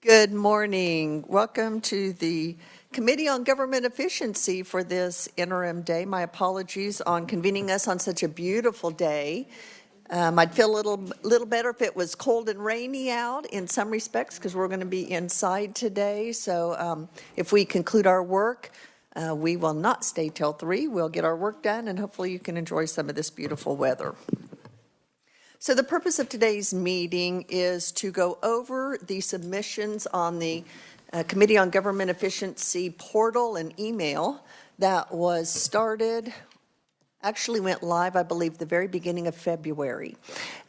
Good morning. Welcome to the Committee on Government Efficiency for this interim day. My apologies on convening us on such a beautiful day. I'd feel a little better if it was cold and rainy out in some respects because we're going to be inside today. So if we conclude our work, we will not stay till 3. We'll get our work done and hopefully you can enjoy some of this beautiful weather. So the purpose of today's meeting is to go over the submissions on the Committee on Government Efficiency portal and email that was started, actually went live, I believe, the very beginning of February.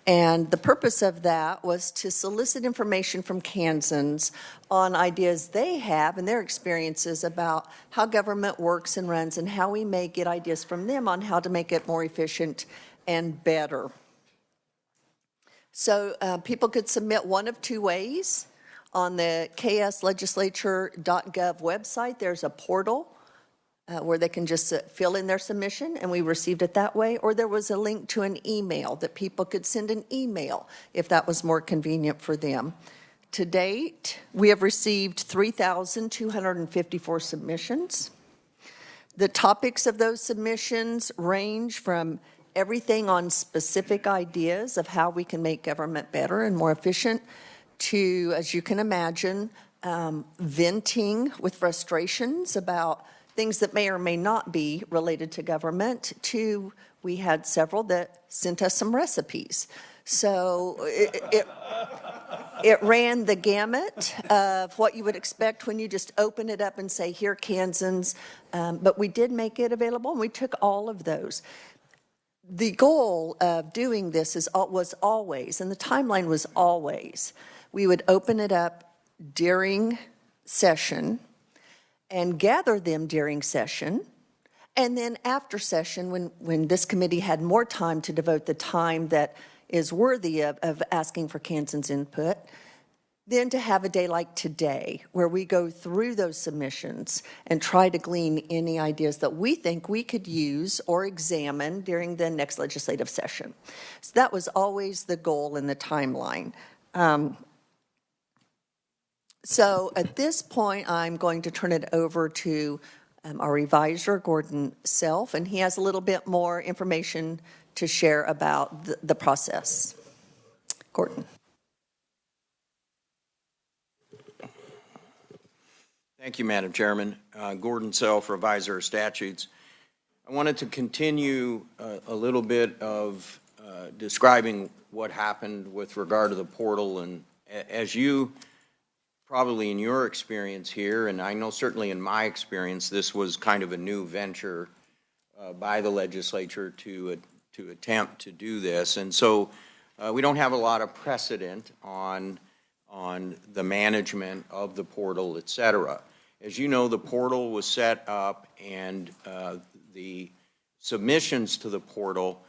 And the purpose of that was to solicit information from Kansans on ideas they have and their experiences about how government works and runs and how we may get ideas from them on how to make it more efficient and better. So people could submit one of two ways. On the ks.legislature.gov website, there's a portal where they can just fill in their submission, and we received it that way. Or there was a link to an email that people could send an email if that was more convenient for them. To date, we have received 3,254 submissions. The topics of those submissions range from everything on specific ideas of how we can make government better and more efficient to, as you can imagine, venting with frustrations about things that may or may not be related to government, to we had several that sent us some recipes. So it ran the gamut of what you would expect when you just open it up and say, here, Kansans. But we did make it available, and we took all of those. The goal of doing this was always, and the timeline was always, we would open it up during session and gather them during session, and then after session, when this committee had more time to devote the time that is worthy of asking for Kansans' input, then to have a day like today where we go through those submissions and try to glean any ideas that we think we could use or examine during the next legislative session. So that was always the goal in the timeline. So at this point, I'm going to turn it over to our reviser, Gordon Self, and he has a little bit more information to share about the process. Gordon. Thank you, Madam Chairman. Gordon Self, Reviser of Statutes. I wanted to continue a little bit of describing what happened with regard to the portal. And as you probably in your experience here, and I know certainly in my experience, this was kind of a new venture by the legislature to attempt to do this. And so we don't have a lot of precedent on the management of the portal, et cetera. As you know, the portal was set up, and the submissions to the portal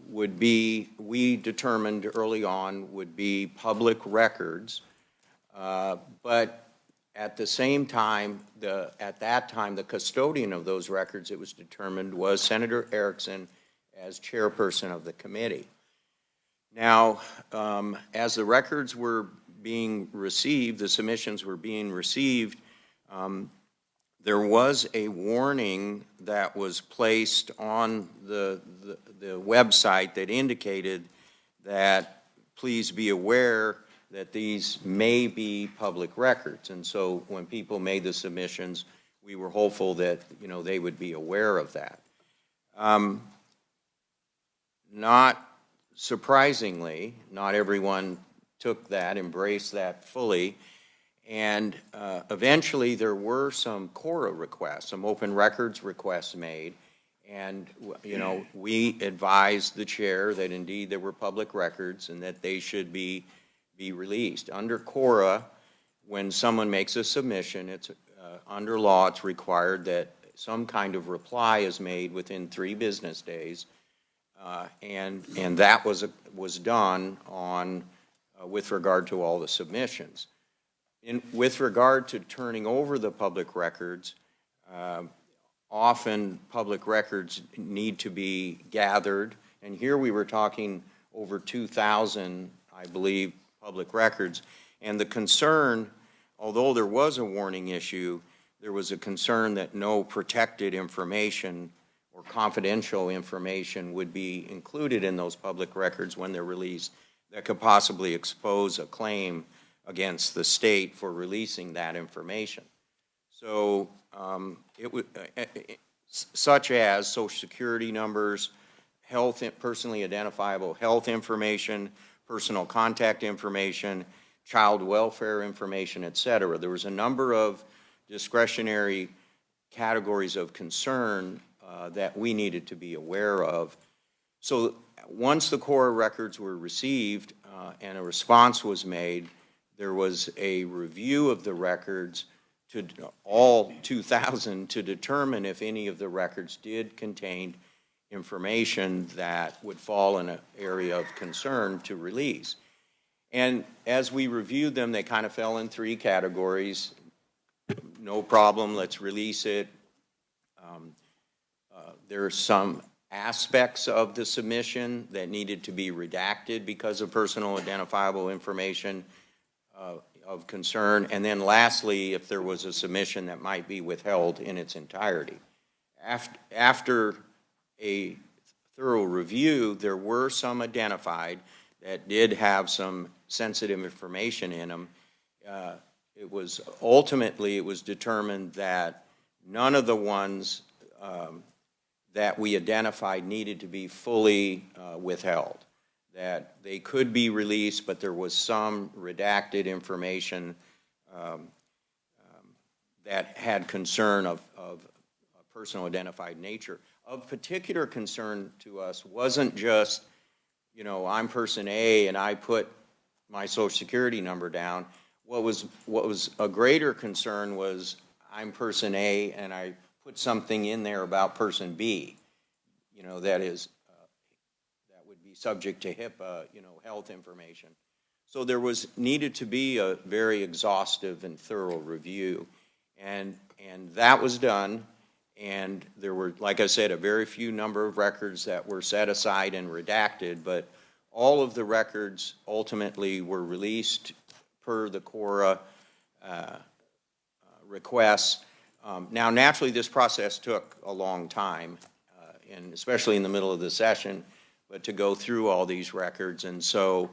would be, we determined early on, would be public records. But at the same time, at that time, the custodian of those records, it was determined, was Senator Erickson as chairperson of the committee. Now, as the records were being received, the submissions were being received, there was a warning that was placed on the website that indicated that please be aware that these may be public records. And so when people made the submissions, we were hopeful that, they would be aware of that. Not surprisingly, not everyone took that, embraced that fully, and eventually there were some KORA requests, some open records requests made, and we advised the chair that indeed there were public records and that they should be released. Under KORA, when someone makes a submission, it's under law it's required that some kind of reply is made within 3 business days, and that was done on with regard to all the submissions. With regard to turning over the public records, often public records need to be gathered, and here we were talking over 2,000, I believe, public records, And the concern, although there was a warning issue, there was a concern that no protected information or confidential information would be included in those public records when they're released that could possibly expose a claim against the state for releasing that information. So it would, such as Social Security numbers, personally identifiable health information, personal contact information, child welfare information, et cetera. There was a number of discretionary categories of concern that we needed to be aware of. So once the core records were received and a response was made, there was a review of the records to all 2,000 to determine if any of the records did contain information that would fall in an area of concern to release. And as we reviewed them, they kind of fell in three categories. No problem, let's release it. There are some aspects of the submission that needed to be redacted because of personal identifiable information of concern. And then lastly, if there was a submission that might be withheld in its entirety. After a thorough review, there were some identified that did have some sensitive information in them. It was determined that none of the ones that we identified needed to be fully withheld, that they could be released, but there was some redacted information that had concern of a personal identified nature. Of particular concern to us wasn't just, you know, I'm person A and I put my Social Security number down. What was a greater concern was I'm person A and I put something in there about person B, you know, that would be subject to HIPAA, you know, health information. So there needed to be a very exhaustive and thorough review, and that was done. And there were, like I said, a very few number of records that were set aside and redacted, but all of the records ultimately were released per the CORA requests. Now, naturally, this process took a long time, and especially in the middle of the session, but to go through all these records. And so,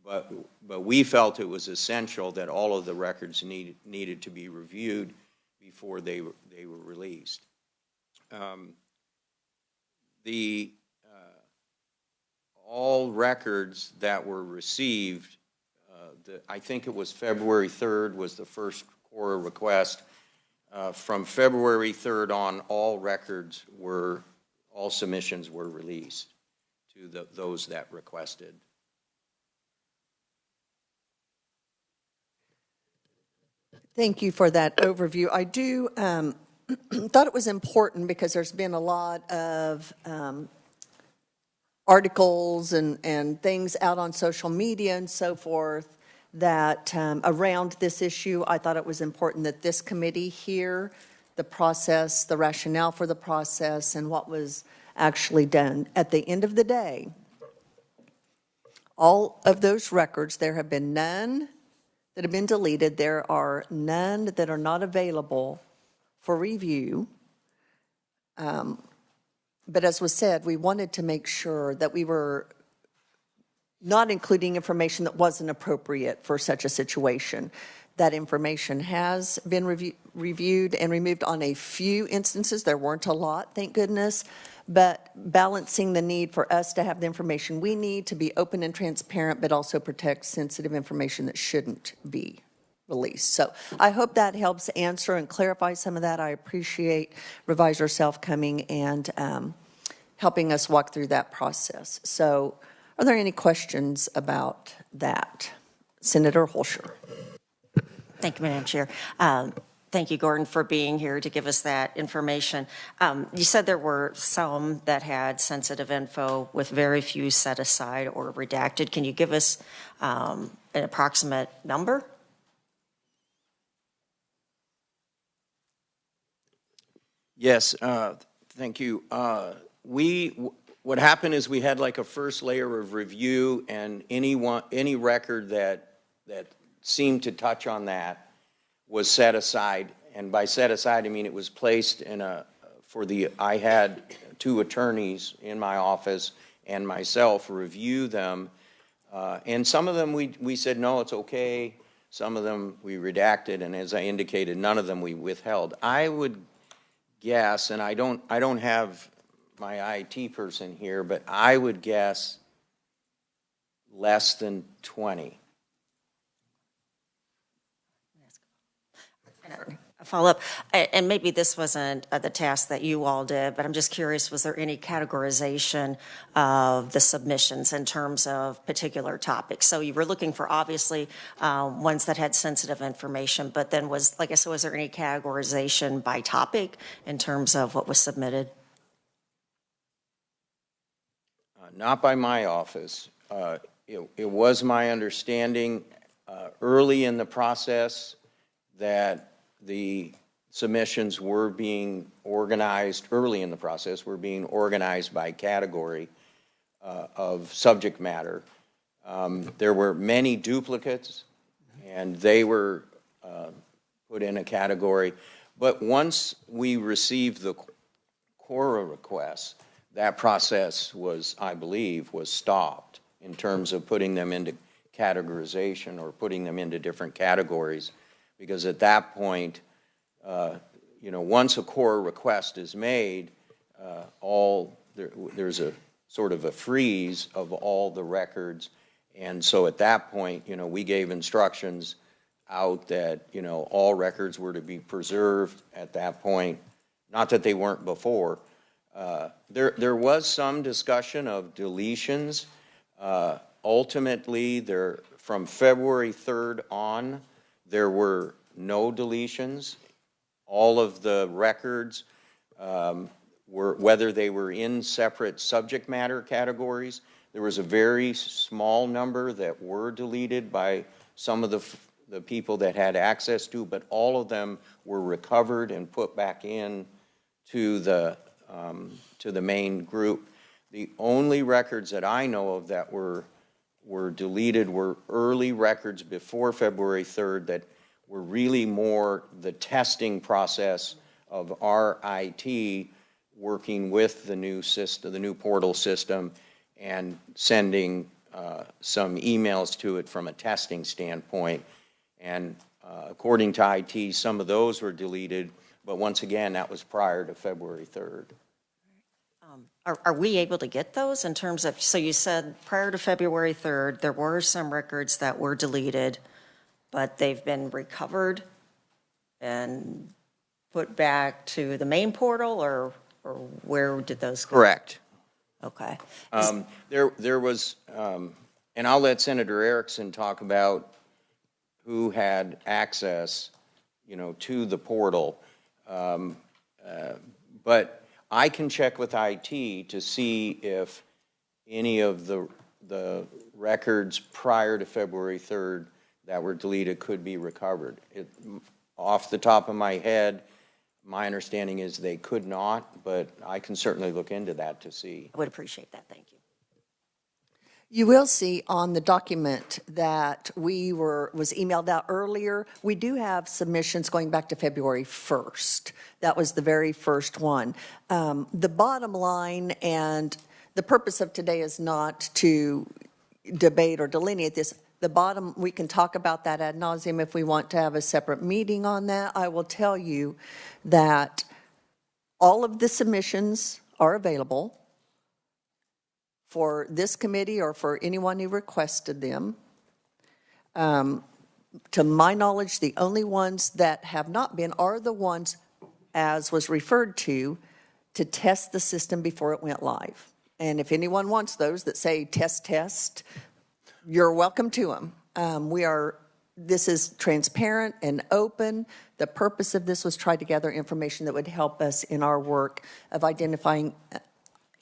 but we felt it was essential that all of the records needed to be reviewed before they were released. All records that were received, I think it was February 3rd was the first CORA request. From February 3rd on, all submissions were released to those that requested. Thank you for that overview. I do thought it was important because there's been a lot of articles and things out on social media and so forth that around this issue. I thought it was important that this committee hear the process, the rationale for the process, and what was actually done. At the end of the day, all of those records, there have been none that have been deleted. There are none that are not available for review. But as was said, we wanted to make sure that we were not including information that wasn't appropriate for such a situation. That information has been reviewed and removed on a few instances. There weren't a lot, thank goodness, but balancing the need for us to have the information we need to be open and transparent, but also protect sensitive information that shouldn't be released. So I hope that helps answer and clarify some of that. I appreciate Revisor Self coming and helping us walk through that process. So are there any questions about that? Senator Holscher. Thank you, Madam Chair. Thank you, Gordon, for being here to give us that information. You said there were some that had sensitive info with very few set aside or redacted. Can you give us an approximate number? Yes, thank you. What happened is we had like a first layer of review, and any record that that seemed to touch on that was set aside. And by set aside, I mean it was placed in I had 2 attorneys in my office and myself review them. And some of them we said, no, it's okay. Some of them we redacted, and as I indicated, none of them we withheld. I would guess, and I don't have my IT person here, but I would guess less than 20. A follow-up, and maybe this wasn't the task that you all did, but I'm just curious, was there any categorization of the submissions in terms of particular topics? So you were looking for, obviously, ones that had sensitive information, but then was there any categorization by topic in terms of what was submitted? Not by my office. It was my understanding early in the process that the submissions were being organized, early in the process, were being organized by category of subject matter. There were many duplicates, and they were put in a category. But once we received the Cora requests, that process was, I believe, was stopped in terms of putting them into categorization or putting them into different categories. Because at that point, once a core request is made, there's a sort of a freeze of all the records. And so at that point, we gave instructions out that, all records were to be preserved at that point. Not that they weren't before. There was some discussion of deletions. Ultimately, from February 3rd on, there were no deletions. All of the records were, whether they were in separate subject matter categories, there was a very small number that were deleted by some of the people that had access to, but all of them were recovered and put back in to the main group. The only records that I know of that were deleted were early records before February 3rd that were really more the testing process of our IT working with the new system, the new portal system, and sending some emails to it from a testing standpoint. And according to IT, some of those were deleted, but once again, that was prior to February 3rd. Are we able to get those in terms of, so you said prior to February 3rd, there were some records that were deleted, but they've been recovered and put back to the main portal, or where did those go? Correct. Okay. There was, and I'll let Senator Erickson talk about who had access, to the portal. But I can check with IT to see if any of the records prior to February 3rd that were deleted could be recovered. Off the top of my head, my understanding is they could not, but I can certainly look into that to see. I would appreciate that. Thank you. You will see on the document that was emailed out earlier, we do have submissions going back to February 1st. That was the very first one. The bottom line, and the purpose of today is not to debate or delineate this. We can talk about that ad nauseum if we want to have a separate meeting on that. I will tell you that all of the submissions are available for this committee or for anyone who requested them. To my knowledge, the only ones that have not been are the ones, as was referred to test the system before it went live. And if anyone wants those that say test, you're welcome to them. This is transparent and open. The purpose of this was try to gather information that would help us in our work of identifying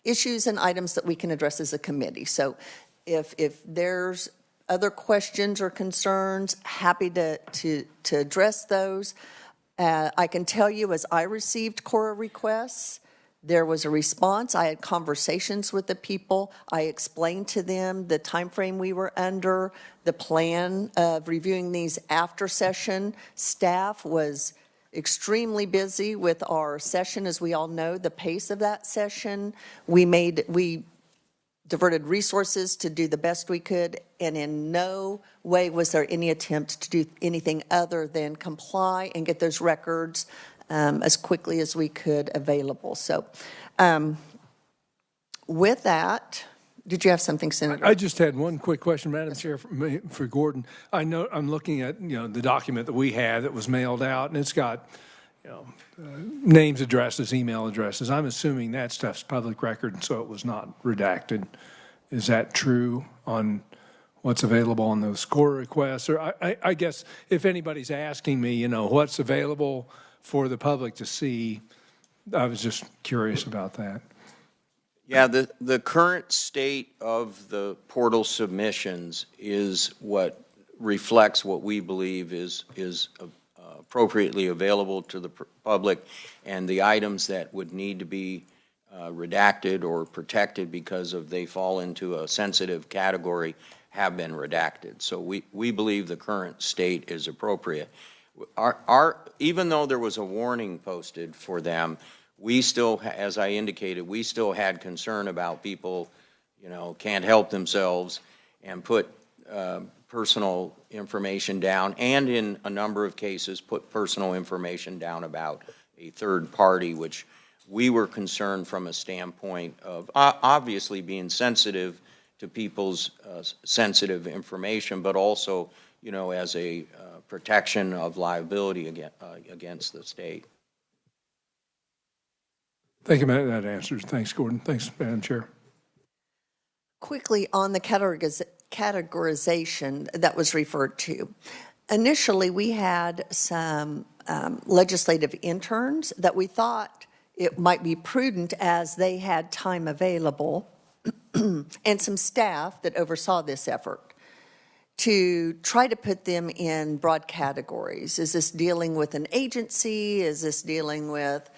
issues and items that we can address as a committee. So if there's other questions or concerns, happy to address those. I can tell you, as I received Cora requests, There was a response. I had conversations with the people. I explained to them the time frame we were under, the plan of reviewing these after session. Staff was extremely busy with our session, as we all know, the pace of that session. We diverted resources to do the best we could, and in no way was there any attempt to do anything other than comply and get those records as quickly as we could available. So with that, did you have something, Senator? I just had one quick question, Madam Chair, for Gordon. I know I'm looking at the document that we had that was mailed out, and it's got names, addresses, email addresses. I'm assuming that stuff's public record, and so it was not redacted. Is that true on what's available on those core requests? Or I guess if anybody's asking me, what's available for the public to see, I was just curious about that. Yeah, the current state of the portal submissions is what reflects what we believe is appropriately available to the public, and the items that would need to be redacted or protected because they fall into a sensitive category have been redacted. So we believe the current state is appropriate. Even though there was a warning posted for them, we still, as I indicated, we still had concern about people, can't help themselves and put personal information down, and in a number of cases put personal information down about a third party, which we were concerned from a standpoint of obviously being sensitive to people's sensitive information, but also, as a protection of liability against the state. Thank you, that answers. Thanks, Gordon. Thanks, Madam Chair. Quickly on the categorization that was referred to. Initially, we had some legislative interns that we thought it might be prudent, as they had time available, and some staff that oversaw this effort, to try to put them in broad categories. Is this dealing with an agency? Is this dealing with,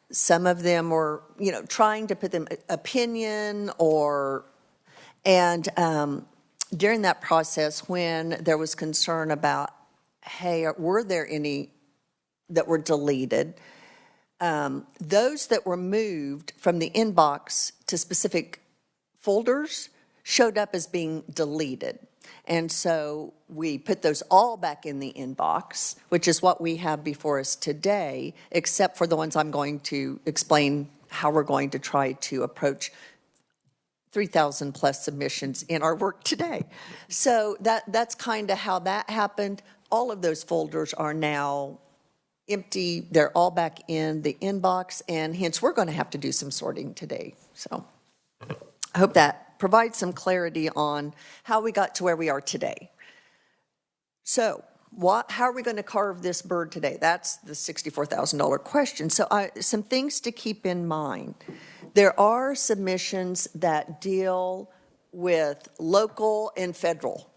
some of them were, trying to put them opinion and during that process, when there was concern about, hey, were there any that were deleted, those that were moved from the inbox to specific folders showed up as being deleted. And so we put those all back in the inbox, which is what we have before us today, except for the ones I'm going to explain how we're going to try to approach 3,000 plus submissions in our work today. So that's kind of how that happened. All of those folders are now empty. They're all back in the inbox, and hence we're going to have to do some sorting today. So I hope that provides some clarity on how we got to where we are today. So how are we going to carve this bird today? That's the $64,000 question. So some things to keep in mind. There are submissions that deal with local and federal.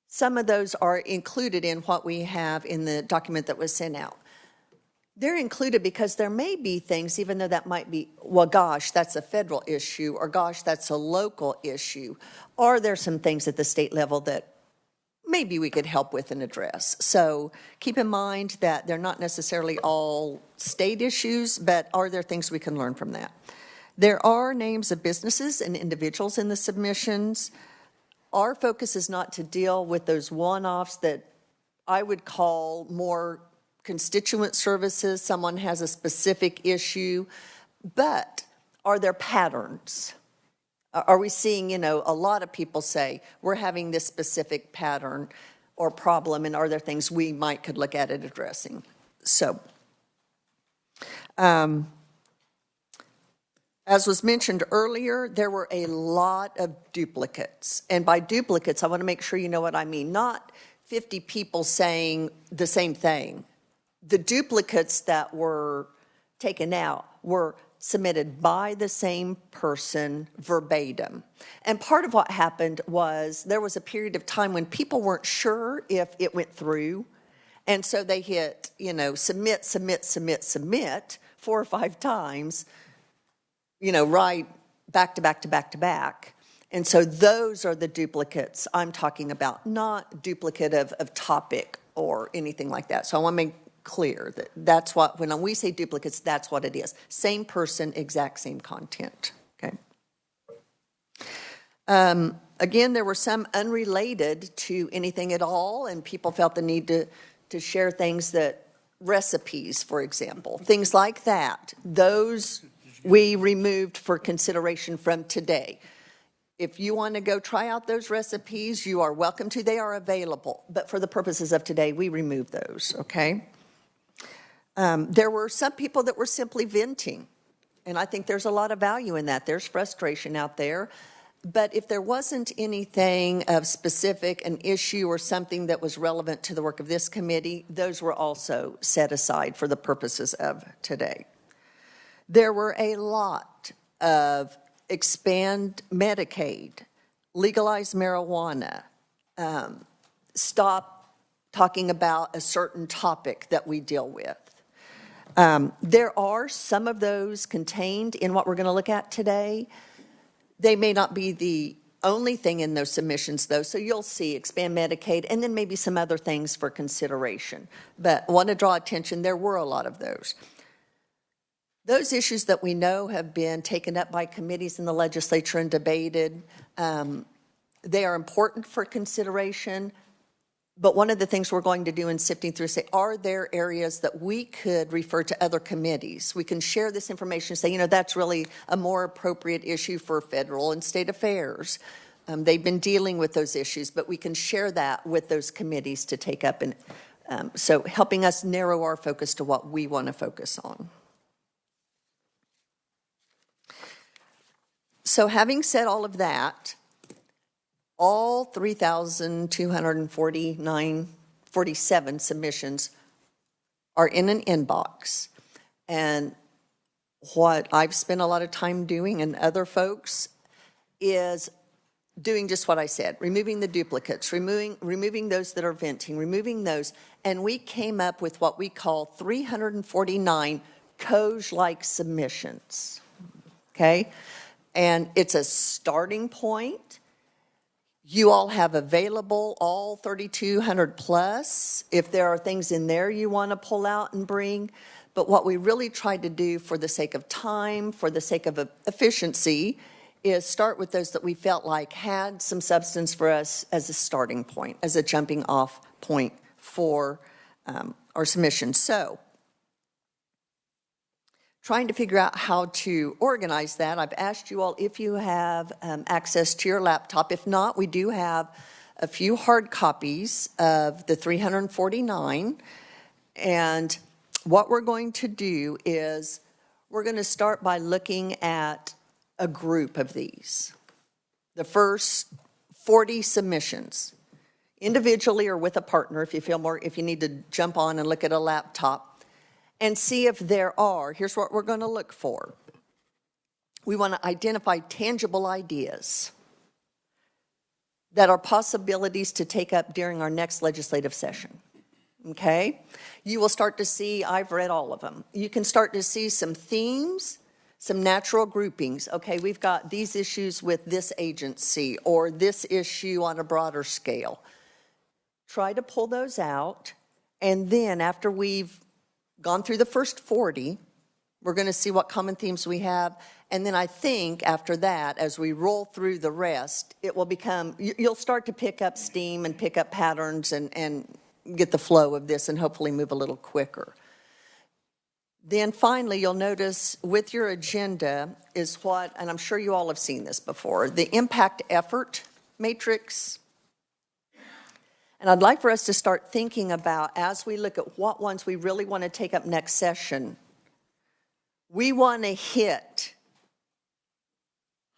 Some of those are included in what we have in the document that was sent out. They're included because there may be things, even though that might be, well, gosh, that's a federal issue, or gosh, that's a local issue. Are there some things at the state level that maybe we could help with and address? So keep in mind that they're not necessarily all state issues, but are there things we can learn from that? There are names of businesses and individuals in the submissions. Our focus is not to deal with those one-offs that I would call more constituent services. Someone has a specific issue, but are there patterns? Are we seeing, a lot of people say we're having this specific pattern or problem, and are there things we could look at addressing? So, as was mentioned earlier, there were a lot of duplicates. And by duplicates, I want to make sure you know what I mean. Not 50 people saying the same thing. The duplicates that were taken out were submitted by the same person verbatim. And part of what happened was there was a period of time when people weren't sure if it went through. And so they hit, submit, submit, submit, submit, 4 or 5 times, right back to back to back to back. And so those are the duplicates I'm talking about, not duplicate of topic or anything like that. So I want to make clear that that's what, when we say duplicates, that's what it is. Same person, exact same content, okay? Again, there were some unrelated to anything at all, and people felt the need to share things that, recipes, for example, things like that. Those we removed for consideration from today. If you want to go try out those recipes, you are welcome to. They are available. But for the purposes of today, we removed those, okay? There were some people that were simply venting, and I think there's a lot of value in that. There's frustration out there. But if there wasn't anything of specific, an issue or something that was relevant to the work of this committee, those were also set aside for the purposes of today. There were a lot of expand Medicaid, legalize marijuana, stop talking about a certain topic that we deal with. There are some of those contained in what we're going to look at today. They may not be the only thing in those submissions, though, so you'll see expand Medicaid and then maybe some other things for consideration. But I want to draw attention, there were a lot of those. Those issues that we know have been taken up by committees in the legislature and debated, they are important for consideration. But one of the things we're going to do in sifting through is say, are there areas that we could refer to other committees? We can share this information and say, that's really a more appropriate issue for federal and state affairs. They've been dealing with those issues, but we can share that with those committees to take up. And so helping us narrow our focus to what we want to focus on. So having said all of that, all 3,247 submissions are in an inbox. And what I've spent a lot of time doing, and other folks, is doing just what I said, removing the duplicates, removing those that are venting, removing those. And we came up with what we call 349 ks.gov-like submissions, okay? And it's a starting point. You all have available all 3,200 plus. If there are things in there you want to pull out and bring. But what we really tried to do for the sake of time, for the sake of efficiency, is start with those that we felt like had some substance for us as a starting point, as a jumping off point for our submission. So, trying to figure out how to organize that. I've asked you all if you have access to your laptop. If not, we do have a few hard copies of the 349. And what we're going to do is we're going to start by looking at a group of these. The first 40 submissions, individually or with a partner, if you need to jump on and look at a laptop, and see if there are, here's what we're going to look for. We want to identify tangible ideas that are possibilities to take up during our next legislative session, okay? You will start to see, I've read all of them. You can start to see some themes, some natural groupings. Okay, we've got these issues with this agency or this issue on a broader scale. Try to pull those out, and then after we've gone through the first 40, we're going to see what common themes we have. And then I think after that, as we roll through the rest, it will become, you'll start to pick up steam and pick up patterns and get the flow of this and hopefully move a little quicker. Then finally, you'll notice with your agenda is what, and I'm sure you all have seen this before, the impact effort matrix. And I'd like for us to start thinking about, as we look at what ones we really want to take up next session, we want to hit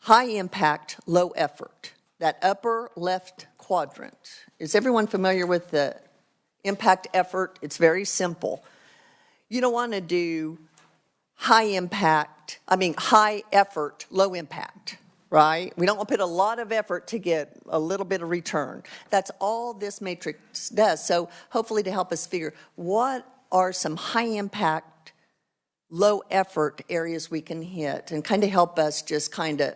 high impact, low effort, that upper left quadrant. Is everyone familiar with the impact effort? It's very simple. You don't want to do high effort, low impact. Right? We don't want to put a lot of effort to get a little bit of return. That's all this matrix does. So hopefully to help us figure what are some high impact, low effort areas we can hit and kind of help us just kind of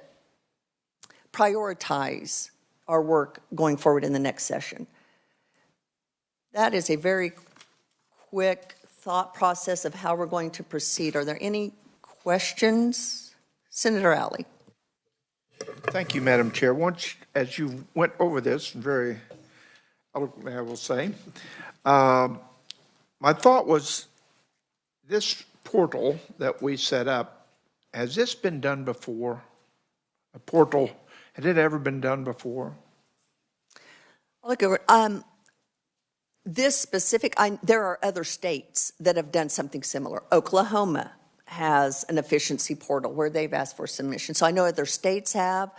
prioritize our work going forward in the next session. That is a very quick thought process of how we're going to proceed. Are there any questions? Senator Alley. Thank you, Madam Chair. Once, as you went over this, very eloquently, I will say, my thought was this portal that we set up, has this been done before? A portal, had it ever been done before? Look over. This specific, there are other states that have done something similar. Oklahoma has an efficiency portal where they've asked for submissions. So I know other states have.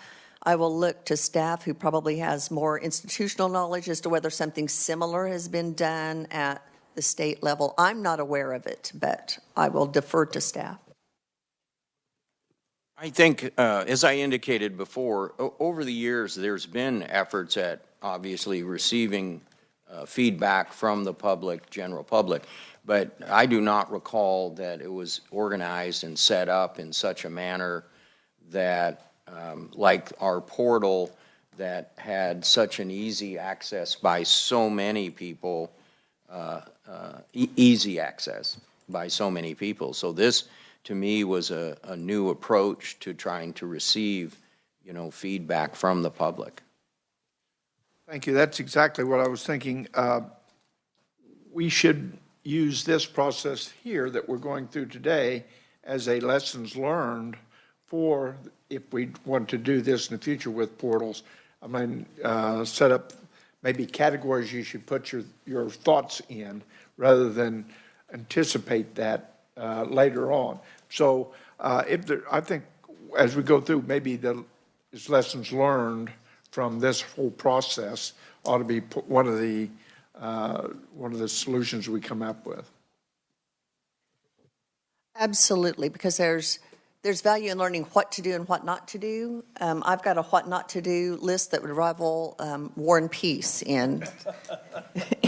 I will look to staff who probably has more institutional knowledge as to whether something similar has been done at the state level. I'm not aware of it, but I will defer to staff. I think, as I indicated before, over the years, there's been efforts at obviously receiving feedback from the public, general public, but I do not recall that it was organized and set up in such a manner that, like our portal, that had such an easy access by so many people, easy access by so many people. So this, to me, was a new approach to trying to receive, feedback from the public. Thank you. That's exactly what I was thinking. We should use this process here that we're going through today as a lessons learned for if we want to do this in the future with portals. I mean, set up maybe categories you should put your thoughts in rather than anticipate that later on. So I think as we go through, maybe there's lessons learned from this whole process ought to be one of the solutions we come up with. Absolutely, because there's value in learning what to do and what not to do. I've got a what not to do list that would rival War and Peace in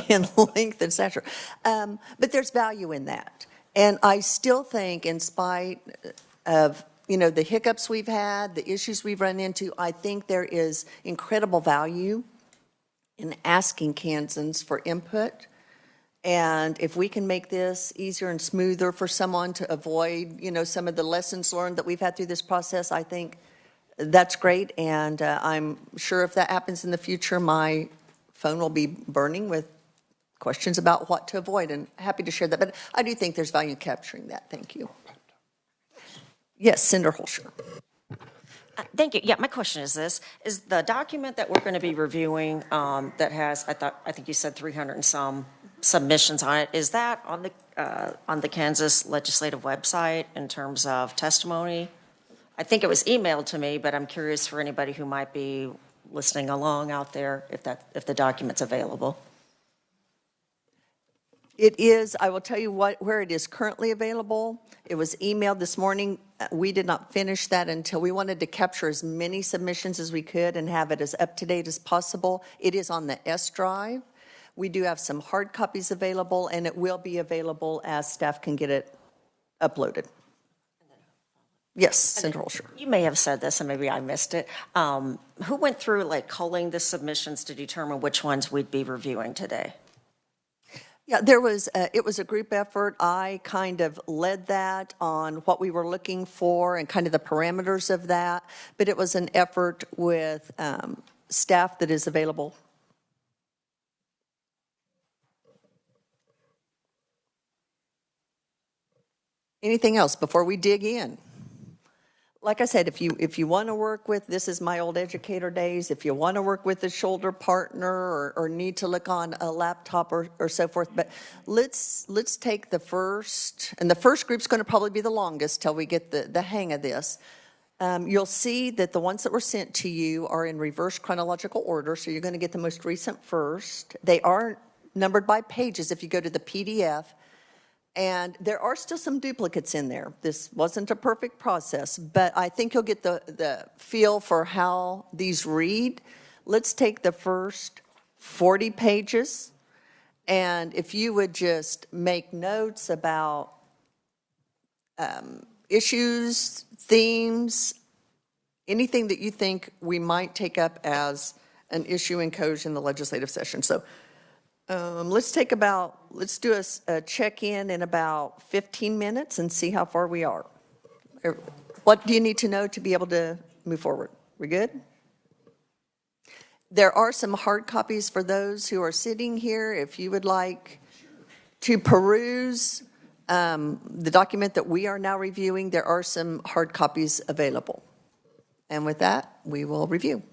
length and stature. But there's value in that. And I still think, in spite of the hiccups we've had, the issues we've run into, I think there is incredible value in asking Kansans for input. And if we can make this easier and smoother for someone to avoid, some of the lessons learned that we've had through this process, I think that's great. And I'm sure if that happens in the future, my phone will be burning with questions about what to avoid, and happy to share that. But I do think there's value in capturing that. Thank you. Yes, Senator Holscher. Thank you. Yeah, my question is this. Is the document that we're going to be reviewing that has, I think you said 300 and some submissions on it, is that on the Kansas legislative website in terms of testimony? I think it was emailed to me, but I'm curious for anybody who might be listening along out there if the document's available. It is, I will tell you where it is currently available. It was emailed this morning. We did not finish that until we wanted to capture as many submissions as we could and have it as up to date as possible. It is on the S drive. We do have some hard copies available, and it will be available as staff can get it uploaded. Yes, Senator Holscher. You may have said this, and maybe I missed it. Who went through culling the submissions to determine which ones we'd be reviewing today? Yeah, it was a group effort. I kind of led that on what we were looking for and kind of the parameters of that, but it was an effort with staff that is available. Anything else before we dig in? Like I said, if you want to work with, this is my old educator days, if you want to work with a shoulder partner or need to look on a laptop or so forth, but let's take the first, and the first group's going to probably be the longest till we get the hang of this. You'll see that the ones that were sent to you are in reverse chronological order, so you're going to get the most recent first. They are numbered by pages if you go to the PDF. And there are still some duplicates in there. This wasn't a perfect process, but I think you'll get the feel for how these read. Let's take the first 40 pages, and if you would just make notes about issues, themes, anything that you think we might take up as an issue in code in the legislative session. So let's do a check-in in about 15 minutes and see how far we are. What do you need to know to be able to move forward? We good? There are some hard copies for those who are sitting here. If you would like to peruse the document that we are now reviewing, there are some hard copies available. And with that, we will review.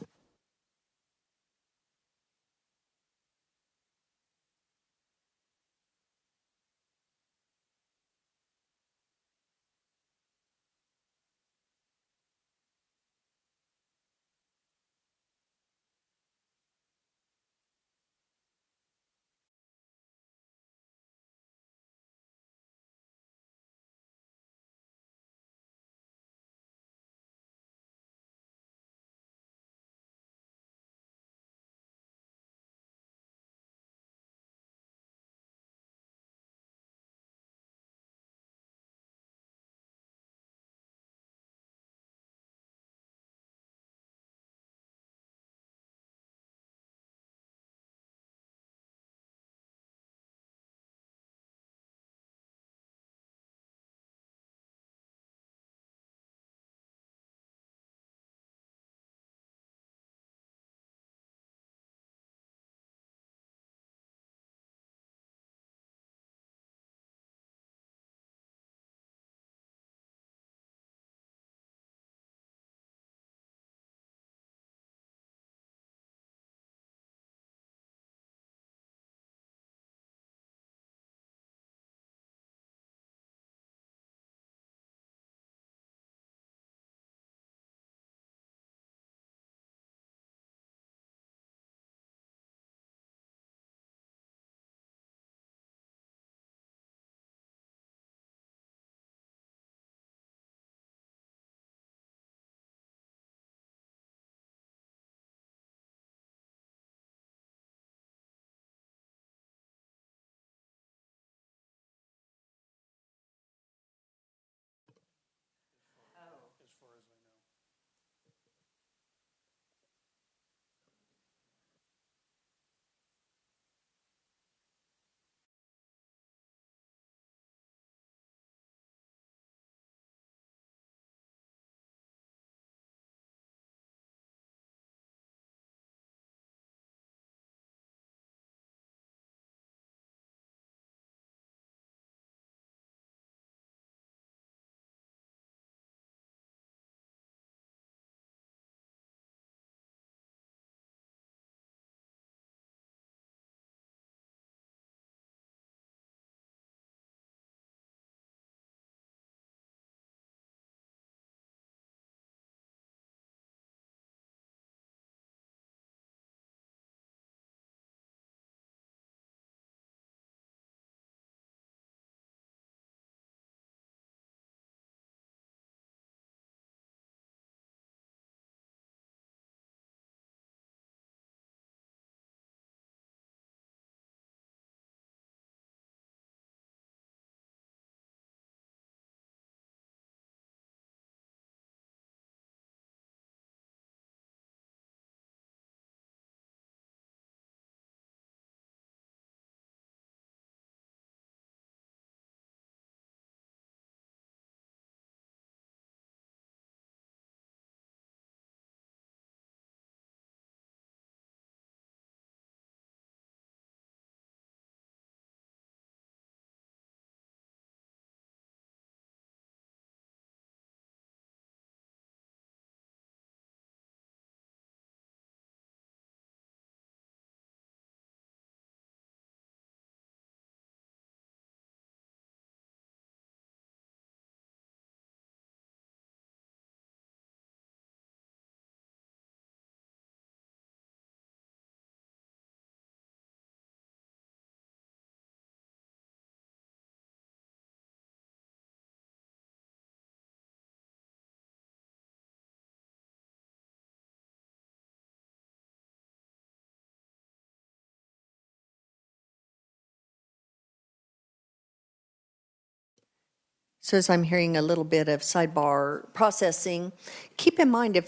So as I'm hearing a little bit of sidebar processing, keep in mind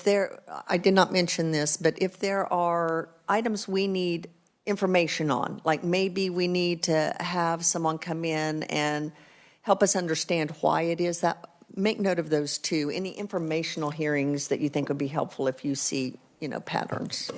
I did not mention this, but if there are items we need information on, like maybe we need to have someone come in and help us understand why it is that, make note of those too. Any informational hearings that you think would be helpful if you see, patterns.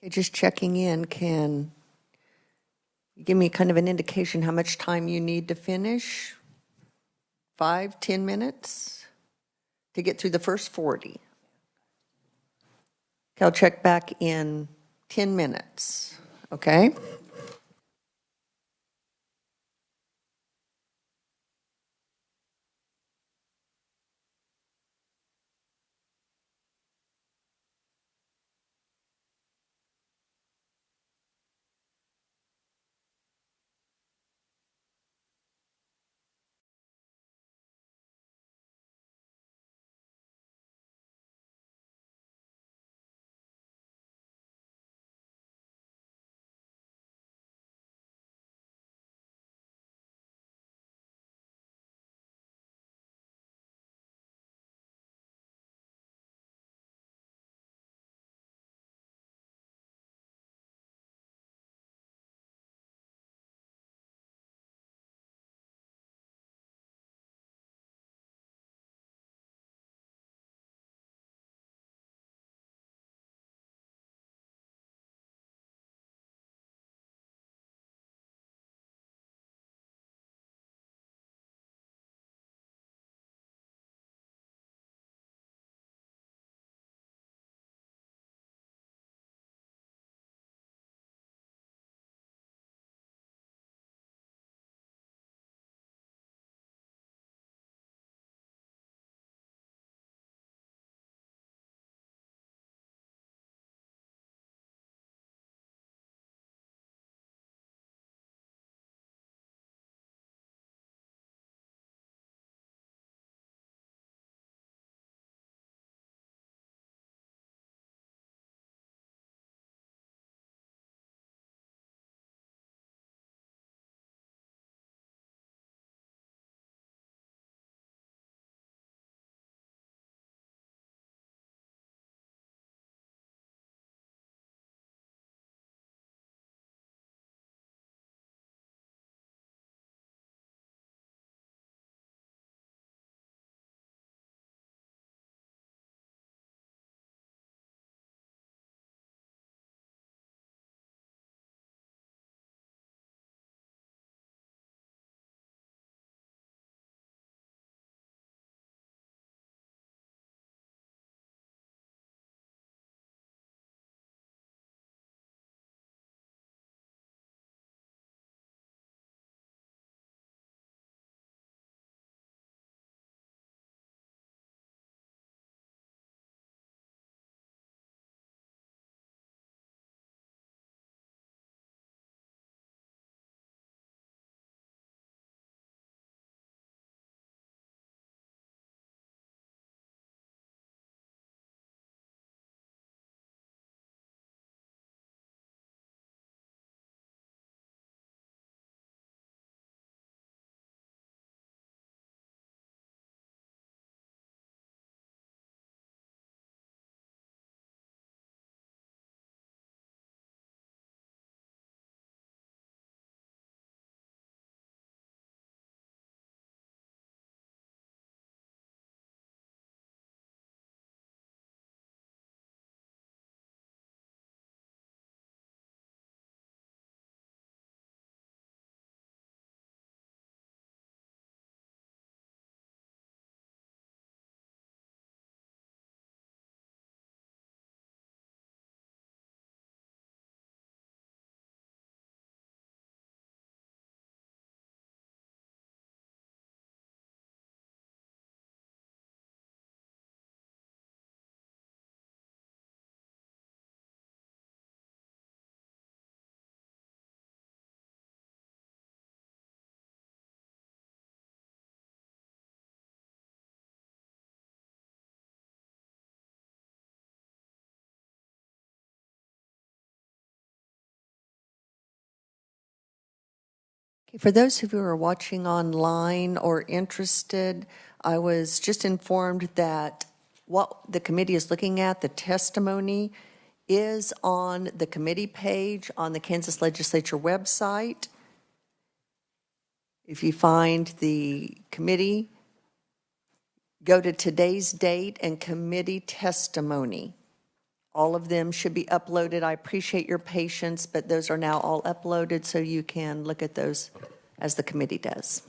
Okay, just checking in, can you give me kind of an indication how much time you need to finish? 5, 10 minutes to get through the first 40? Okay, I'll check back in 10 minutes, okay? Okay, for those of you who are watching online or interested, I was just informed that what the committee is looking at, the testimony, is on the committee page on the Kansas Legislature website. If you find the committee, go to today's date and committee testimony All of them should be uploaded. I appreciate your patience, but those are now all uploaded, so you can look at those as the committee does.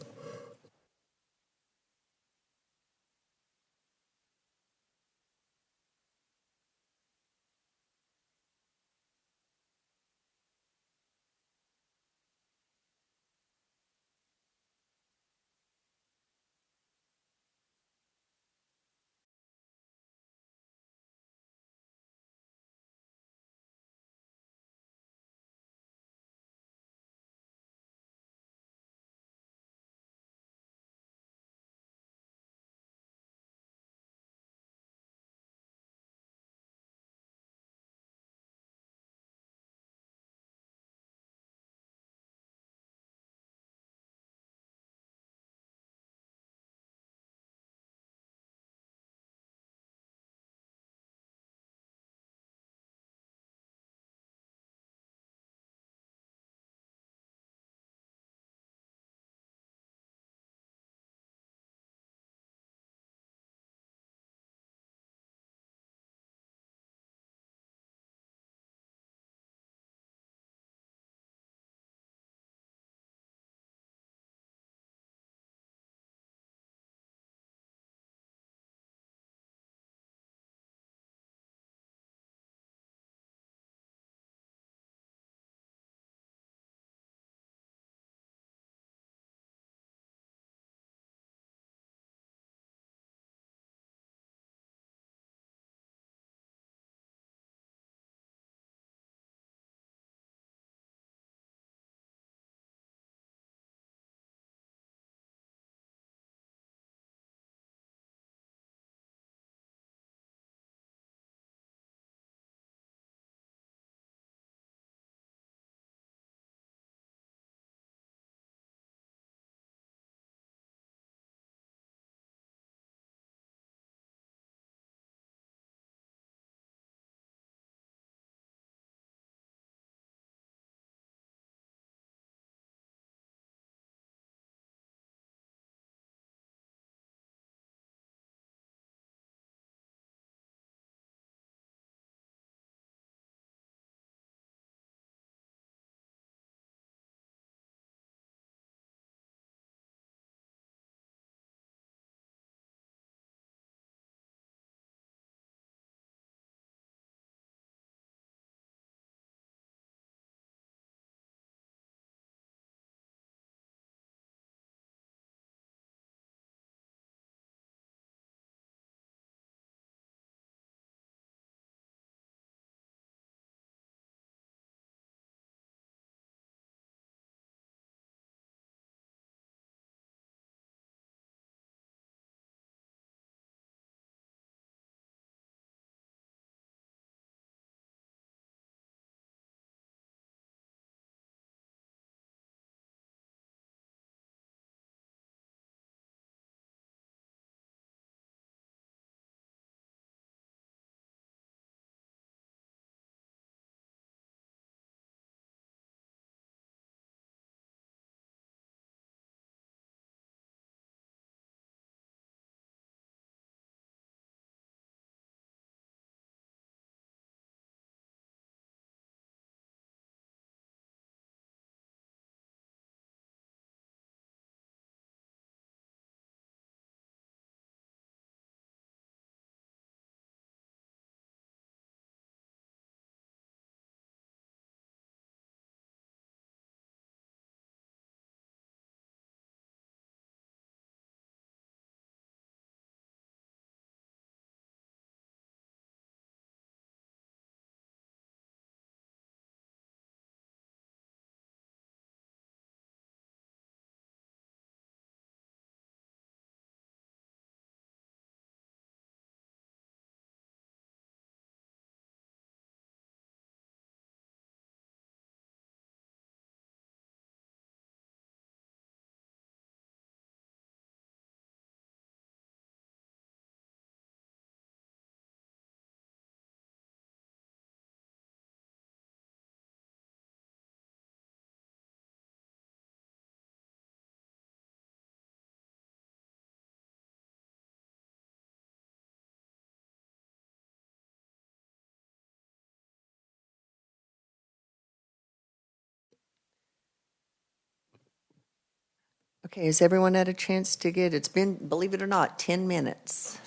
Okay, has everyone had a chance to it's been, believe it or not, 10 minutes.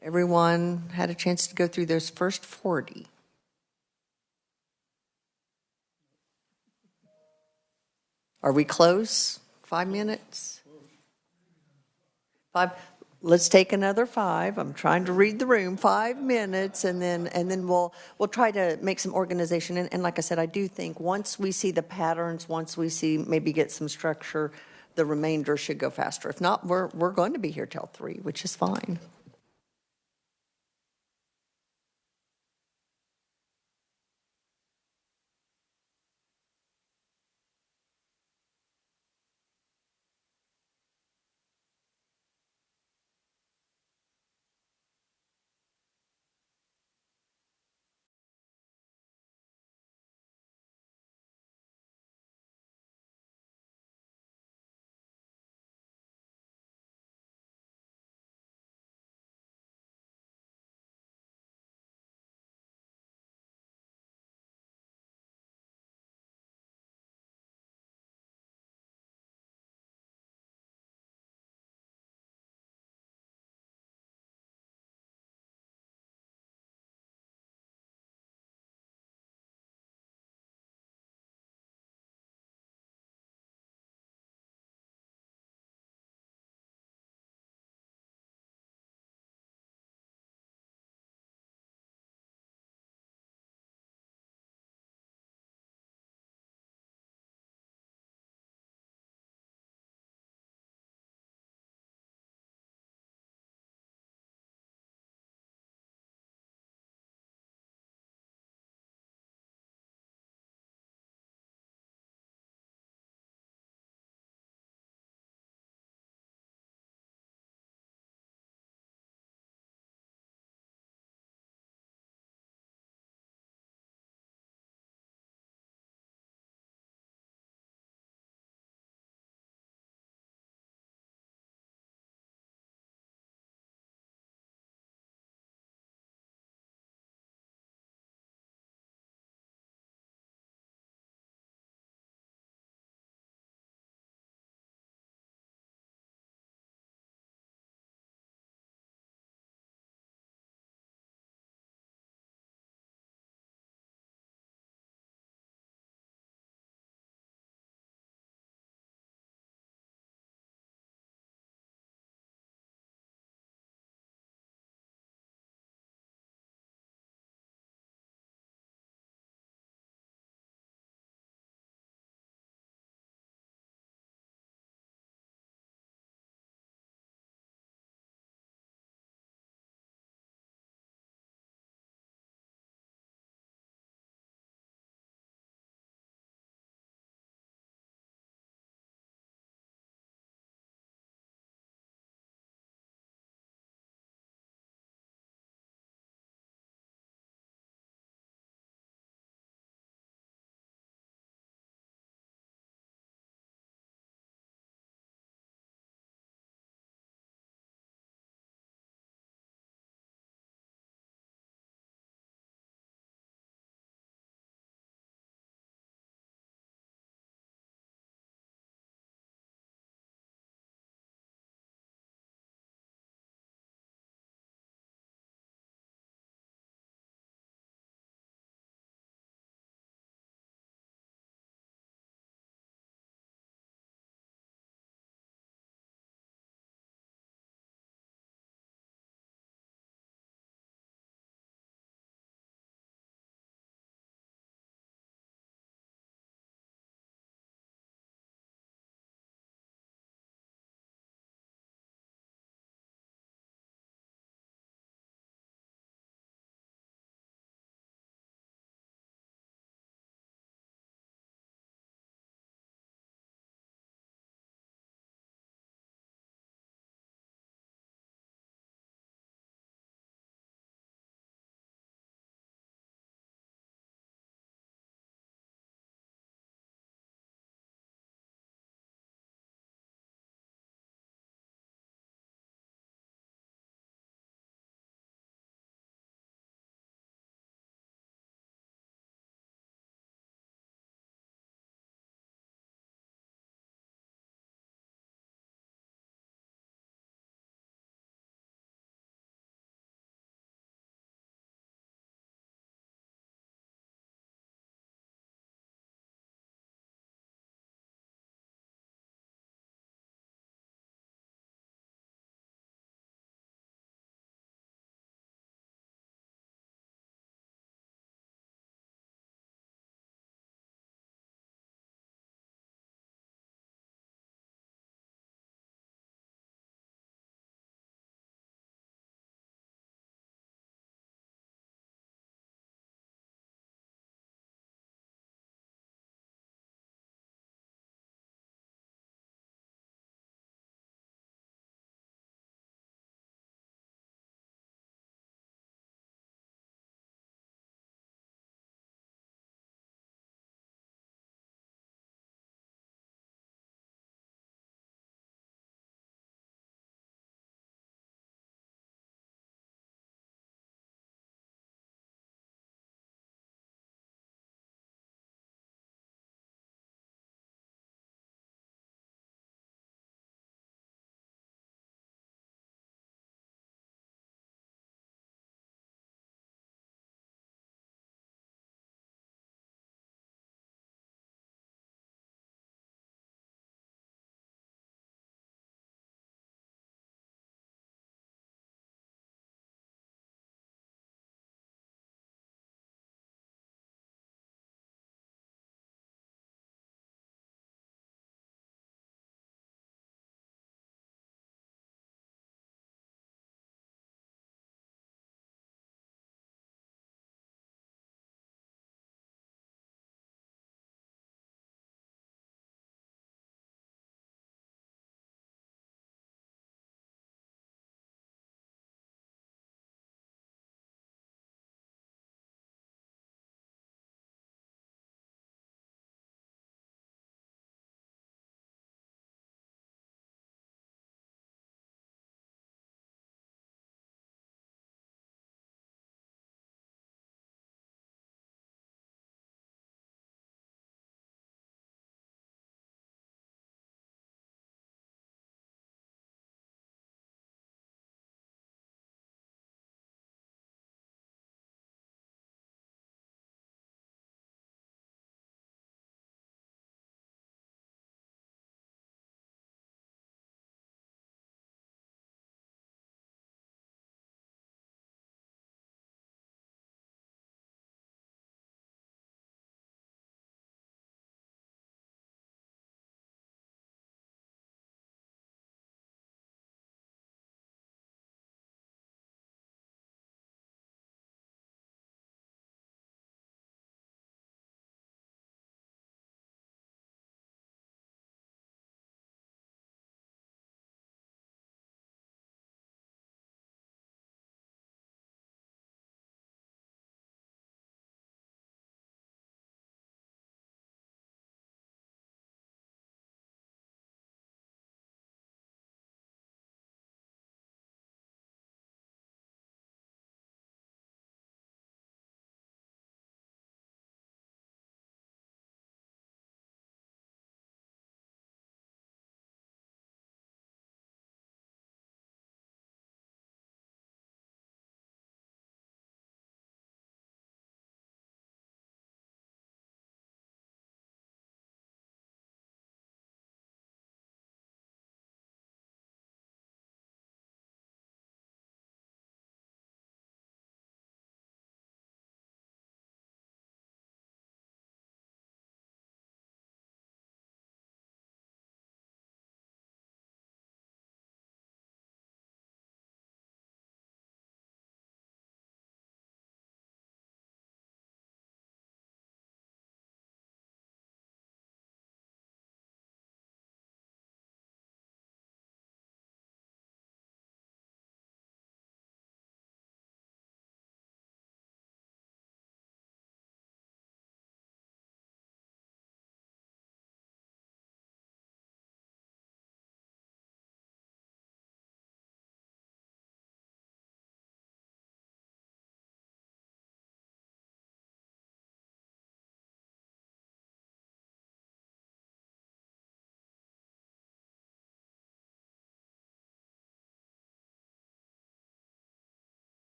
Everyone had a chance to go through those first 40. Are we close? 5 minutes? 5, let's take another 5. I'm trying to read the room. 5 minutes, and then we'll try to make some organization. And like I said, I do think once we see the patterns, once we see maybe get some structure, the remainder should go faster. If not, we're going to be here till 3, which is fine.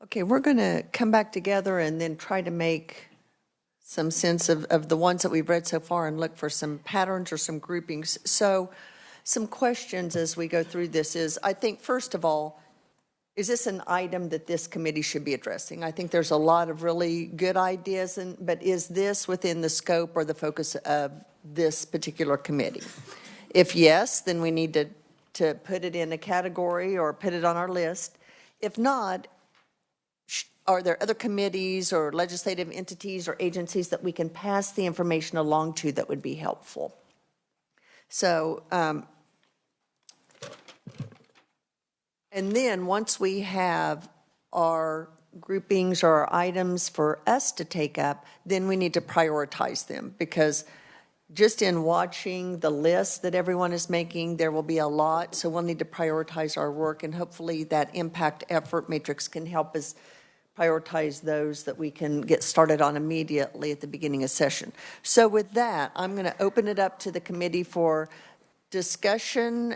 Okay, we're going to come back together and then try to make some sense of the ones that we've read so far and look for some patterns or some groupings. So some questions as we go through this is, I think, first of all, is this an item that this committee should be addressing? I think there's a lot of really good ideas, but is this within the scope or the focus of this particular committee? If yes, then we need to put it in a category or put it on our list. If not, are there other committees or legislative entities or agencies that we can pass the information along to that would be helpful? So, and then once we have our groupings or our items for us to take up, then we need to prioritize them, because just in watching the list that everyone is making, there will be a lot. So we'll need to prioritize our work, and hopefully that impact effort matrix can help us prioritize those that we can get started on immediately at the beginning of session. So with that, I'm going to open it up to the committee for discussion,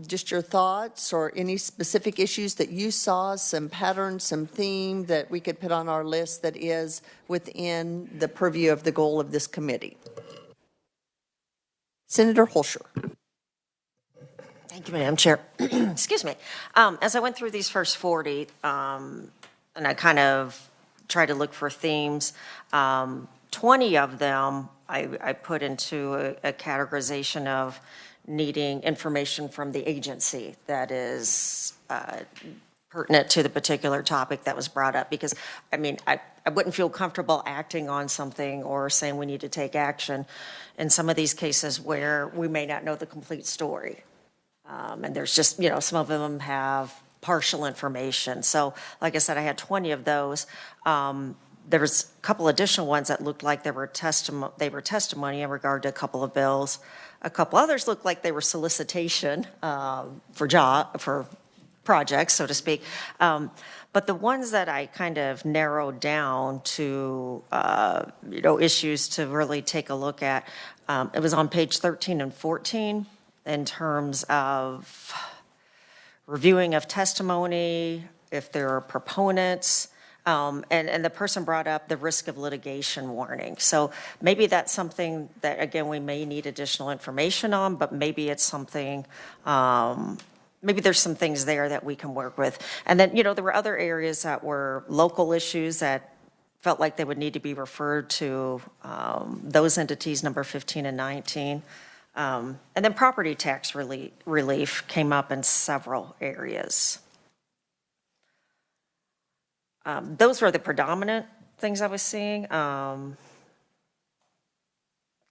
just your thoughts or any specific issues that you saw, some patterns, some theme that we could put on our list that is within the purview of the goal of this committee. Senator Holscher. Thank you, Madam Chair. Excuse me. As I went through these first 40, and I kind of tried to look for themes, 20 of them I put into a categorization of needing information from the agency that is pertinent to the particular topic that was brought up. Because, I mean, I wouldn't feel comfortable acting on something or saying we need to take action in some of these cases where we may not know the complete story. And there's just, some of them have partial information. So, like I said, I had 20 of those. There was a couple additional ones that looked like they were testimony in regard to a couple of bills. A couple others looked like they were solicitation for projects, so to speak. But the ones that I kind of narrowed down to, issues to really take a look at, it was on page 13 and 14 in terms of reviewing of testimony, if there are proponents, and the person brought up the risk of litigation warning. So maybe that's something that, again, we may need additional information on, but maybe it's something, maybe there's some things there that we can work with. And then, there were other areas that were local issues that felt like they would need to be referred to those entities, number 15 and 19. And then property tax relief came up in several areas. Those were the predominant things I was seeing.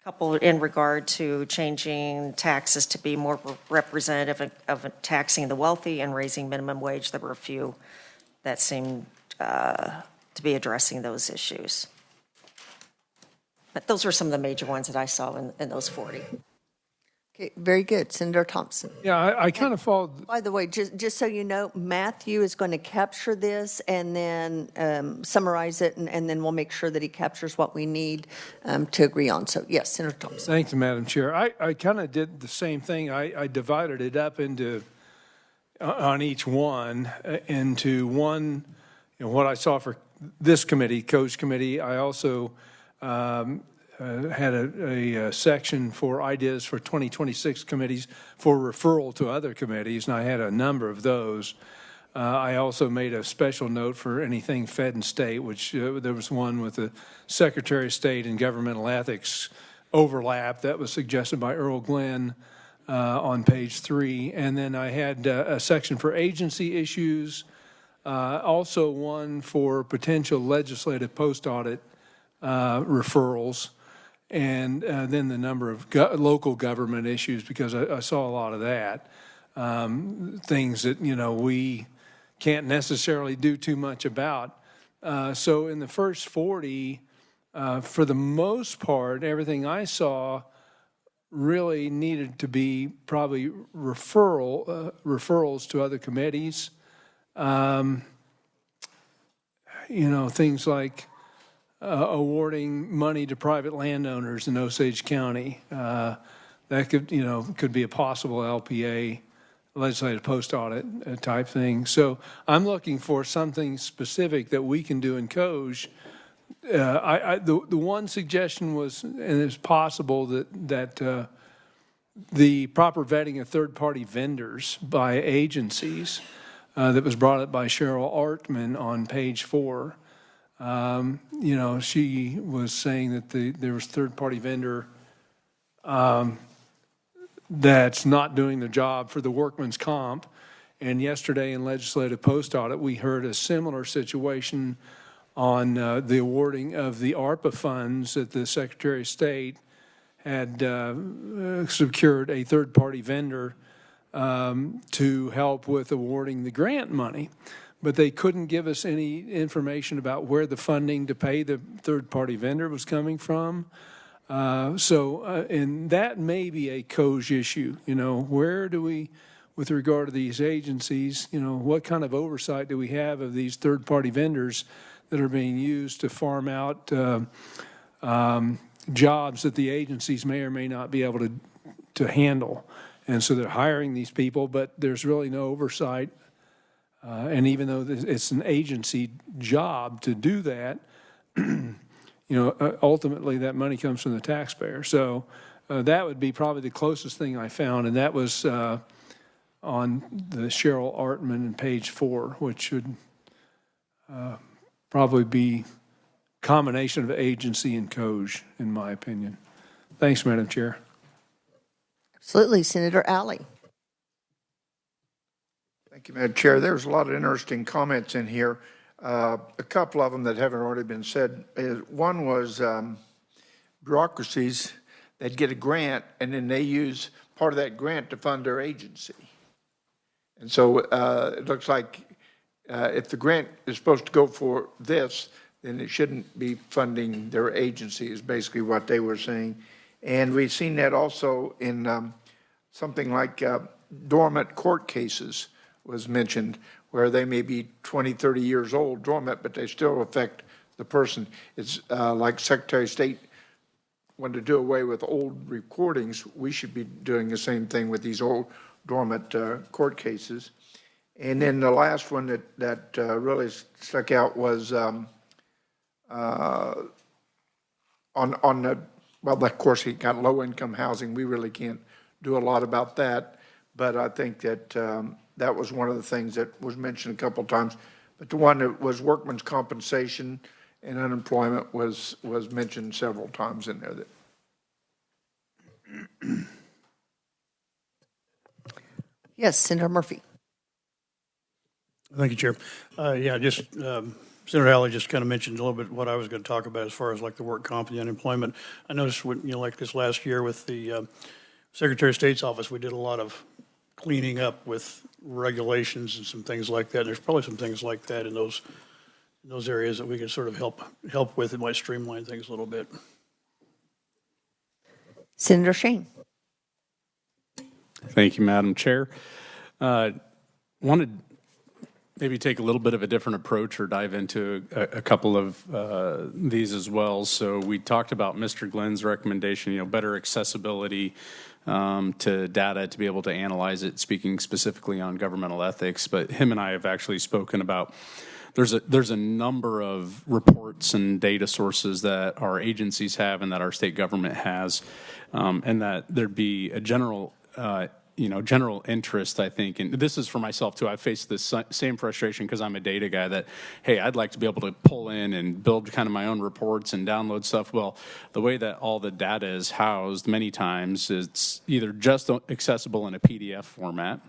Couple in regard to changing taxes to be more representative of taxing the wealthy and raising minimum wage. There were a few that seemed to be addressing those issues. But those were some of the major ones that I saw in those 40. Okay, very good. Senator Thompson. Yeah, I kind of followed. By the way, just so you know, Matthew is going to capture this and then summarize it, and then we'll make sure that he captures what we need to agree on. So, yes, Senator Thompson. Thank you, Madam Chair. I kind of did the same thing. I divided it up into, on each one, into one, what I saw for this committee, Coach Committee. I also had a section for ideas for 2026 committees for referral to other committees, and I had a number of those. I also made a special note for anything Fed and state, which there was one with the Secretary of State and governmental ethics overlap that was suggested by Earl Glenn on page 3. And then I had a section for agency issues, also one for potential legislative post-audit referrals, and then the number of local government issues, because I saw a lot of that. Things that, we can't necessarily do too much about. So in the first 40, for the most part, everything I saw really needed to be probably referrals to other committees. Things like awarding money to private landowners in Osage County. That could be a possible LPA legislative post-audit type thing. So I'm looking for something specific that we can do in COJ. The one suggestion was, and it's possible that the proper vetting of third-party vendors by agencies that was brought up by Cheryl Artman on page 4. She was saying that there was third-party vendor that's not doing the job for the workman's comp. And yesterday in legislative post-audit, we heard a similar situation on the awarding of the ARPA funds that the Secretary of State had secured a third-party vendor to help with awarding the grant money. But they couldn't give us any information about where the funding to pay the third-party vendor was coming from. And that may be a COJ issue. Where do we, with regard to these agencies, what kind of oversight do we have of these third-party vendors that are being used to farm out jobs that the agencies may or may not be able to handle? And so they're hiring these people, but there's really no oversight. And even though it's an agency job to do that, ultimately that money comes from the taxpayer. So that would be probably the closest thing I found, and that was on the Cheryl Artman in page 4, which should probably be combination of agency and COJ, in my opinion. Thanks, Madam Chair. Absolutely. Senator Alley. Thank you, Madam Chair. There's a lot of interesting comments in here. A couple of them that haven't already been said. One was bureaucracies that get a grant and then they use part of that grant to fund their agency. And so it looks like if the grant is supposed to go for this, then it shouldn't be funding their agency is basically what they were saying. And we've seen that also in something like dormant court cases was mentioned, where they may be 20, 30 years old, dormant, but they still affect the person. It's like Secretary of State wanted to do away with old recordings. We should be doing the same thing with these old dormant court cases. And then the last one that really stuck out was on the, well, of course, he got low-income housing. We really can't do a lot about that, but I think that that was one of the things that was mentioned a couple of times. But the one that was workman's compensation and unemployment was mentioned several times in there. Yes, Senator Murphy. Thank you, Chair. Senator Alley just kind of mentioned a little bit what I was going to talk about as far as like the work comp and the unemployment. I noticed like this last year with the Secretary of State's office, we did a lot of cleaning up with regulations and some things like that. There's probably some things like that in those areas that we can sort of help with. It might streamline things a little bit. Senator Shane. Thank you, Madam Chair. Wanted maybe take a little bit of a different approach or dive into a couple of these as well. So we talked about Mr. Glenn's recommendation, better accessibility to data to be able to analyze it, speaking specifically on governmental ethics. But him and I have actually spoken about there's a number of reports and data sources that our agencies have and that our state government has, and that there'd be a general interest, I think, and this is for myself too. I face this same frustration because I'm a data guy that, hey, I'd like to be able to pull in and build kind of my own reports and download stuff. Well, the way that all the data is housed, many times it's either just accessible in a PDF format,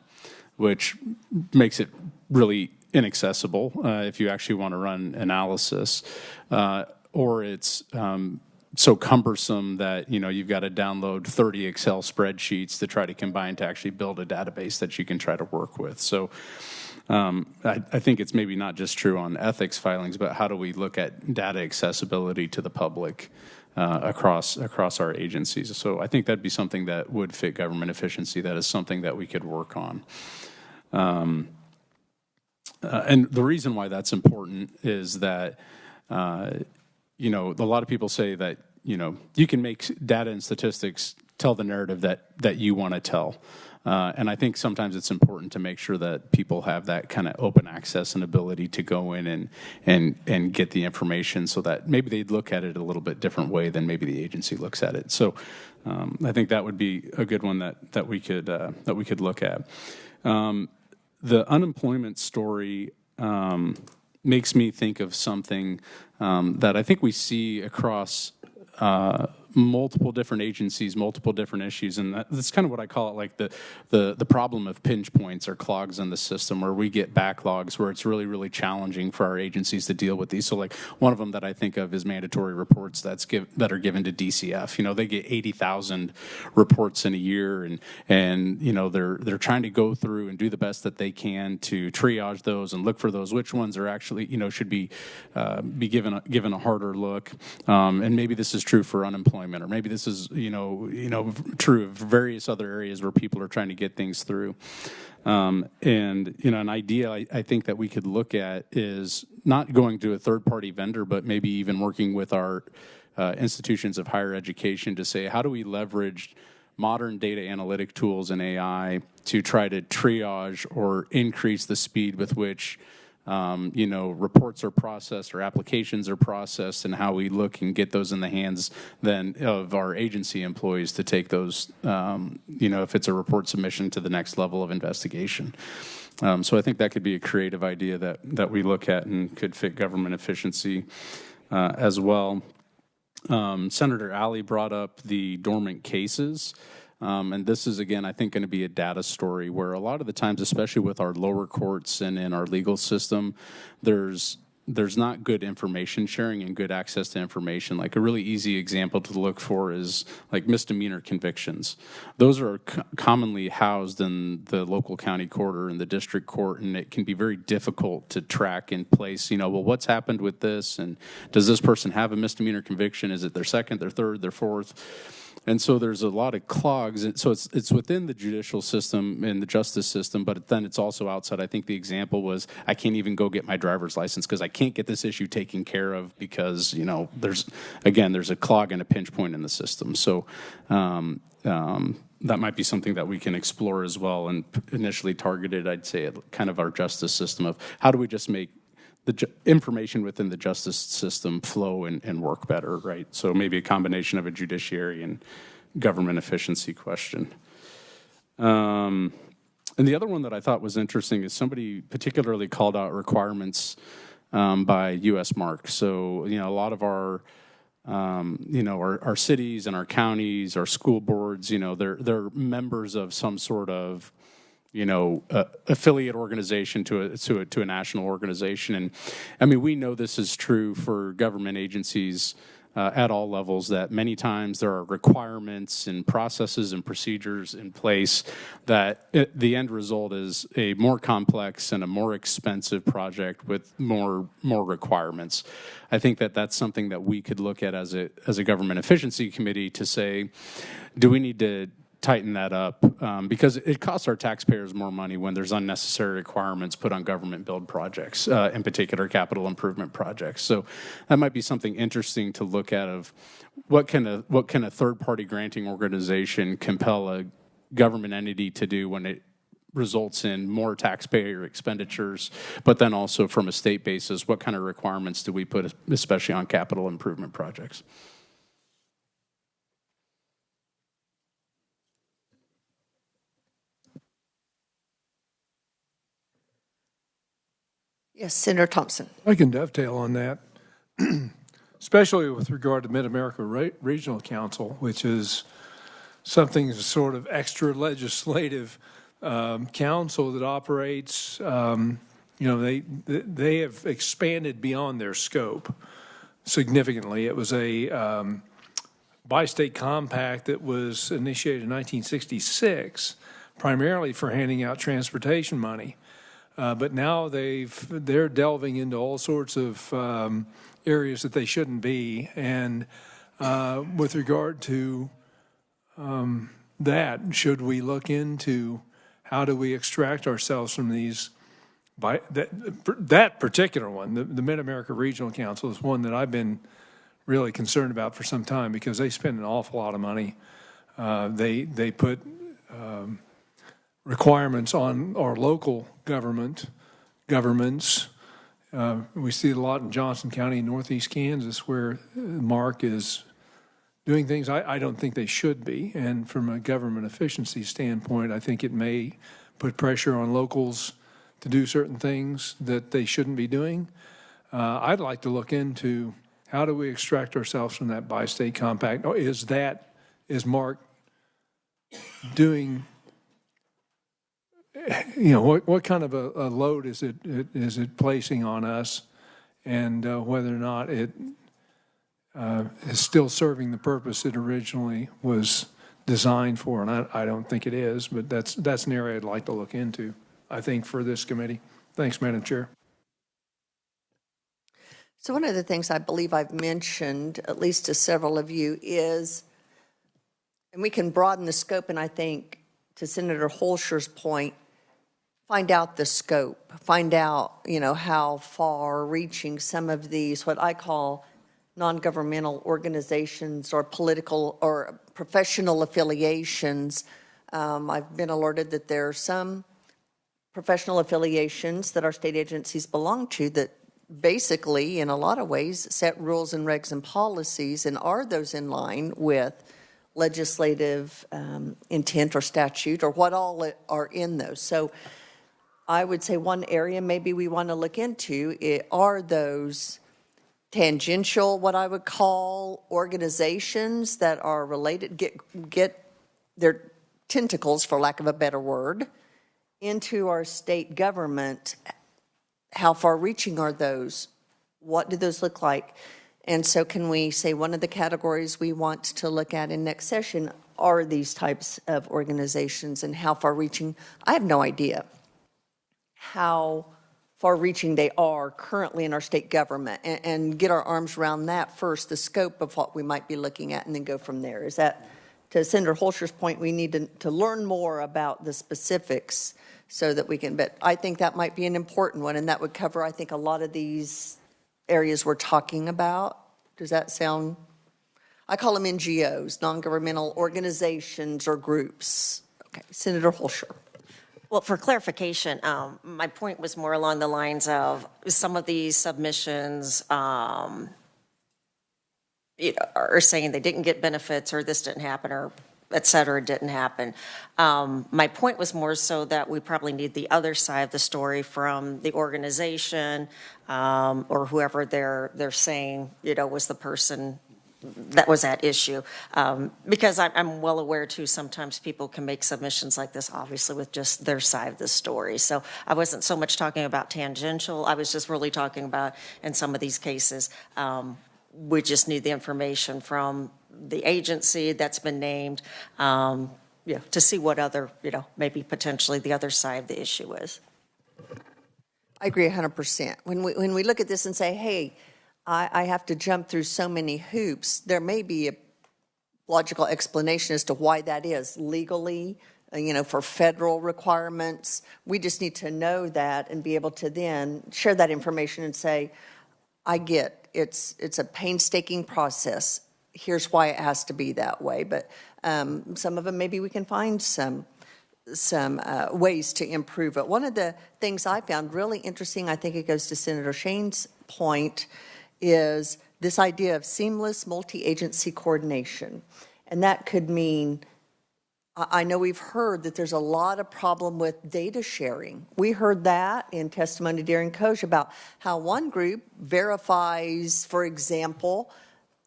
which makes it really inaccessible if you actually want to run analysis, or it's so cumbersome that you've got to download 30 Excel spreadsheets to try to combine to actually build a database that you can try to work with. So I think it's maybe not just true on ethics filings, but how do we look at data accessibility to the public across our agencies? So I think that'd be something that would fit government efficiency. That is something that we could work on. And the reason why that's important is that a lot of people say that, you can make data and statistics tell the narrative that you want to tell. And I think sometimes it's important to make sure that people have that kind of open access and ability to go in and get the information, so that maybe they'd look at it a little bit different way than maybe the agency looks at it. So I think that would be a good one that we could look at. The unemployment story makes me think of something that I think we see across multiple different agencies, multiple different issues, and that's kind of what I call it, like the problem of pinch points or clogs in the system, where we get backlogs where it's really, really challenging for our agencies to deal with these. So like one of them that I think of is mandatory reports that are given to DCF. You know, they get 80,000 reports in a year, and you know, they're trying to go through and do the best that they can to triage those and look for those which ones are actually, you know, should be given a harder look. And maybe this is true for unemployment, or maybe this is you know true of various other areas where people are trying to get things through. And you know, an idea I think that we could look at is not going to a third-party vendor, but maybe even working with our institutions of higher education to say, how do we leverage modern data analytic tools and AI to try to triage or increase the speed with which you know, reports are processed or applications are processed, and how we look and get those in the hands then of our agency employees to take those, you know, if it's a report submission, to the next level of investigation. So I think that could be a creative idea that we look at and could fit government efficiency as well. Senator Alley brought up the dormant cases. And this is, again, I think going to be a data story where a lot of the times, especially with our lower courts and in our legal system, there's not good information sharing and good access to information. Like a really easy example to look for is like misdemeanor convictions. Those are commonly housed in the local county court or in the district court, and it can be very difficult to track and place, you know, well, what's happened with this, and does this person have a misdemeanor conviction? Is it their second, their third, their fourth? And so there's a lot of clogs. So it's within the judicial system and the justice system, but then it's also outside. I think the example was, I can't even go get my driver's license because I can't get this issue taken care of because, you know, there's a clog and a pinch point in the system. So that might be something that we can explore as well, and initially targeted, I'd say, at kind of our justice system of how do we just make the information within the justice system flow and work better, right? So maybe a combination of a judiciary and government efficiency question. And the other one that I thought was interesting is somebody particularly called out requirements by U.S. Mark. So, you know, a lot of our you know, our cities and our counties, our school boards, you know, they're members of some sort of, you know, affiliate organization to a national organization. And I mean, we know this is true for government agencies at all levels, that many times there are requirements and processes and procedures in place that the end result is a more complex and a more expensive project with more requirements. I think that that's something that we could look at as a government efficiency committee to say, do we need to tighten that up, because it costs our taxpayers more money when there's unnecessary requirements put on government build projects, in particular capital improvement projects. So that might be something interesting to look at of what can a third-party granting organization compel a government entity to do when it results in more taxpayer expenditures, but then also from a state basis, what kind of requirements do we put, especially on capital improvement projects? Yes, Senator Thompson. I can dovetail on that, especially with regard to Mid-America Regional Council, which is something sort of extra legislative council that operates. You know, they have expanded beyond their scope significantly. It was a bi-state compact that was initiated in 1966, primarily for handing out transportation money. But now they're delving into all sorts of areas that they shouldn't be. And with regard to that, should we look into how do we extract ourselves from these? That particular one, the Mid-America Regional Council, is one that I've been really concerned about for some time because they spend an awful lot of money. They put requirements on our local governments. We see it a lot in Johnson County, northeast Kansas, where Mark is doing things I don't think they should be. And from a government efficiency standpoint, I think it may put pressure on locals to do certain things that they shouldn't be doing. I'd like to look into how do we extract ourselves from that bi-state compact? Or is Mark doing, what kind of a load is it placing on us, and whether or not it is still serving the purpose it originally was designed for? And I don't think it is, but that's an area I'd like to look into, I think, for this committee. Thanks, Madam Chair. So one of the things I believe I've mentioned, at least to several of you, is, and we can broaden the scope, and I think to Senator Holscher's point, find out the scope, find out, how far-reaching some of these, what I call non-governmental organizations or political or professional affiliations. I've been alerted that there are some professional affiliations that our state agencies belong to that basically, in a lot of ways, set rules and regs and policies, and are those in line with legislative intent or statute, or what all are in those. So I would say one area maybe we want to look into are those tangential, what I would call, organizations that are related, get their tentacles, for lack of a better word, into our state government. How far-reaching are those? What do those look like? And so can we say one of the categories we want to look at in next session are these types of organizations, and how far-reaching? I have no idea how far-reaching they are currently in our state government, and get our arms around that first, the scope of what we might be looking at, and then go from there. Is that, to Senator Holscher's point, we need to learn more about the specifics so that we can, but I think that might be an important one, and that would cover, I think, a lot of these areas we're talking about. Does that sound? I call them NGOs, non-governmental organizations or groups. Okay, Senator Holscher. Well, for clarification, my point was more along the lines of some of these submissions are saying they didn't get benefits, or this didn't happen, or et cetera, didn't happen. My point was more so that we probably need the other side of the story from the organization or whoever they're saying, was the person that was at issue. Because I'm well aware, too, sometimes people can make submissions like this, obviously, with just their side of the story. So I wasn't so much talking about tangential. I was just really talking about, in some of these cases, we just need the information from the agency that's been named, to see what other, maybe potentially the other side of the issue is. I agree 100%. When we look at this and say, hey, I have to jump through so many hoops, there may be a logical explanation as to why that is legally, for federal requirements. We just need to know that and be able to then share that information and say, I get it's a painstaking process. Here's why it has to be that way. But some of them, maybe we can find some ways to improve it. One of the things I found really interesting, I think it goes to Senator Shane's point, is this idea of seamless multi-agency coordination. And that could mean, I know we've heard that there's a lot of problem with data sharing. We heard that in testimony during COJ about how one group verifies, for example,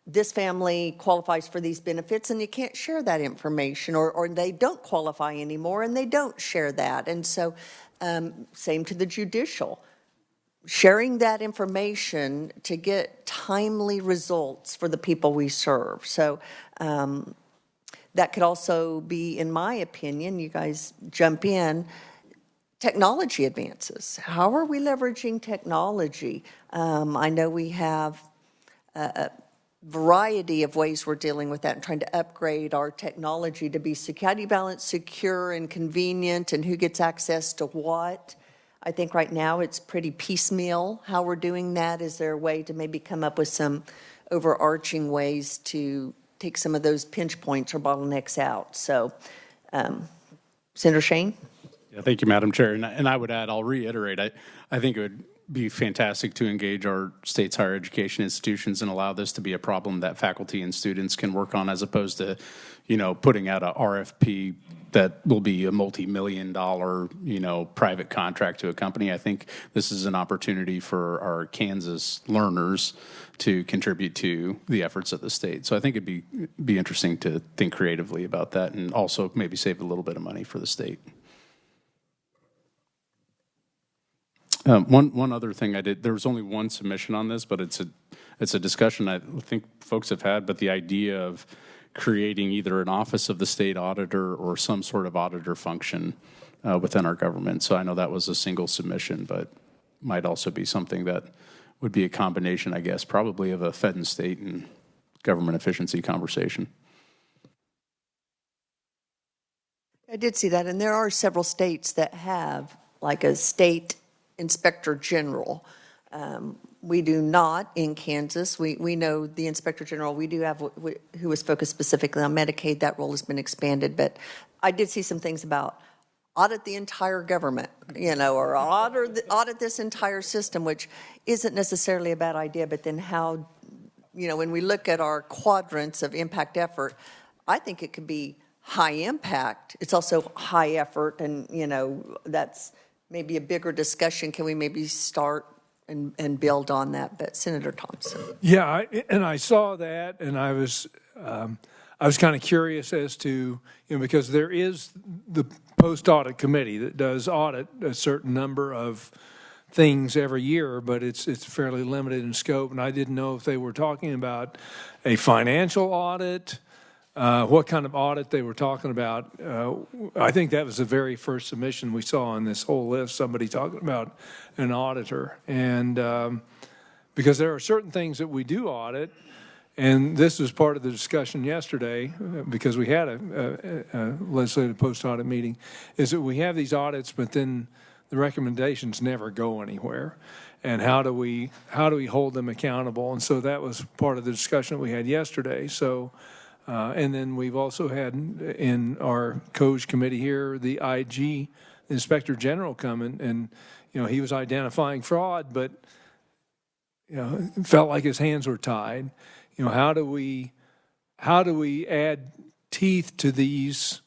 this family qualifies for these benefits, and you can't share that information, or they don't qualify anymore and they don't share that. And so same to the judicial. Sharing that information to get timely results for the people we serve. So that could also be, in my opinion, you guys jump in, technology advances. How are we leveraging technology? I know we have a variety of ways we're dealing with that and trying to upgrade our technology to be secure. How do you balance secure and convenient, and who gets access to what? I think right now it's pretty piecemeal how we're doing that. Is there a way to maybe come up with some overarching ways to take some of those pinch points or bottlenecks out? So, Senator Shane? Yeah, thank you, Madam Chair. And I would add, I'll reiterate, I think it would be fantastic to engage our state's higher education institutions and allow this to be a problem that faculty and students can work on, as opposed to, putting out a RFP that will be a multi-million-dollar, private contract to a company. I think this is an opportunity for our Kansas learners to contribute to the efforts of the state. So I think it'd be interesting to think creatively about that, and also maybe save a little bit of money for the state. One other thing I did, there was only one submission on this, but it's a discussion I think folks have had, but the idea of creating either an office of the state auditor or some sort of auditor function within our government. So I know that was a single submission, but might also be something that would be a combination, I guess, probably of a Fed and state and government efficiency conversation. I did see that, and there are several states that have like a state inspector general. We do not in Kansas. We know the inspector general. We do have who is focused specifically on Medicaid. That role has been expanded, but I did see some things about audit the entire government, or audit this entire system, which isn't necessarily a bad idea. But then how, when we look at our quadrants of impact effort, I think it could be high impact. It's also high effort, and that's maybe a bigger discussion. Can we maybe start and build on that? But Senator Thompson. Yeah, and I saw that, and I was kind of curious as to, because there is the post-audit committee that does audit a certain number of things every year, but it's fairly limited in scope, and I didn't know if they were talking about a financial audit, what kind of audit they were talking about. I think that was the very first submission we saw on this whole list, somebody talking about an auditor. And because there are certain things that we do audit, and this was part of the discussion yesterday, because we had a legislative post-audit meeting, is that we have these audits, but then the recommendations never go anywhere. And how do we hold them accountable? And so that was part of the discussion that we had yesterday. So. And then we've also had in our COGE committee here, the IG, the Inspector General, come and he was identifying fraud, but it felt like his hands were tied. How do we add teeth to these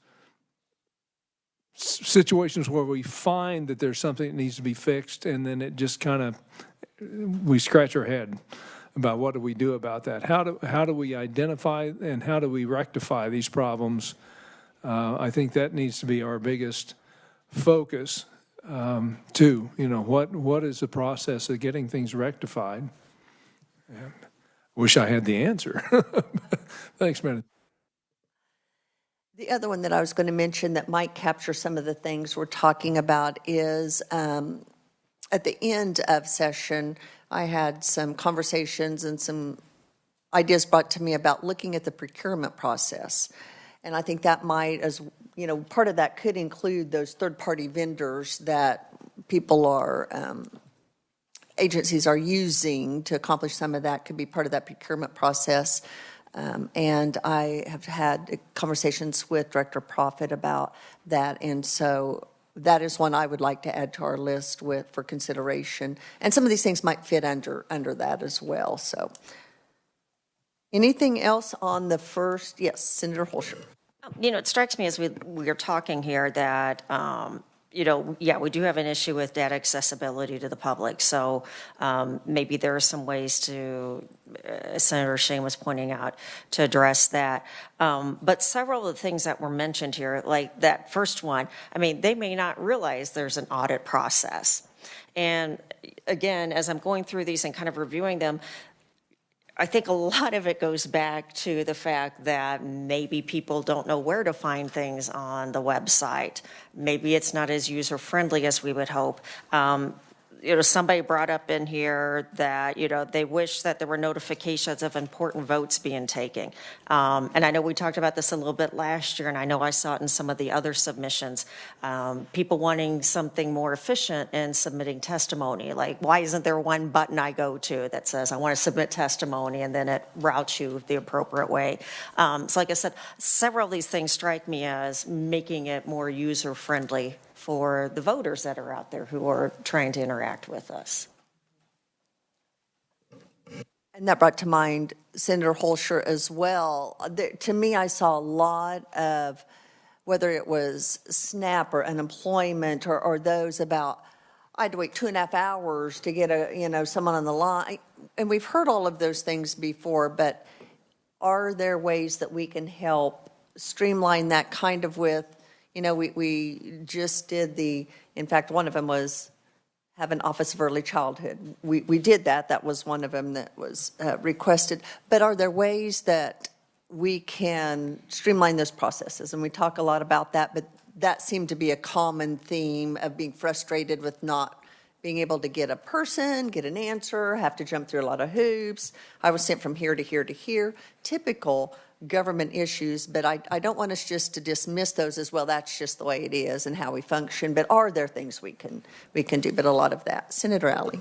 situations where we find that there's something that needs to be fixed, and then it just kind of, we scratch our head about what do we do about that? How do we identify and how do we rectify these problems? I think that needs to be our biggest focus too. What is the process of getting things rectified? And wish I had the answer. Thanks, man. The other one that I was going to mention that might capture some of the things we're talking about is at the end of session, I had some conversations and some ideas brought to me about looking at the procurement process. And I think that might, as part of that could include those third-party vendors that people are, agencies are using to accomplish some of that, could be part of that procurement process. And I have had conversations with Director Profit about that. And so that is one I would like to add to our list for consideration. And some of these things might fit under that as well. So anything else on the first? Yes, Senator Holscher. It strikes me as we are talking here that, we do have an issue with data accessibility to the public. So maybe there are some ways to, as Senator Shane was pointing out, to address that. But several of the things that were mentioned here, like that first one, they may not realize there's an audit process. And again, as I'm going through these and kind of reviewing them, I think a lot of it goes back to the fact that maybe people don't know where to find things on the website. Maybe it's not as user-friendly as we would hope. Somebody brought up in here that, they wish that there were notifications of important votes being taken. And I know we talked about this a little bit last year, and I know I saw it in some of the other submissions. People wanting something more efficient in submitting testimony. Like, why isn't there one button I go to that says, I want to submit testimony, and then it routes you the appropriate way? So like I said, several of these things strike me as making it more user-friendly for the voters that are out there who are trying to interact with us. And that brought to mind Senator Holscher as well. To me, I saw a lot of, whether it was SNAP or unemployment or those about, I had to wait 2.5 hours to get someone on the line. And we've heard all of those things before, but are there ways that we can help streamline that kind of with, we just did in fact, one of them was have an Office of Early Childhood. We did that. That was one of them that was requested. But are there ways that we can streamline those processes? And we talk a lot about that, but that seemed to be a common theme of being frustrated with not being able to get a person, get an answer, have to jump through a lot of hoops. I was sent from here to here to here. Typical government issues, but I don't want us just to dismiss those as, well, that's just the way it is and how we function. But are there things we can do? But a lot of that. Senator Alley.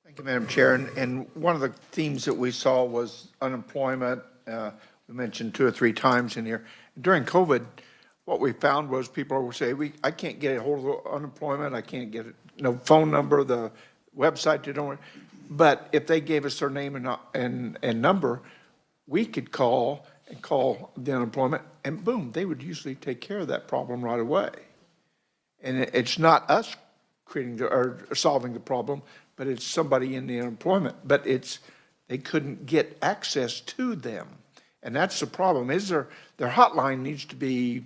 Thank you, Madam Chair. And one of the themes that we saw was unemployment. We mentioned 2 or 3 times in here. During COVID, what we found was people would say, I can't get a hold of unemployment. I can't get no phone number, the website, they don't. But if they gave us their name and number, we could call the unemployment, and boom, they would usually take care of that problem right away. And it's not us creating or solving the problem, but it's somebody in the unemployment. But they couldn't get access to them, and that's the problem. Their hotline needs to be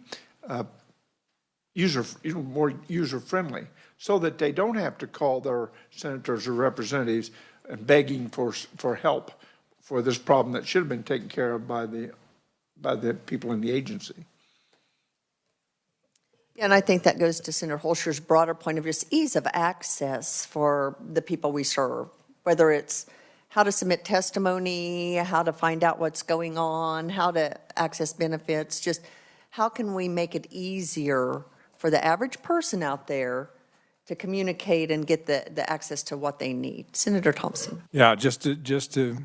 more user friendly, so that they don't have to call their senators or representatives and begging for help for this problem that should have been taken care of by the people in the agency. And I think that goes to Senator Holscher's broader point of just ease of access for the people we serve, whether it's how to submit testimony, how to find out what's going on, how to access benefits, just how can we make it easier for the average person out there to communicate and get the access to what they need. Senator Thompson. Yeah, just to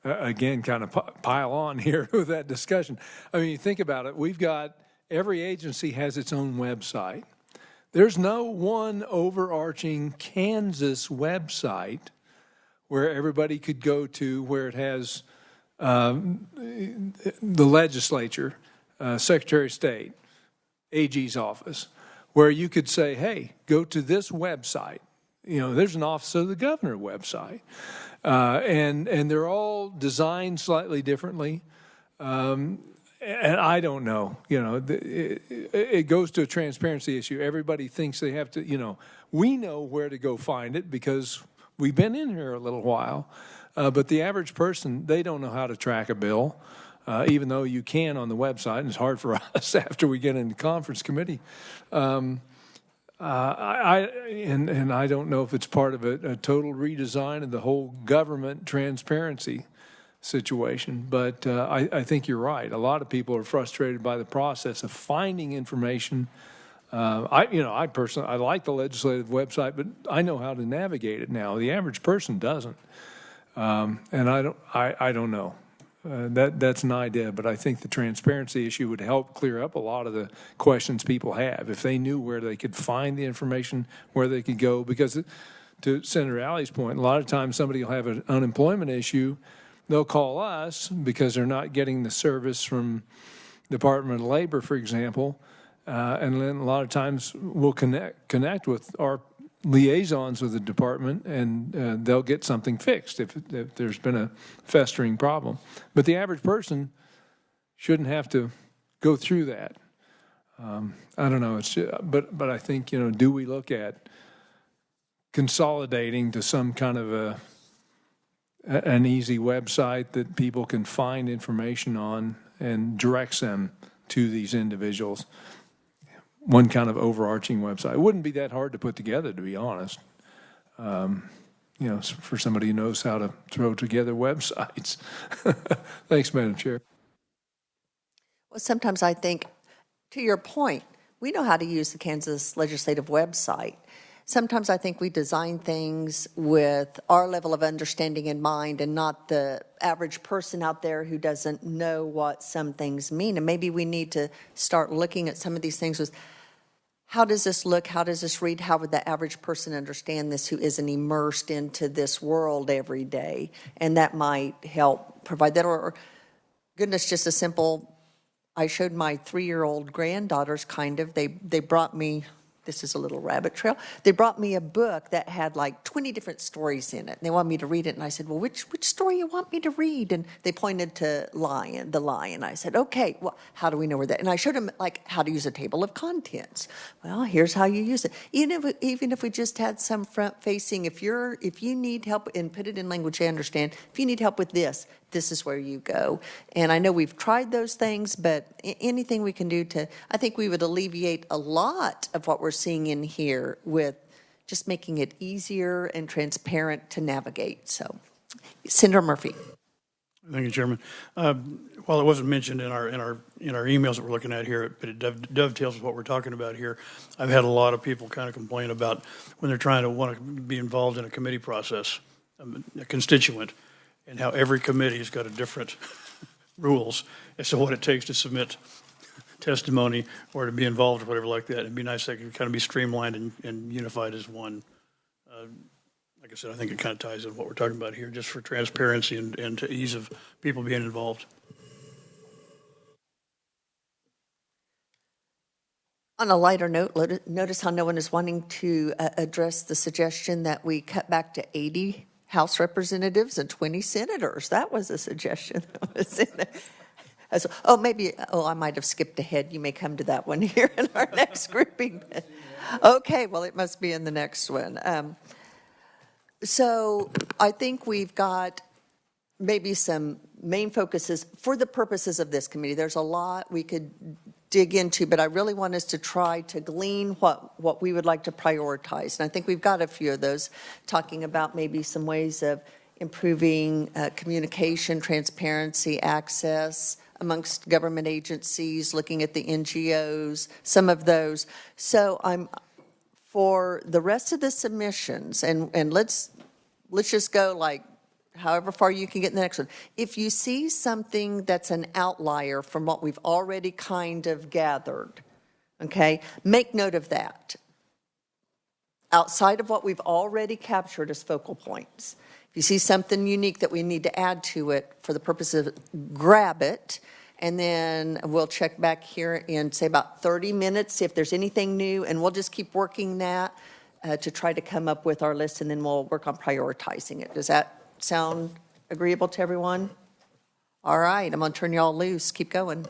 again, kind of pile on here with that discussion. I mean, think about it. Every agency has its own website. There's no one overarching Kansas website where everybody could go to, where it has the legislature, Secretary of State, AG's office, where you could say, hey, go to this website. There's an Office of the Governor website. And they're all designed slightly differently. And I don't know, it goes to a transparency issue. Everybody thinks they have to, we know where to go find it because we've been in here a little while. But the average person, they don't know how to track a bill, even though you can on the website. And it's hard for us after we get into conference committee. I don't know if it's part of a total redesign of the whole government transparency situation, but I think you're right. A lot of people are frustrated by the process of finding information. I personally, I like the legislative website, but I know how to navigate it now. The average person doesn't, and I don't know. That's an idea, but I think the transparency issue would help clear up a lot of the questions people have. If they knew where they could find the information, where they could go, because to Senator Alley's point, a lot of times somebody will have an unemployment issue, they'll call us because they're not getting the service from Department of Labor, for example, and then a lot of times we'll connect with our liaisons with the department, and they'll get something fixed if there's been a festering problem. But the average person shouldn't have to go through that. I don't know. But I think, do we look at consolidating to some kind of an easy website that people can find information on and directs them to these individuals? One kind of overarching website. It wouldn't be that hard to put together, to be honest. For somebody who knows how to throw together websites. Thanks, Madam Chair. Well, sometimes I think, to your point, we know how to use the Kansas legislative website. Sometimes I think we design things with our level of understanding in mind and not the average person out there who doesn't know what some things mean. And maybe we need to start looking at some of these things with, how does this look? How does this read? How would the average person understand this who isn't immersed into this world every day? And that might help provide that. Or goodness, just a simple, I showed my 3-year-old granddaughters they brought me, this is a little rabbit trail, they brought me a book that had like 20 different stories in it. And they wanted me to read it. And I said, well, which story you want me to read? And they pointed to the lion. I said, okay, well, how do we know where that? And I showed them like how to use a table of contents. Well, here's how you use it. Even if we just had some front facing, if you need help, and put it in language I understand, if you need help with this is where you go. And I know we've tried those things, but anything we can do I think we would alleviate a lot of what we're seeing in here with just making it easier and transparent to navigate. So, Senator Murphy. Thank you, Chairman. While it wasn't mentioned in our emails that we're looking at here, but it dovetails with what we're talking about here. I've had a lot of people kind of complain about when they're trying to want to be involved in a committee process, a constituent, and how every committee has got a different rules as to what it takes to submit testimony or to be involved or whatever like that. It'd be nice if it could kind of be streamlined and unified as one. Like I said, I think it kind of ties in what we're talking about here, just for transparency and to ease of people being involved. On a lighter note, notice how no one is wanting to address the suggestion that we cut back to 80 House representatives and 20 senators. That was a suggestion that was in there. I might have skipped ahead. You may come to that one here in our next grouping. Okay, well, it must be in the next one. So I think we've got maybe some main focuses for the purposes of this committee. There's a lot we could dig into, but I really want us to try to glean what we would like to prioritize. And I think we've got a few of those, talking about maybe some ways of improving communication, transparency, access amongst government agencies, looking at the NGOs, some of those. So for the rest of the submissions, and let's just go like however far you can get in the next one. If you see something that's an outlier from what we've already kind of gathered, okay, make note of that. Outside of what we've already captured as focal points. If you see something unique that we need to add to it for the purpose of grab it, and then we'll check back here in, say, about 30 minutes, see if there's anything new, and we'll just keep working that to try to come up with our list, and then we'll work on prioritizing it. Does that sound agreeable to everyone? All right, I'm going to turn you all loose. Keep going.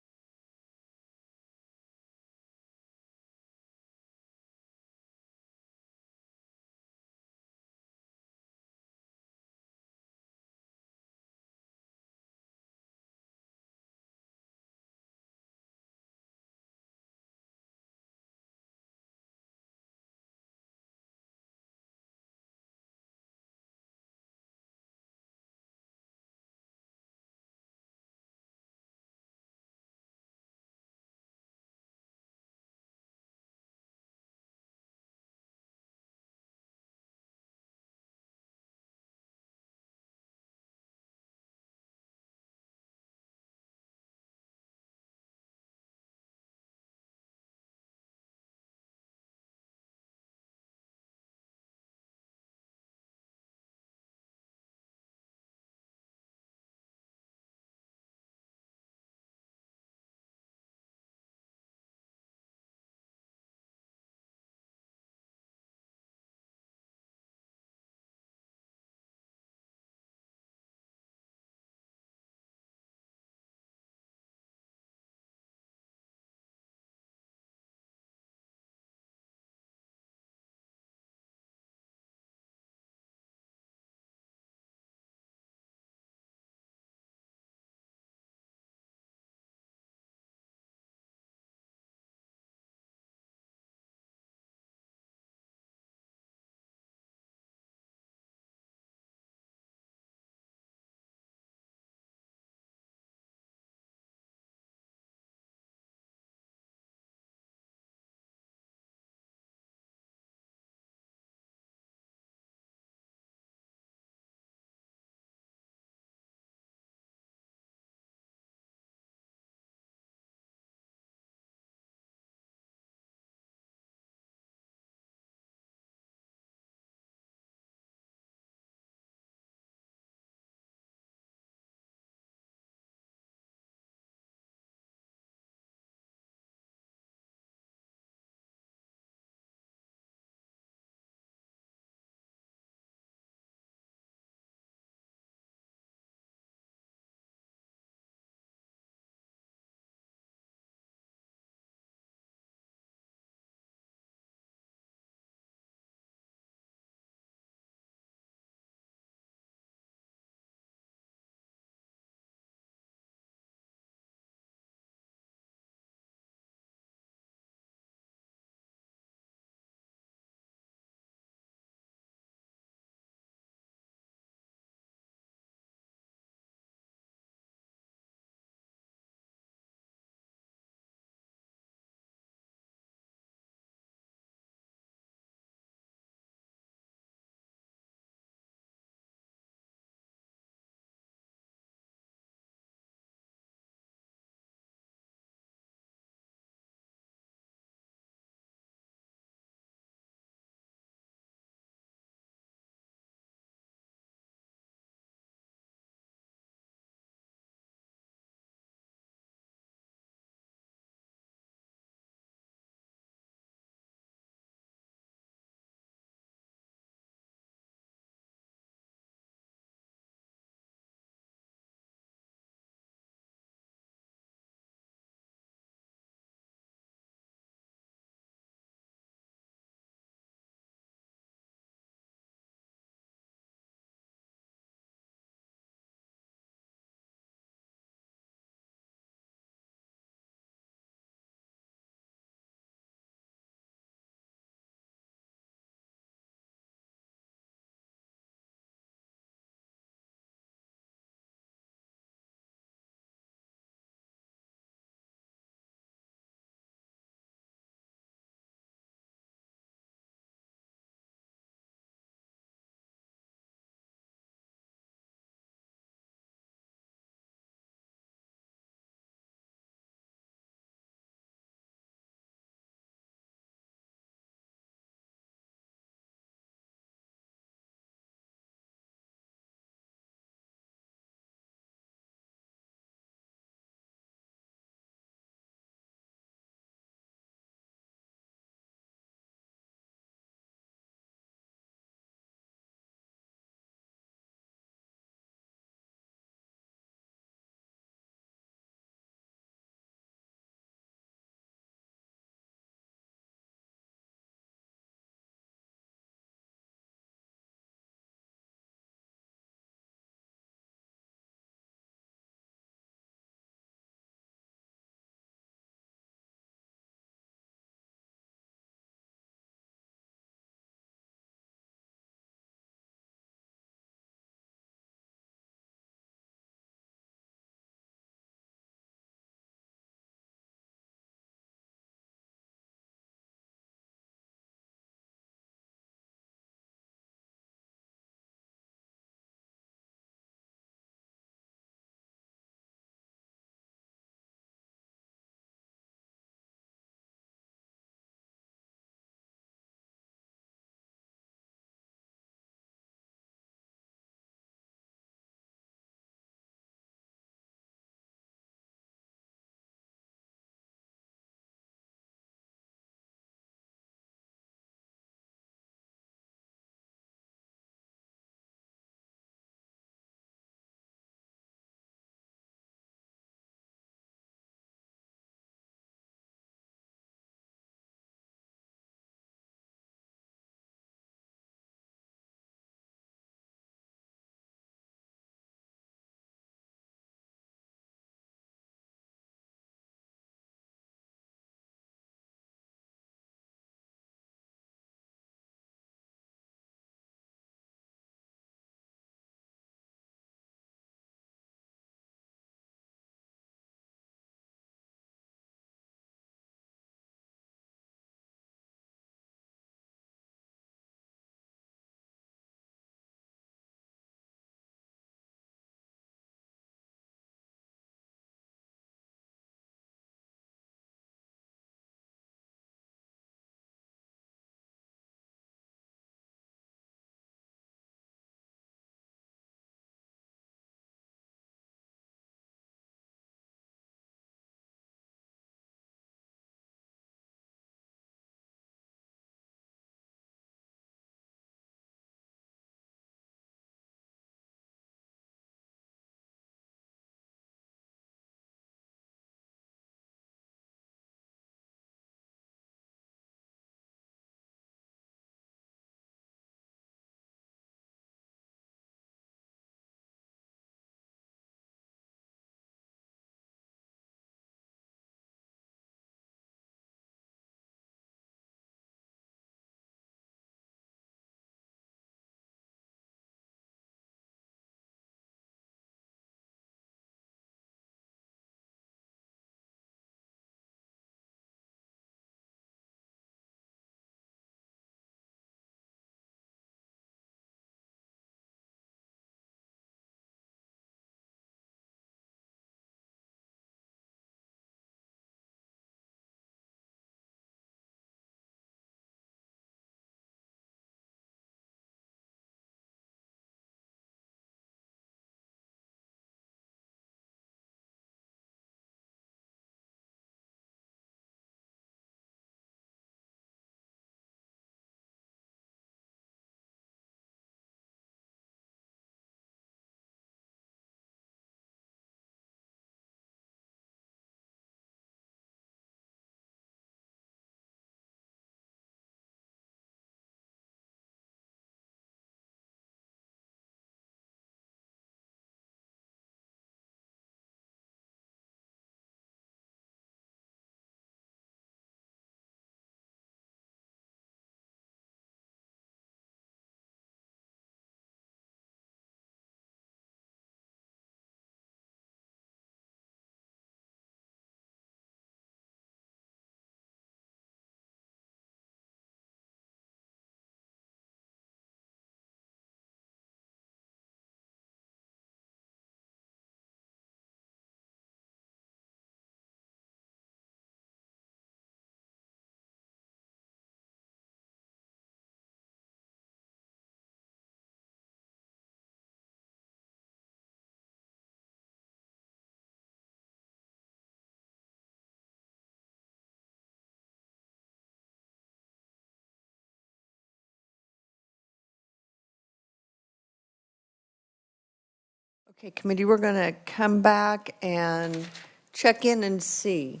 Okay, committee, we're going to come back and check in and see,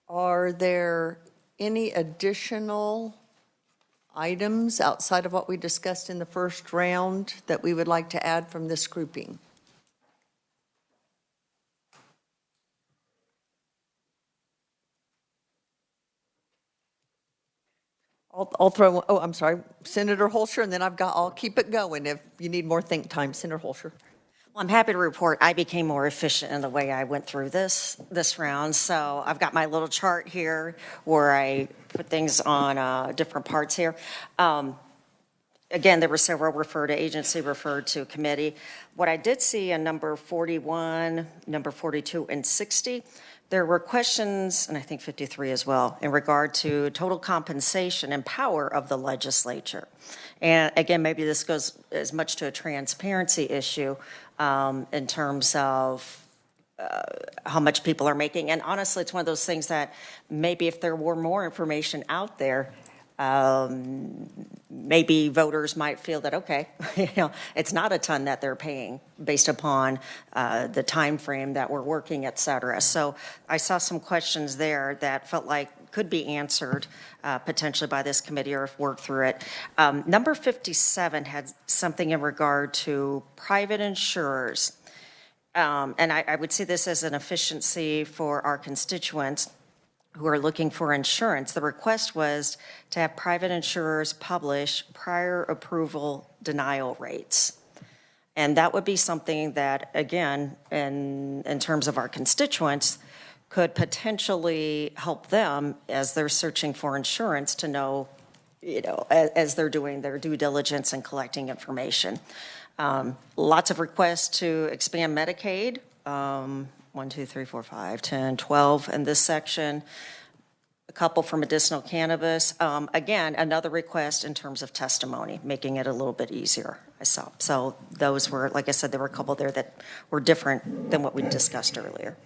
are there any additional items outside of what we discussed in the first round that we would like to add from this grouping? I'll throw, oh, I'm sorry, Senator Holscher, and then I'll keep it going if you need more think time. Senator Holscher. Well, I'm happy to report I became more efficient in the way I went through this round. So I've got my little chart here where I put things on different parts here. Again, there were several refer to agency, referred to committee. What I did see in number 41, number 42, and 60, there were questions, and I think 53 as well, in regard to total compensation and power of the legislature. And again, maybe this goes as much to a transparency issue in terms of how much people are making. And honestly, it's one of those things that maybe if there were more information out there, maybe voters might feel that, okay, it's not a ton that they're paying based upon the time frame that we're working, et cetera. So I saw some questions there that felt like could be answered potentially by this committee or if worked through it. Number 57 had something in regard to private insurers. And I would see this as an efficiency for our constituents who are looking for insurance. The request was to have private insurers publish prior approval denial rates. And that would be something that, again, in terms of our constituents, could potentially help them as they're searching for insurance to know, as they're doing their due diligence and collecting information. Lots of requests to expand Medicaid. 1, 2, 3, 4, 5, 10, 12 in this section. A couple for medicinal cannabis. Again, another request in terms of testimony, making it a little bit easier, I saw. So those were, like I said, there were a couple there that were different than what we discussed earlier.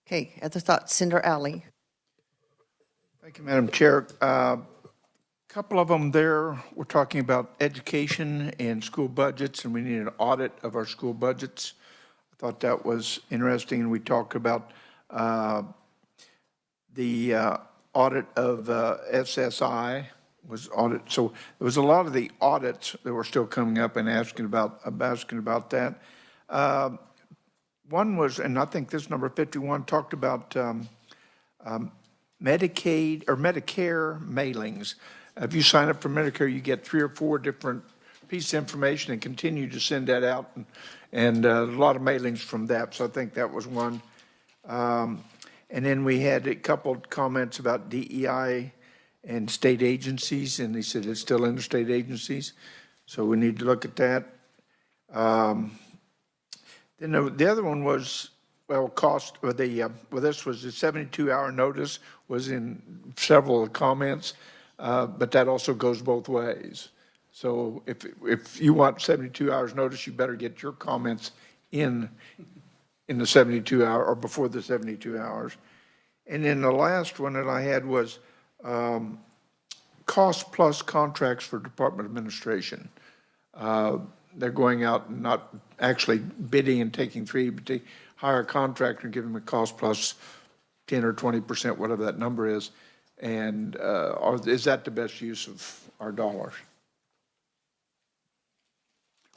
Okay, other thoughts? Senator Alley. Thank you, Madam Chair. Couple of them there, we're talking about education and school budgets, and we need an audit of our school budgets. I thought that was interesting, and we talked about the audit of SSI was audit. So there was a lot of the audits that were still coming up and asking about that. One was, and I think this number 51 talked about Medicaid or Medicare mailings. If you sign up for Medicare, you get 3 or 4 different pieces of information and continue to send that out, and a lot of mailings from that. So I think that was one. And then we had a couple of comments about DEI and state agencies, and they said it's still in the state agencies. So we need to look at that. Then the other one was, well, cost, or this was the 72-hour notice was in several of the comments. But that also goes both ways. So if you want 72 hours notice, you better get your comments in the 72 hour or before the 72 hours. And then the last one that I had was cost plus contracts for Department Administration. They're going out and not actually bidding and taking free, but they hire a contractor and give them a cost plus 10 or 20%, whatever that number is. And is that the best use of our dollars?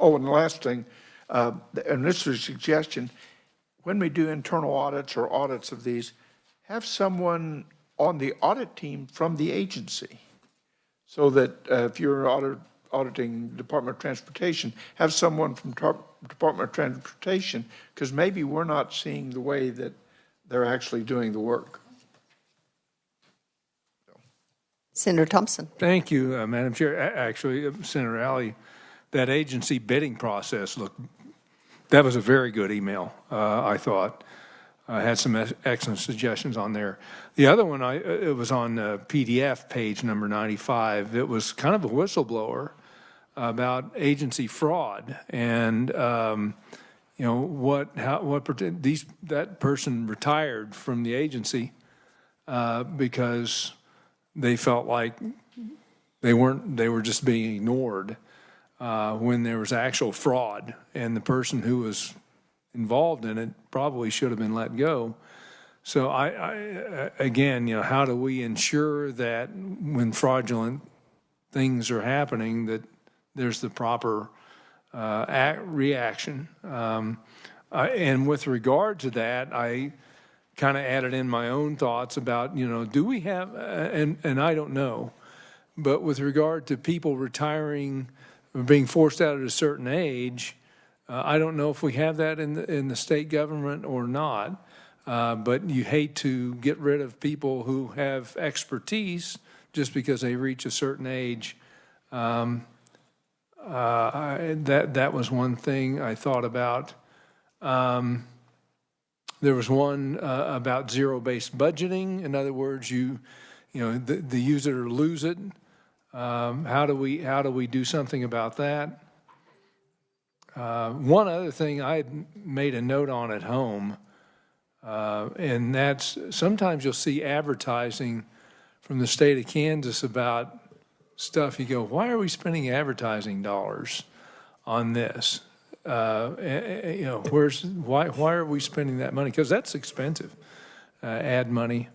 Oh, and the last thing, and this is a suggestion, when we do internal audits or audits of these, have someone on the audit team from the agency, so that if you're auditing Department of Transportation, have someone from Department of Transportation, because maybe we're not seeing the way that they're actually doing the work. Senator Thompson. Thank you, Madam Chair. Actually, Senator Alley, that agency bidding process, that was a very good email, I thought. I had some excellent suggestions on there. The other one, it was on PDF page number 95. It was kind of a whistleblower about agency fraud, and that person retired from the agency because they felt like they were just being ignored when there was actual fraud, and the person who was involved in it probably should have been let go. So again, how do we ensure that when fraudulent things are happening that there's the proper reaction? And with regard to that, I kind of added in my own thoughts about, do we have, and I don't know, but with regard to people retiring, being forced out at a certain age, I don't know if we have that in the state government or not. But you hate to get rid of people who have expertise just because they reach a certain age. That was one thing I thought about. There was one about zero-based budgeting. In other words, the use it or lose it. How do we do something about that? One other thing I had made a note on at home. And that's sometimes you'll see advertising from the state of Kansas about stuff. You go, why are we spending advertising dollars on this? Why are we spending that money? Because that's expensive. Ad money.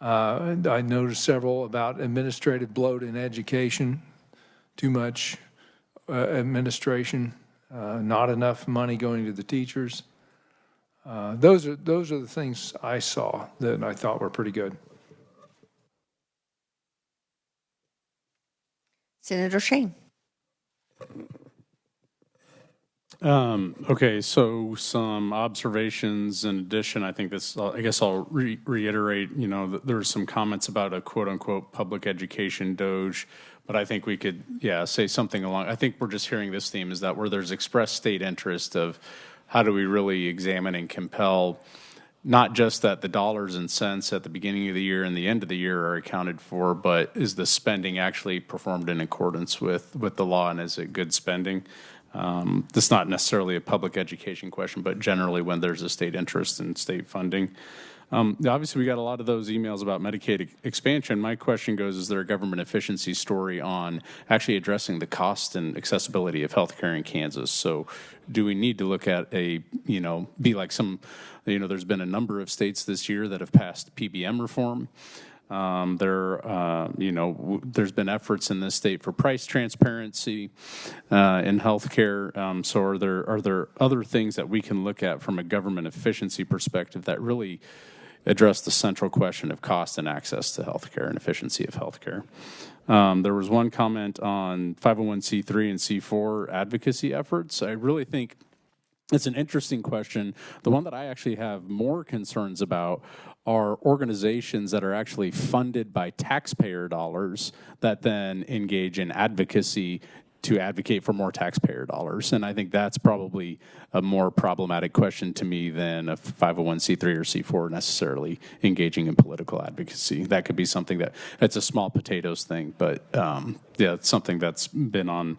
I noticed several about administrative bloat in education. Too much administration. Not enough money going to the teachers. Those are the things I saw that I thought were pretty good. Senator Shane. Okay, so some observations in addition. I guess I'll reiterate, there were some comments about a quote unquote public education doge, but I think we could, say something along. I think we're just hearing this theme is that where there's expressed state interest of how do we really examine and compel not just that the dollars and cents at the beginning of the year and the end of the year are accounted for, but is the spending actually performed in accordance with the law, and is it good spending? This is not necessarily a public education question, but generally when there's a state interest in state funding. Obviously, we got a lot of those emails about Medicaid expansion. My question goes, is there a government efficiency story on actually addressing the cost and accessibility of healthcare in Kansas? So do we need to look at be like some, there's been a number of states this year that have passed PBM reform. There's been efforts in this state for price transparency in healthcare. So are there other things that we can look at from a government efficiency perspective that really address the central question of cost and access to healthcare and efficiency of healthcare? There was one comment on 501c3 and C4 advocacy efforts. I really think it's an interesting question. The one that I actually have more concerns about are organizations that are actually funded by taxpayer dollars that then engage in advocacy to advocate for more taxpayer dollars. And I think that's probably a more problematic question to me than a 501c3 or C4 necessarily engaging in political advocacy. That could be something that's a small potatoes thing, but it's something that's been on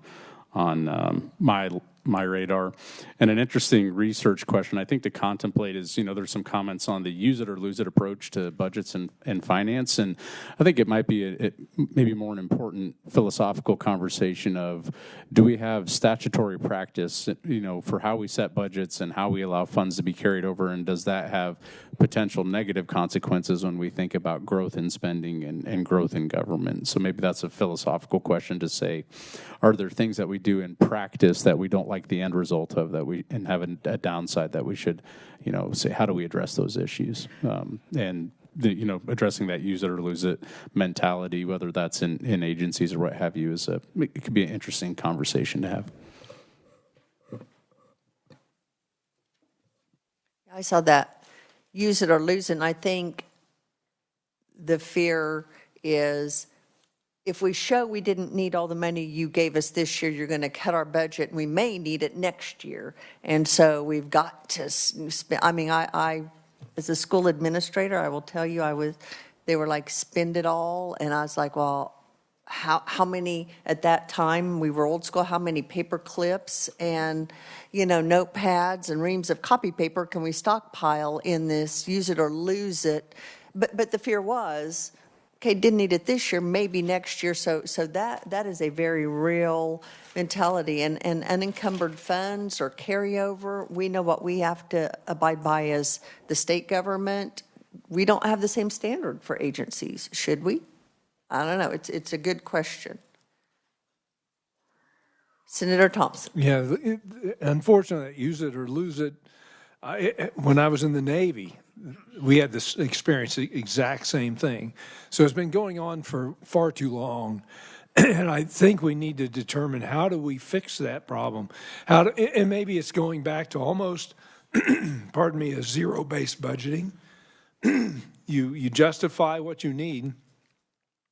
my radar. And an interesting research question I think to contemplate is, there's some comments on the use it or lose it approach to budgets and finance. And I think it might be maybe more an important philosophical conversation of, do we have statutory practice, for how we set budgets and how we allow funds to be carried over? And does that have potential negative consequences when we think about growth in spending and growth in government? So maybe that's a philosophical question to say, are there things that we do in practice that we don't like the end result of and have a downside that we should, say, how do we address those issues? And addressing that use it or lose it mentality, whether that's in agencies or what have you, it could be an interesting conversation to have. I saw that use it or lose it, and I think the fear is, if we show we didn't need all the money you gave us this year, you're going to cut our budget, and we may need it next year. And so we've got to spend. I mean, I as a school administrator, I will tell you, they were like, spend it all. And I was like, well, how many, at that time, we were old school, how many paper clips and, notepads and reams of copy paper can we stockpile in this use it or lose it? But the fear was, okay, didn't need it this year, maybe next year. So that is a very real mentality. And unencumbered funds or carryover, we know what we have to abide by as the state government. We don't have the same standard for agencies, should we? I don't know. It's a good question. Senator Thompson. Yeah, unfortunately, use it or lose it. When I was in the Navy, we had this experience, the exact same thing. So it's been going on for far too long. And I think we need to determine, how do we fix that problem? And maybe it's going back to almost, pardon me, a zero-based budgeting. You justify what you need.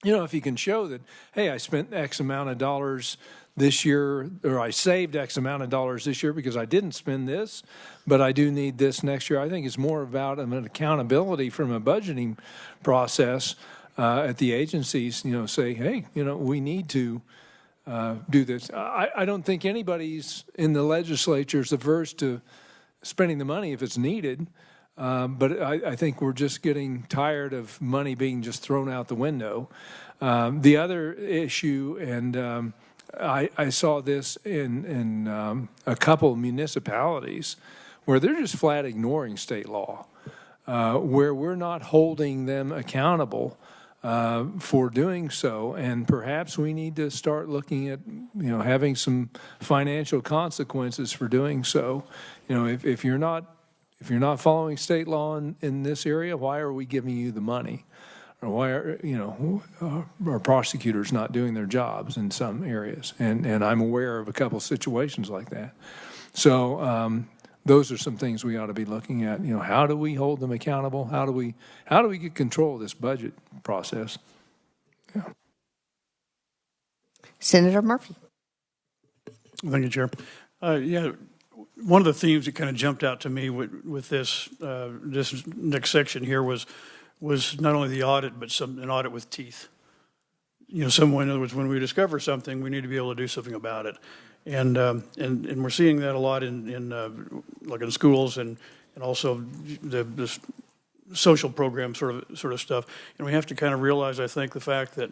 You know, if you can show that, hey, I spent X amount of dollars this year, or I saved X amount of dollars this year because I didn't spend this, but I do need this next year. I think it's more about an accountability from a budgeting process at the agencies, you know, say, hey, you know, we need to do this. I don't think anybody's in the legislature is averse to spending the money if it's needed. But I think we're just getting tired of money being just thrown out the window. The other issue, and I saw this in a couple municipalities where they're just flat ignoring state law, where we're not holding them accountable for doing so. And perhaps we need to start looking at, you know, having some financial consequences for doing so. You know, if you're not following state law in this area, why are we giving you the money? Or why are, you know, our prosecutors not doing their jobs in some areas? And I'm aware of a couple of situations like that. So those are some things we ought to be looking at. You know, how do we hold them accountable? How do we get control of this budget process? Yeah. Senator Murphy. Thank you, Chair. Yeah, one of the themes that kind of jumped out to me with this next section here was not only the audit, but an audit with teeth. You know, in other words, when we discover something, we need to be able to do something about it, and we're seeing that a lot in like in schools and also the social program sort of stuff. And we have to kind of realize, I think, the fact that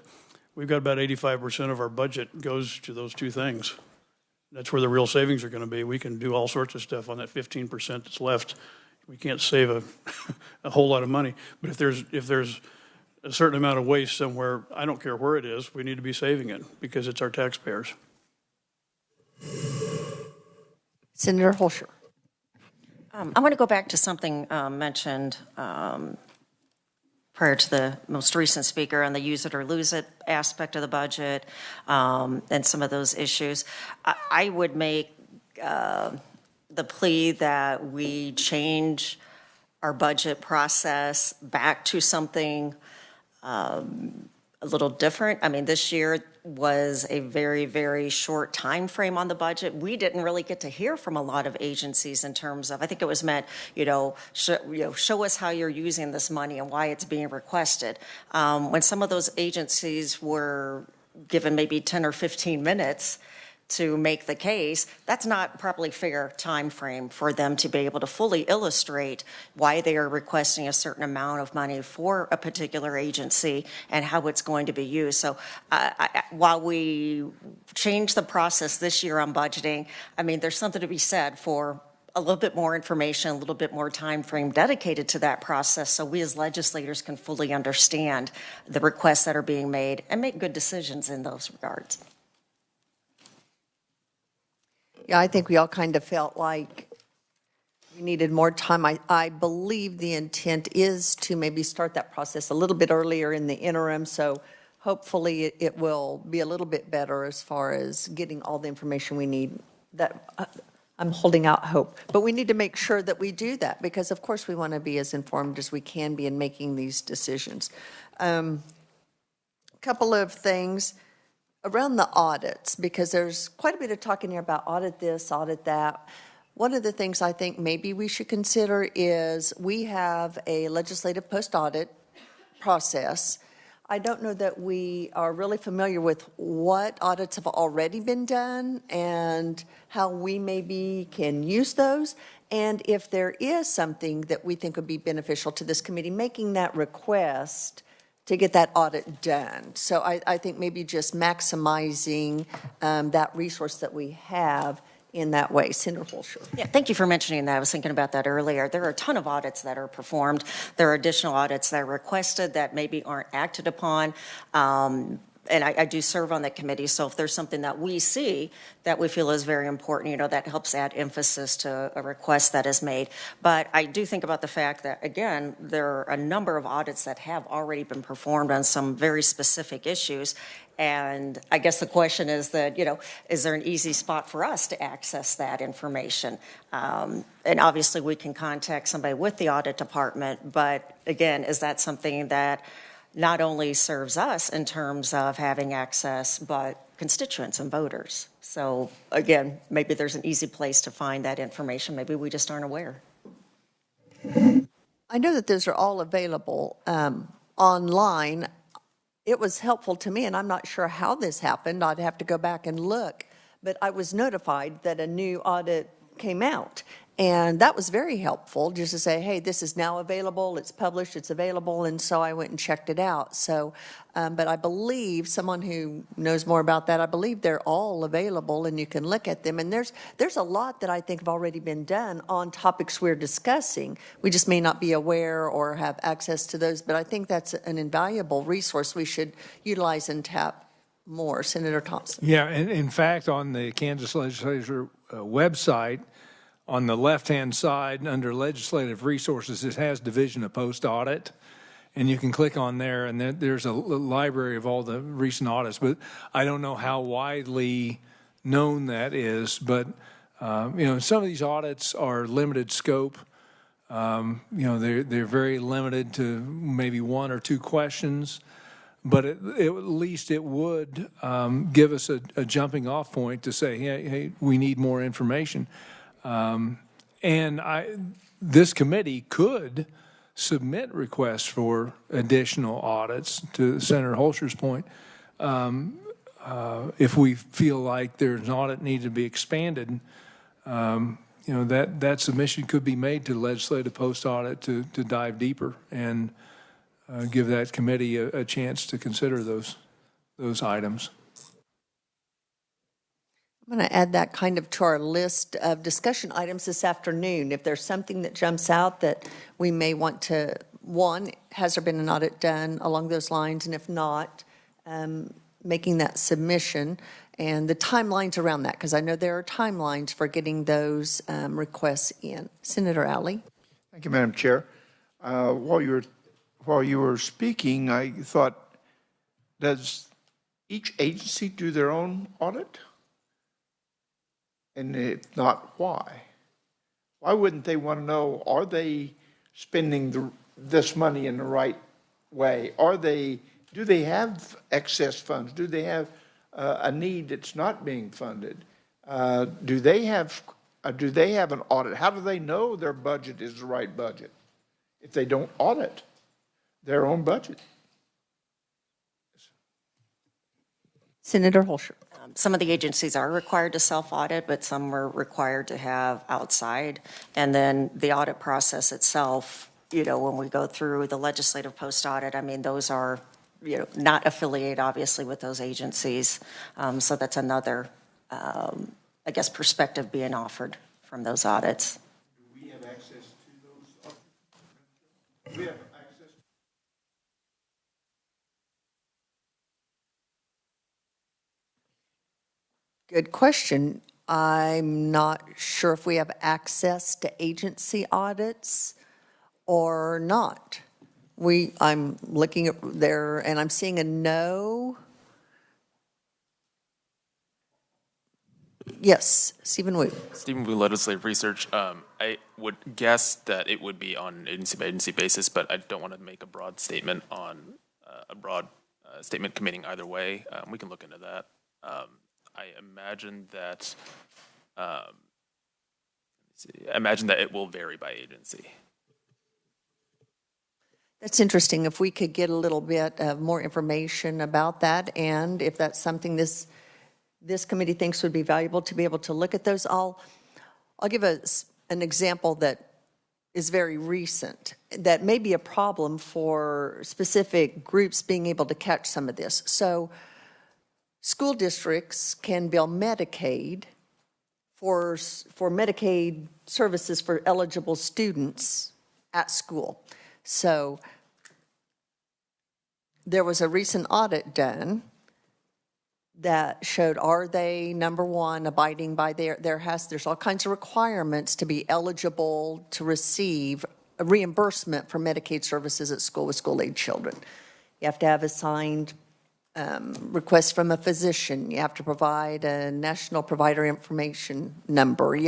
we've got about 85% of our budget goes to those two things. That's where the real savings are going to be. We can do all sorts of stuff on that 15% that's left. We can't save a whole lot of money. But if there's a certain amount of waste somewhere, I don't care where it is, we need to be saving it because it's our taxpayers. Senator Holscher. I want to go back to something mentioned prior to the most recent speaker on the use it or lose it aspect of the budget and some of those issues. I would make the plea that we change our budget process back to something a little different. I mean, this year was a very, very short time frame on the budget. We didn't really get to hear from a lot of agencies in terms of, I think it was meant, show us how you're using this money and why it's being requested. When some of those agencies were given maybe 10 or 15 minutes to make the case, that's not probably fair time frame for them to be able to fully illustrate why they are requesting a certain amount of money for a particular agency and how it's going to be used. So while we changed the process this year on budgeting, I mean, there's something to be said for a little bit more information, a little bit more time frame dedicated to that process so we as legislators can fully understand the requests that are being made and make good decisions in those regards. Yeah, I think we all kind of felt like we needed more time. I believe the intent is to maybe start that process a little bit earlier in the interim, so hopefully it will be a little bit better as far as getting all the information we need. That I'm holding out hope. But we need to make sure that we do that because, of course, we want to be as informed as we can be in making these decisions. A couple of things around the audits, because there's quite a bit of talking here about audit this, audit that. One of the things I think maybe we should consider is we have a legislative post-audit process. I don't know that we are really familiar with what audits have already been done and how we maybe can use those. And if there is something that we think would be beneficial to this committee, making that request to get that audit done. So I think maybe just maximizing that resource that we have in that way. Senator Holscher. Yeah, thank you for mentioning that. I was thinking about that earlier. There are a ton of audits that are performed. There are additional audits that are requested that maybe aren't acted upon. And I do serve on that committee, so if there's something that we see that we feel is very important, that helps add emphasis to a request that is made. But I do think about the fact that, again, there are a number of audits that have already been performed on some very specific issues. And I guess the question is that, is there an easy spot for us to access that information? And obviously we can contact somebody with the audit department, but again, is that something that not only serves us in terms of having access, but constituents and voters? So again, maybe there's an easy place to find that information. Maybe we just aren't aware. I know that those are all available online. It was helpful to me, and I'm not sure how this happened. I'd have to go back and look. But I was notified that a new audit came out. And that was very helpful, just to say, hey, this is now available, it's published, it's available, and so I went and checked it out. So, but I believe, someone who knows more about that, I believe they're all available and you can look at them. And there's a lot that I think have already been done on topics we're discussing. We just may not be aware or have access to those, but I think that's an invaluable resource we should utilize and tap more. Senator Thompson. Yeah, and in fact, on the Kansas Legislature website, on the left-hand side, under Legislative Resources, it has Division of Post Audit, and you can click on there, and then there's a library of all the recent audits. But I don't know how widely known that is, but some of these audits are limited scope. They're very limited to maybe one or two questions, but at least it would give us a jumping off point to say, hey, we need more information. This committee could submit requests for additional audits, to Senator Holscher's point, if we feel like there's an audit needed to be expanded. That submission could be made to the Legislative Post Audit to dive deeper and give that committee a chance to consider those items. I'm going to add that kind of to our list of discussion items this afternoon. If there's something that jumps out that we may want to, one, has there been an audit done along those lines? And if not, making that submission and the timelines around that, because I know there are timelines for getting those requests in. Senator Alley. Thank you, Madam Chair. While you were speaking, I thought, does each agency do their own audit? And if not, why? Why wouldn't they want to know, are they spending this money in the right way? Do they have excess funds? Do they have a need that's not being funded? Do they have an audit? How do they know their budget is the right budget if they don't audit their own budget? Senator Holscher. Some of the agencies are required to self-audit, but some are required to have outside. And then the audit process itself, when we go through the legislative post-audit, those are, not affiliated, obviously, with those agencies. So that's another, perspective being offered from those audits. Do we have access to those audits? Do we have access? Good question. I'm not sure if we have access to agency audits or not. I'm looking at there and I'm seeing a no. Yes, Stephen Wu. Stephen Wu, Legislative Research. I would guess that it would be on an agency-by-agency basis, but I don't want to make a broad statement on a broad statement committing either way. We can look into that. I imagine that it will vary by agency. That's interesting. If we could get a little bit of more information about that, and if that's something this committee thinks would be valuable to be able to look at those, I'll give an example that is very recent. That may be a problem for specific groups being able to catch some of this. So school districts can bill Medicaid for Medicaid services for eligible students at school. So there was a recent audit done that showed, are they, number one, abiding by there's all kinds of requirements to be eligible to receive a reimbursement for Medicaid services at school with school-age children. You have to have a signed request from a physician. You have to provide a national provider information number.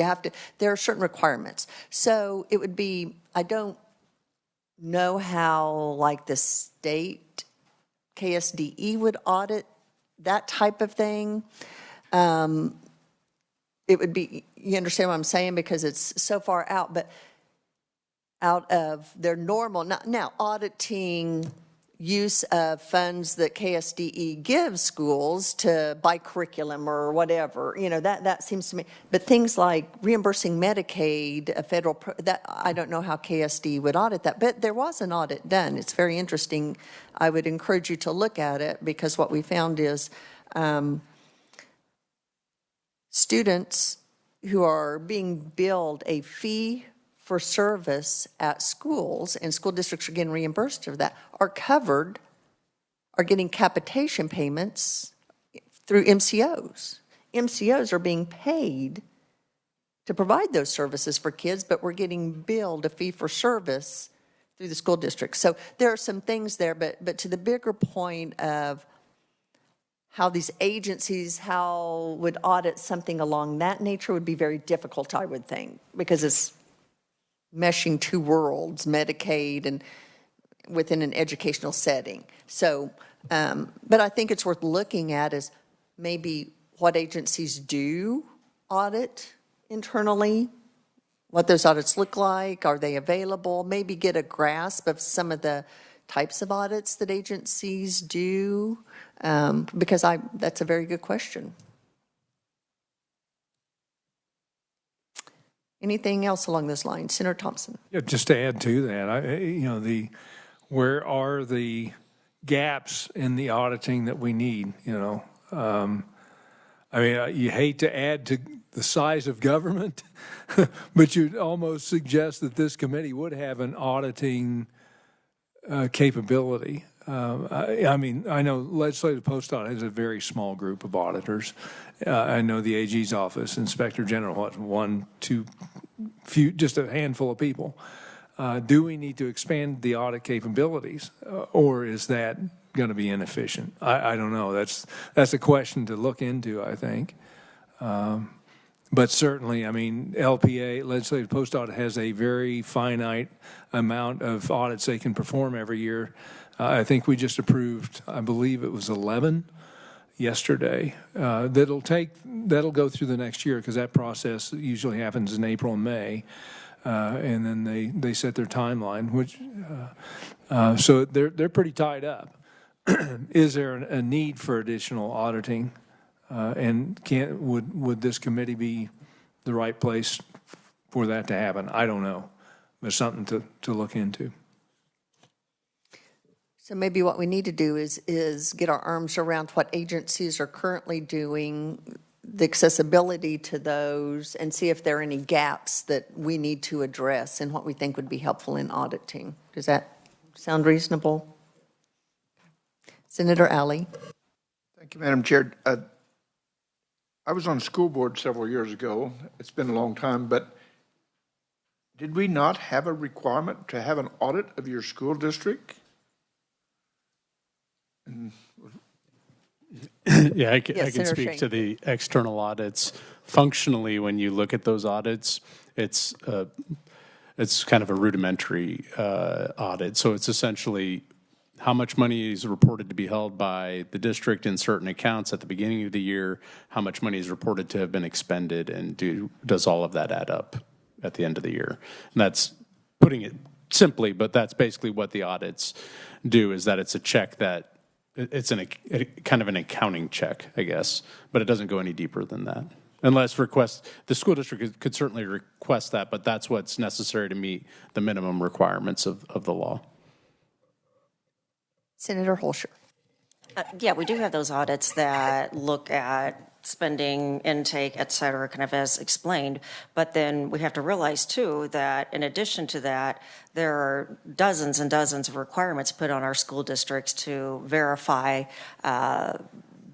There are certain requirements. So it would be, I don't know how like the state KSDE would audit that type of thing. It would be, you understand what I'm saying, because it's so far out, but out of their normal, now auditing use of funds that KSDE gives schools to buy curriculum or whatever, that seems to me, but things like reimbursing Medicaid, a federal, that I don't know how KSDE would audit that, but there was an audit done. It's very interesting. I would encourage you to look at it, because what we found is students who are being billed a fee for service at schools, and school districts are getting reimbursed for that, are getting capitation payments through MCOs. MCOs are being paid to provide those services for kids, but we're getting billed a fee for service through the school district. So there are some things there, but to the bigger point of how these agencies, how would audit something along that nature would be very difficult, I would think, because it's meshing two worlds, Medicaid and within an educational setting. So, but I think it's worth looking at is maybe what agencies do audit internally, what those audits look like, are they available, maybe get a grasp of some of the types of audits that agencies do, because that's a very good question. Anything else along those lines? Senator Thompson. Yeah, just to add to that, where are the gaps in the auditing that we need? You hate to add to the size of government, but you'd almost suggest that this committee would have an auditing capability. I know Legislative Post Audit has a very small group of auditors. I know the AG's office, Inspector General, just a handful of people. Do we need to expand the audit capabilities, or is that going to be inefficient? I don't know. That's a question to look into, I think. But certainly, LPA, Legislative Post Audit, has a very finite amount of audits they can perform every year. I think we just approved, I believe it was 11 yesterday. That'll go through the next year, because that process usually happens in April and May, and then they set their timeline. So they're pretty tied up. Is there a need for additional auditing? And would this committee be the right place for that to happen? I don't know. There's something to look into. So maybe what we need to do is get our arms around what agencies are currently doing, the accessibility to those, and see if there are any gaps that we need to address and what we think would be helpful in auditing. Does that sound reasonable? Senator Alley. Thank you, Madam Chair. I was on school board several years ago. It's been a long time, but did we not have a requirement to have an audit of your school district? Yeah, I can Senator speak Shane. to the external audits. Functionally, when you look at those audits, it's kind of a rudimentary audit. So it's essentially how much money is reported to be held by the district in certain accounts at the beginning of the year, how much money is reported to have been expended, and does all of that add up at the end of the year? And that's putting it simply, but that's basically what the audits do, is that it's a check that it's kind of an accounting check, I guess, but it doesn't go any deeper than that. Unless the school district could certainly request that, but that's what's necessary to meet the minimum requirements of the law. Senator Holscher. Yeah, we do have those audits that look at spending, intake, et cetera, kind of as explained. But then we have to realize, too, that in addition to that, there are dozens and dozens of requirements put on our school districts to verify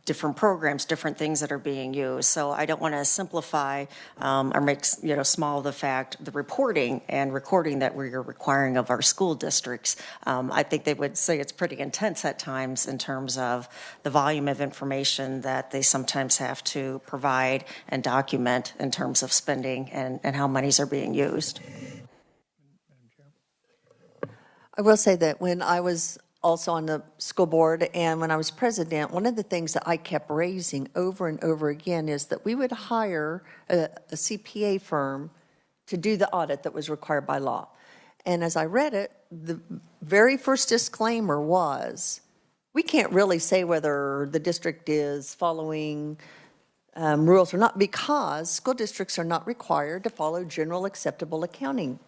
different programs, different things that are being used. So I don't want to simplify or make small the fact, the reporting and recording that we're requiring of our school districts. I think they would say it's pretty intense at times in terms of the volume of information that they sometimes have to provide and document in terms of spending and how monies are being used. I will say that when I was also on the school board and when I was president, one of the things that I kept raising over and over again is that we would hire a CPA firm to do the audit that was required by law. And as I read it, the very first disclaimer was, we can't really say whether the district is following rules or not, because school districts are not required to follow general acceptable accounting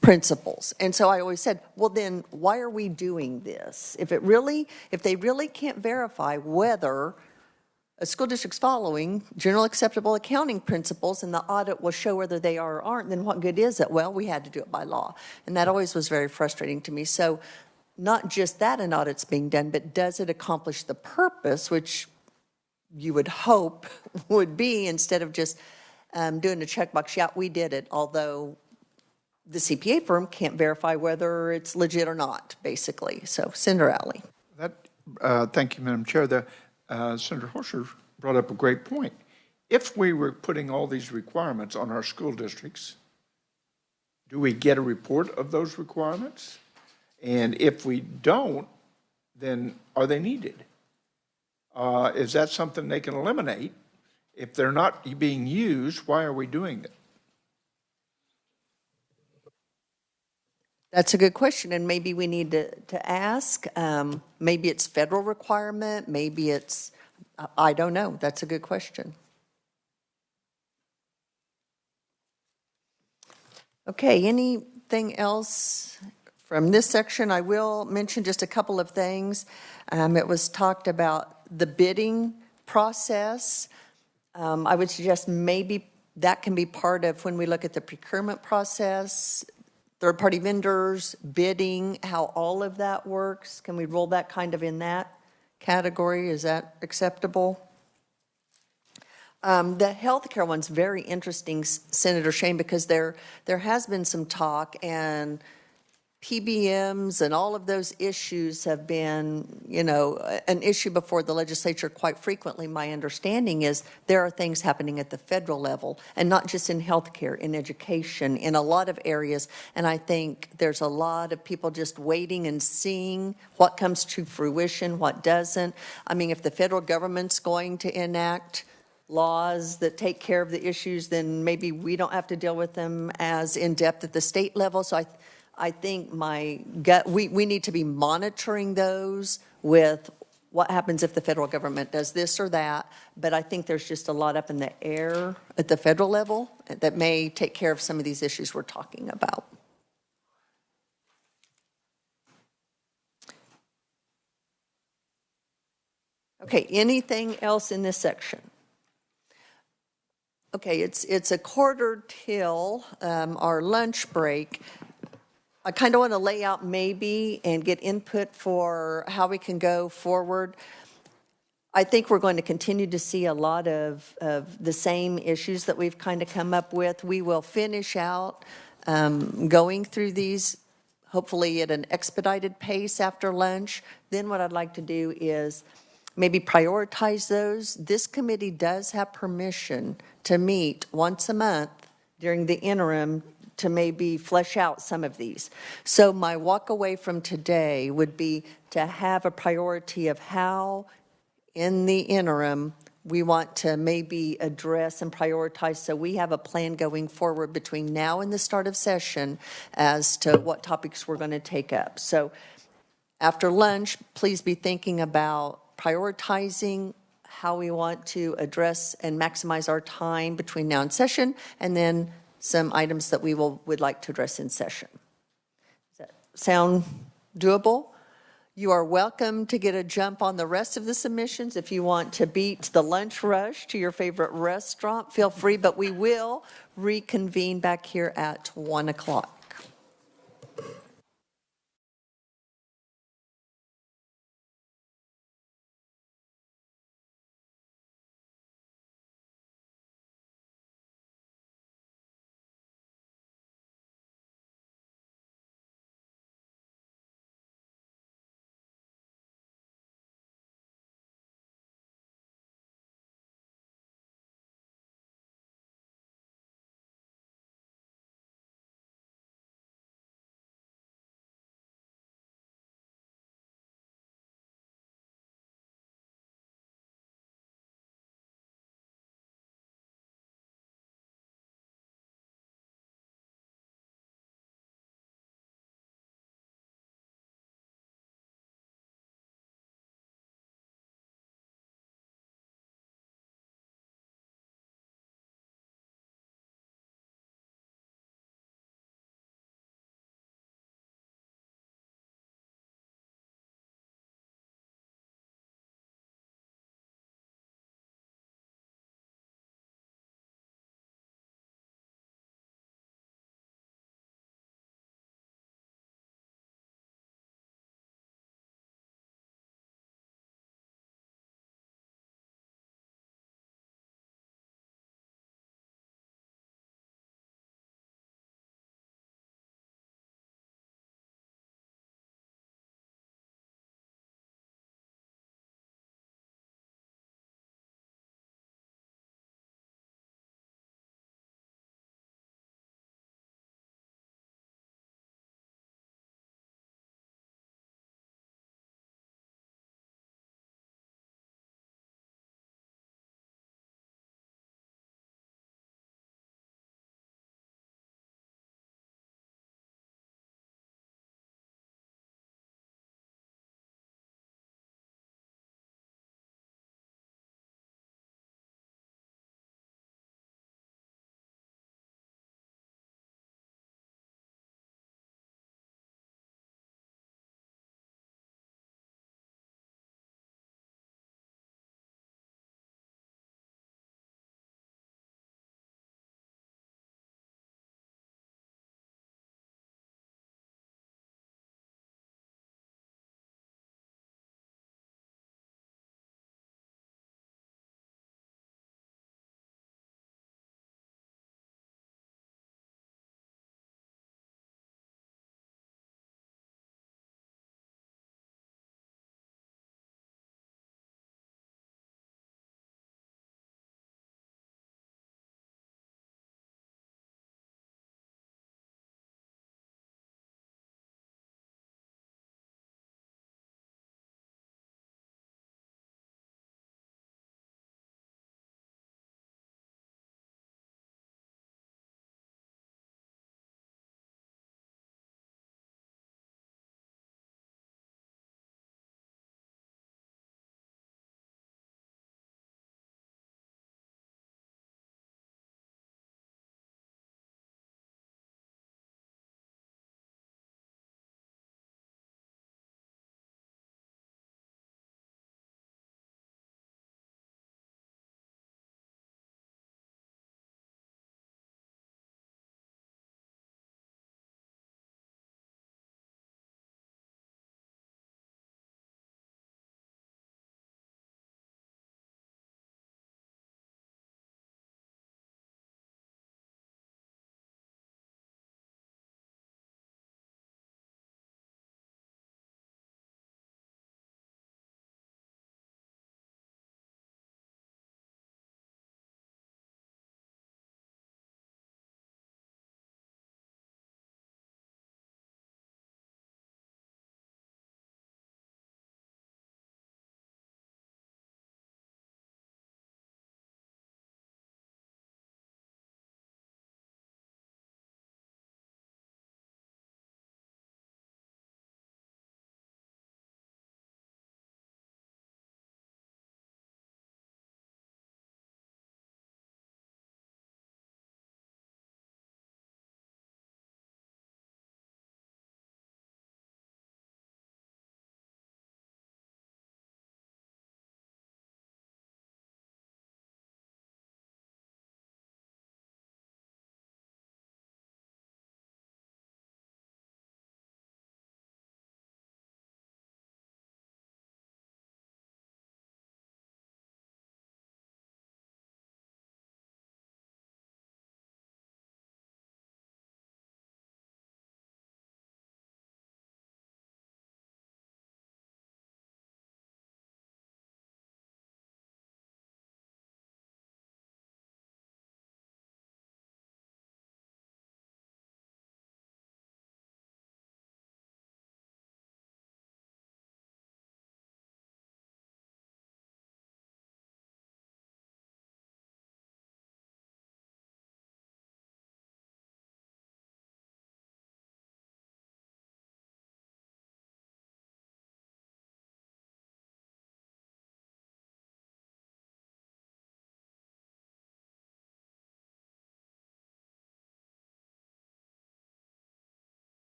principles. And so I always said, well, then why are we doing this? If they really can't verify whether a school district's following general acceptable accounting principles and the audit will show whether they are or aren't, then what good is it? Well, we had to do it by law. And that always was very frustrating to me. So not just that an audit's being done, but does it accomplish the purpose, which you would hope would be, instead of just doing a checkbox, yeah, we did it, although the CPA firm can't verify whether it's legit or not, basically. So, Senator Alley. Thank you, Madam Chair. Senator Holscher brought up a great point. If we were putting all these requirements on our school districts, do we get a report of those requirements? And if we don't, then are they needed? Is that something they can eliminate? If they're not being used, why are we doing it? That's a good question, and maybe we need to ask. Maybe it's federal requirement, maybe it's, I don't know. That's a good question. Okay, anything else from this section? I will mention just a couple of things. It was talked about the bidding process. I would suggest maybe that can be part of when we look at the procurement process, third-party vendors, bidding, how all of that works. Can we roll that kind of in that category? Is that acceptable? The healthcare one's very interesting, Senator Shane, because there has been some talk, and PBMs and all of those issues have been, an issue before the legislature quite frequently. My understanding is there are things happening at the federal level, and not just in healthcare, in education, in a lot of areas. And I think there's a lot of people just waiting and seeing what comes to fruition, what doesn't. I mean, if the federal government's going to enact laws that take care of the issues, then maybe we don't have to deal with them as in-depth at the state level. So I think my gut, we need to be monitoring those with what happens if the federal government does this or that. But I think there's just a lot up in the air at the federal level that may take care of some of these issues we're talking about. Okay, anything else in this section? Okay, it's a quarter till our lunch break. I kind of want to lay out maybe and get input for how we can go forward. I think we're going to continue to see a lot of the same issues that we've kind of come up with. We will finish out going through these, hopefully at an expedited pace after lunch. Then what I'd like to do is maybe prioritize those. This committee does have permission to meet once a month during the interim to maybe flesh out some of these. So my walk away from today would be to have a priority of how in the interim we want to maybe address and prioritize, so we have a plan going forward between now and the start of session as to what topics we're going to take up. So after lunch, please be thinking about prioritizing how we want to address and maximize our time between now and session, and then some items that we would like to address in session. Does that sound doable? You are welcome to get a jump on the rest of the submissions. If you want to beat the lunch rush to your favorite restaurant, feel free, but we will reconvene back here at 1 o'clock.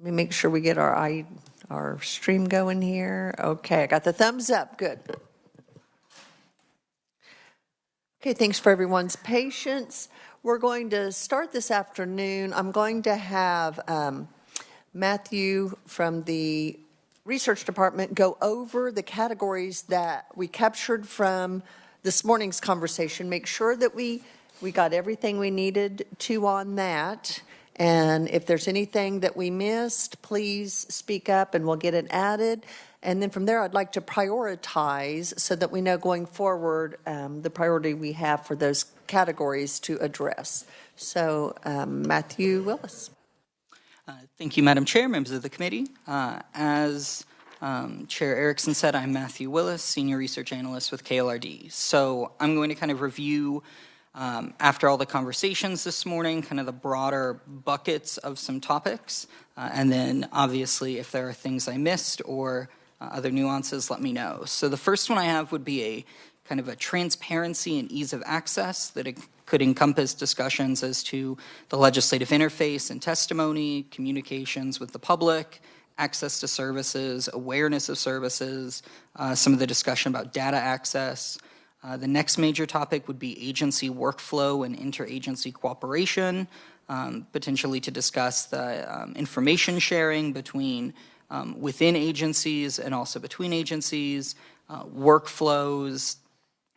Let me make sure we get our stream going here. Okay, I got the thumbs up. Good. Okay, thanks for everyone's patience. We're going to start this afternoon. I'm going to have Matthew from the research department go over the categories that we captured from this morning's conversation. Make sure that we got everything we needed to on that. And if there's anything that we missed, please speak up and we'll get it added. And then from there, I'd like to prioritize so that we know going forward the priority we have for those categories to address. So Matthew Willis. Thank you, Madam Chair, members of the committee. As Chair Erickson said, I'm Matthew Willis, Senior Research Analyst with KLRD. So I'm going to kind of review, after all the conversations this morning, kind of the broader buckets of some topics. And then, obviously, if there are things I missed or other nuances, let me know. So the first one I have would be a kind of a transparency and ease of access that it could encompass discussions as to the legislative interface and testimony, communications with the public, access to services, awareness of services, some of the discussion about data access. The next major topic would be agency workflow and interagency cooperation, potentially to discuss the information sharing between within agencies and also between agencies, workflows,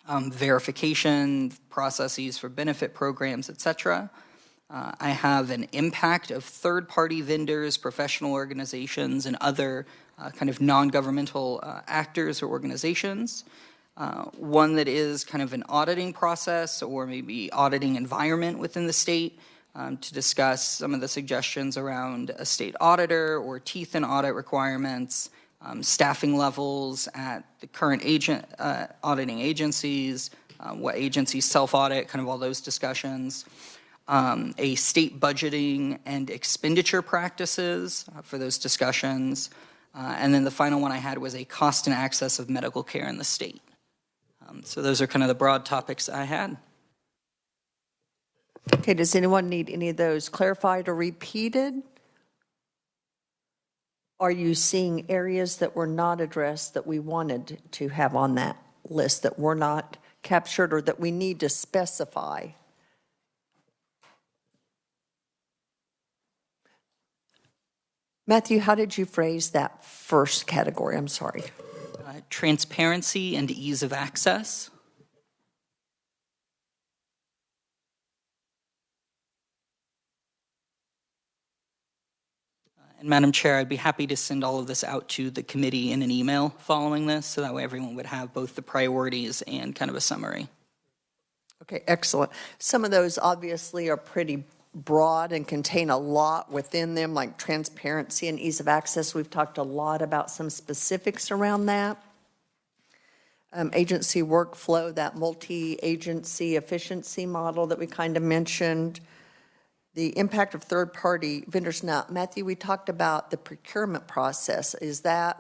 verification processes for benefit programs, etc. I have an impact of third-party vendors, professional organizations, and other kind of non-governmental actors or organizations. One that is kind of an auditing process or maybe auditing environment within the state to discuss some of the suggestions around a state auditor or teeth in audit requirements, staffing levels at the current auditing agencies, what agencies self-audit, kind of all those discussions. A state budgeting and expenditure practices for those discussions. And then the final one I had was a cost and access of medical care in the state. So those are kind of the broad topics I had. Okay, does anyone need any of those clarified or repeated? Are you seeing areas that were not addressed that we wanted to have on that list that were not captured or that we need to specify? Matthew, how did you phrase that first category? I'm sorry. Transparency and ease of access. And Madam Chair, I'd be happy to send all of this out to the committee in an email following this, so that way everyone would have both the priorities and kind of a summary. Okay, excellent. Some of those obviously are pretty broad and contain a lot within them, like transparency and ease of access. We've talked a lot about some specifics around that. Agency workflow, that multi-agency efficiency model that we kind of mentioned. The impact of third-party vendors. Now, Matthew, we talked about the procurement process.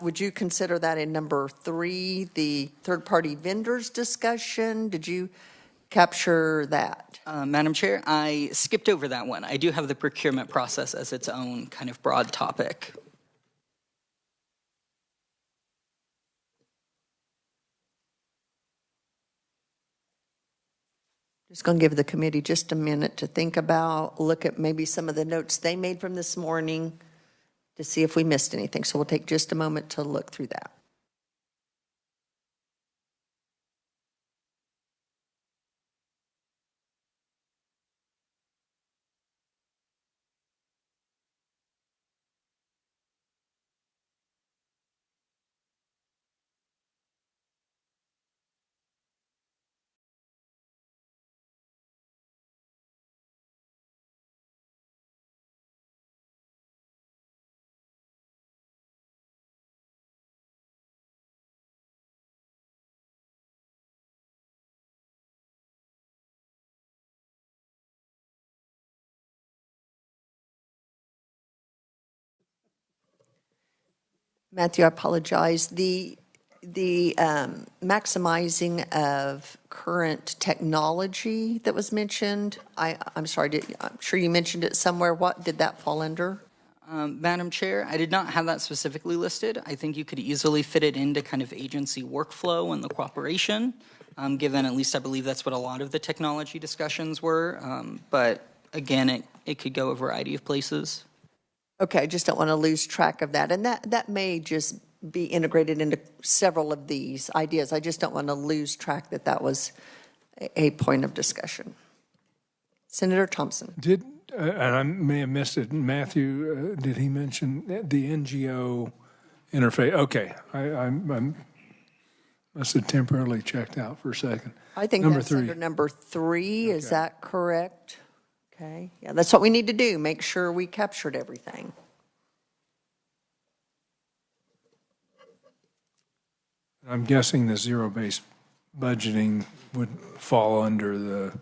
Would you consider that in number 3, the third-party vendors discussion? Did you capture that? Madam Chair, I skipped over that one. I do have the procurement process as its own kind of broad topic. Just going to give the committee just a minute to think about, look at maybe some of the notes they made from this morning to see if we missed anything. So we'll take just a moment to look through that. Matthew, I apologize. The maximizing of current technology that was mentioned, I'm sorry, I'm sure you mentioned it somewhere. What did that fall under? Madam Chair, I did not have that specifically listed. I think you could easily fit it into kind of agency workflow and the cooperation, given at least I believe that's what a lot of the technology discussions were. But again, it could go a variety of places. Okay, I just don't want to lose track of that. And that may just be integrated into several of these ideas. I just don't want to lose track that that was a point of discussion. Senator Thompson. And I may have missed it, Matthew, did he mention the NGO interface? Okay, I must have temporarily checked out for a second. I think Number that's three. under number 3. Is Okay. that correct? Okay, yeah, that's what we need to do, make sure we captured everything. I'm guessing the zero-based budgeting would fall under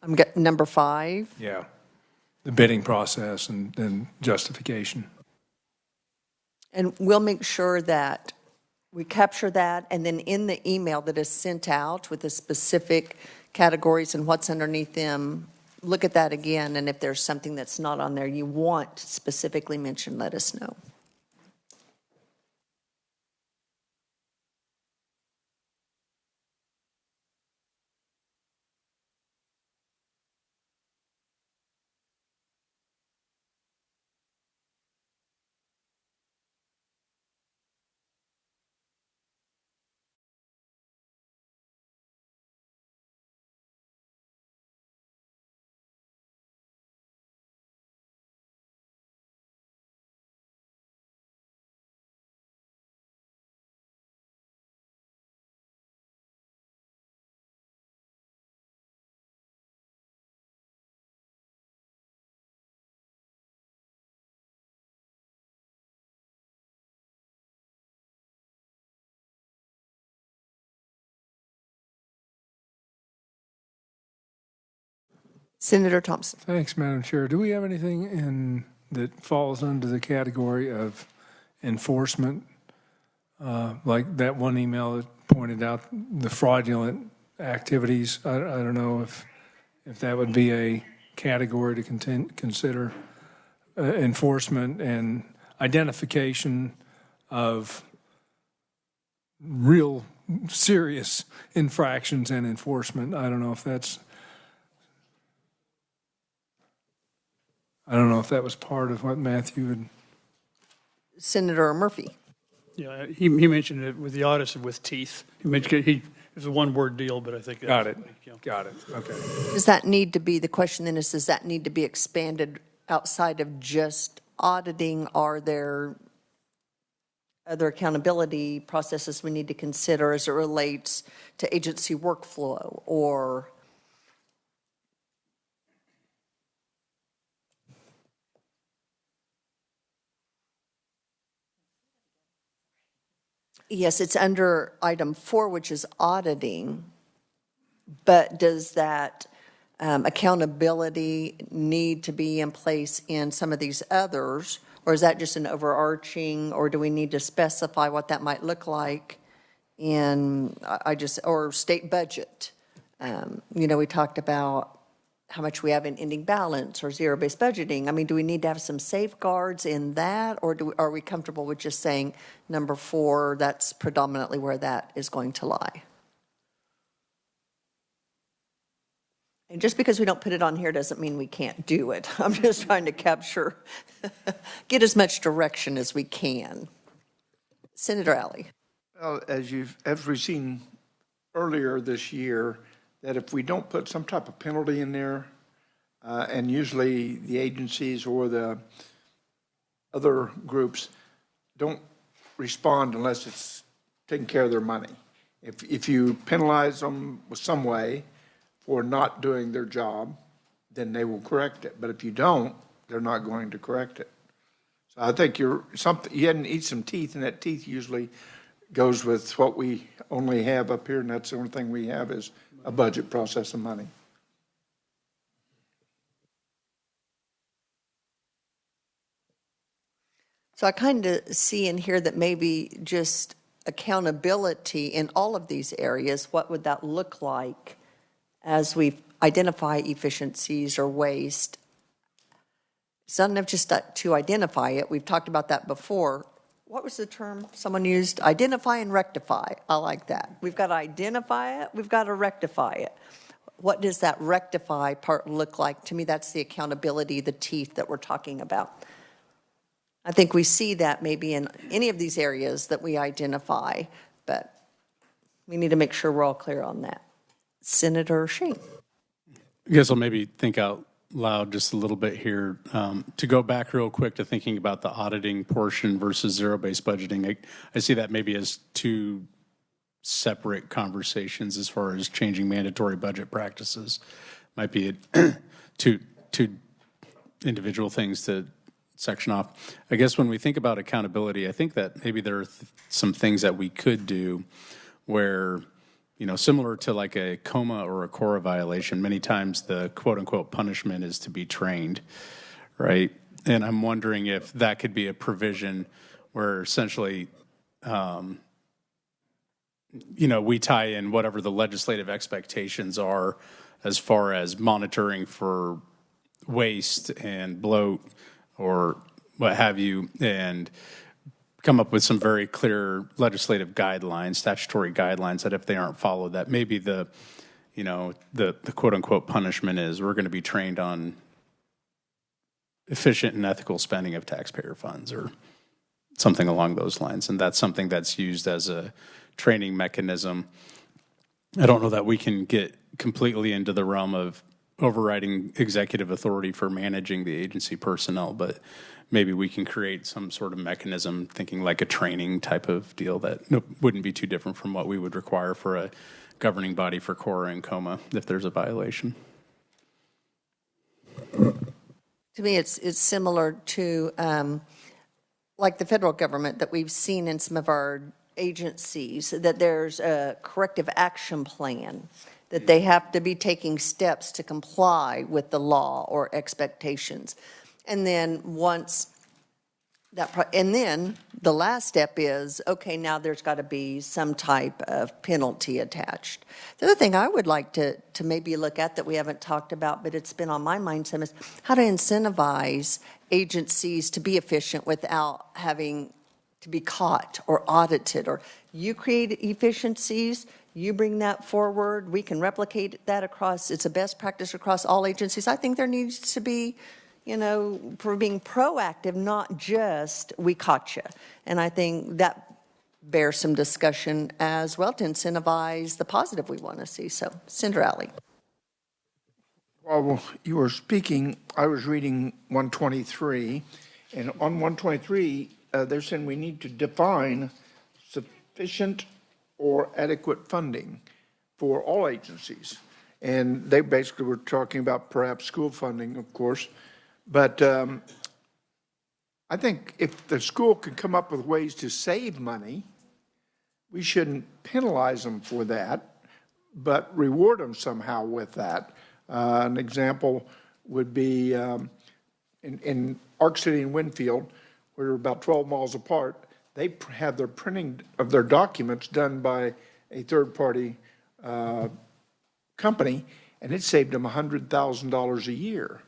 I'm getting number 5. the bidding process and justification. And we'll make sure that we capture that, and then in the email that is sent out with the specific categories and what's underneath them, look at that again, and if there's something that's not on there you want specifically mentioned, let us know. Senator Thompson. Thanks, Madam Chair. Do we have anything that falls under the category of enforcement? Like that one email that pointed out the fraudulent activities. I don't know if that would be a category to consider. Enforcement and identification of real serious infractions and enforcement. I don't know if that was part of what Matthew had. Senator Murphy. Yeah, he mentioned it with the audits and with teeth. He mentioned it was a one-word deal, but I think that's Got it. yeah. Got it. Okay. Does that need to be, the question then is, does that need to be expanded outside of just auditing? Are there other accountability processes we need to consider as it relates to agency workflow or? Yes, it's under item 4, which is auditing. But does that accountability need to be in place in some of these others? Or is that just an overarching, or do we need to specify what that might look like in, or state budget? We talked about how much we have in ending balance or zero-based budgeting. I mean, do we need to have some safeguards in that, or are we comfortable with just saying number 4, that's predominantly where that is going to lie? And just because we don't put it on here doesn't mean we can't do it. I'm just trying to capture, get as much direction as we can. Senator Alley. Well, as we've seen earlier this year, that if we don't put some type of penalty in there, and usually the agencies or the other groups don't respond unless it's taking care of their money. If you penalize them with some way for not doing their job, then they will correct it. But if you don't, they're not going to correct it. So I think you hadn't eat some teeth, and that teeth usually goes with what we only have up here, and that's the only thing we have is a budget process of money. So I kind of see in here that maybe just accountability in all of these areas, what would that look like as we identify efficiencies or waste? It's not enough just to identify it. We've talked about that before. What was the term someone used? Identify and rectify. I like that. We've got to identify it. We've got to rectify it. What does that rectify part look like? To me, that's the accountability, the teeth that we're talking about. I think we see that maybe in any of these areas that we identify, but we need to make sure we're all clear on that. Senator Sheen. I guess I'll maybe think out loud just a little bit here. To go back real quick to thinking about the auditing portion versus zero-based budgeting, I see that maybe as two separate conversations as far as changing mandatory budget practices. Might be two individual things to section off. I guess when we think about accountability, I think that maybe there are some things that we could do where, similar to like a coma or a CORA violation, many times the quote unquote punishment is to be trained, right? And I'm wondering if that could be a provision where essentially, we tie in whatever the legislative expectations are as far as monitoring for waste and bloat or what have you, and come up with some very clear legislative guidelines, statutory guidelines that if they aren't followed, that maybe the quote unquote punishment is we're going to be trained on efficient and ethical spending of taxpayer funds or something along those lines. And that's something that's used as a training mechanism. I don't know that we can get completely into the realm of overriding executive authority for managing the agency personnel, but maybe we can create some sort of mechanism, thinking like a training type of deal that wouldn't be too different from what we would require for a governing body for CORA and COMA if there's a violation. To me, it's similar to like the federal government that we've seen in some of our agencies, that there's a corrective action plan, that they have to be taking steps to comply with the law or expectations. And then and then the last step is, okay, now there's got to be some type of penalty attached. The other thing I would like to maybe look at that we haven't talked about, but it's been on my mind some, is how to incentivize agencies to be efficient without having to be caught or audited. Or you create efficiencies, you bring that forward, we can replicate that across, it's a best practice across all agencies. I think there needs to be, for being proactive, not just we caught you. And I think that bears some discussion as well to incentivize the positive we want to see. So, Senator Alley. While you were speaking, I was reading 123, and on 123, they're saying we need to define sufficient or adequate funding for all agencies. And they basically were talking about perhaps school funding, of course. But I think if the school can come up with ways to save money, we shouldn't penalize them for that, but reward them somehow with that. An example would be in Arc City and Winfield, we're about 12 miles apart. They have their printing of their documents done by a third-party company, and it saved them $100,000 a year.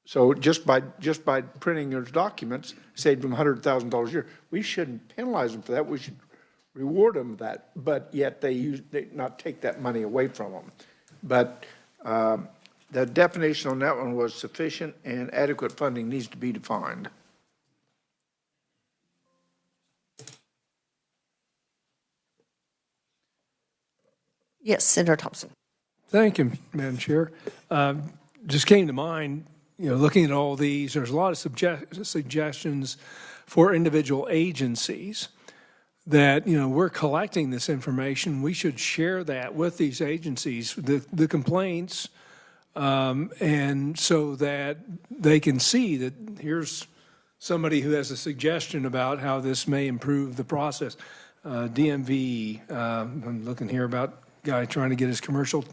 So just by printing those documents, saved them $100,000 a year. We shouldn't penalize them for that. We should reward them that. But yet they not take that money away from them. But the definition on that one was sufficient and adequate funding needs to be defined. Yes, Senator Thompson. Thank you, Madam Chair. Just came to mind, looking at all these, there's a lot of suggestions for individual agencies that, we're collecting this information. We should share that with these agencies, the complaints, and so that they can see that here's somebody who has a suggestion about how this may improve the process. DMV, I'm looking here about guy trying to get his commercial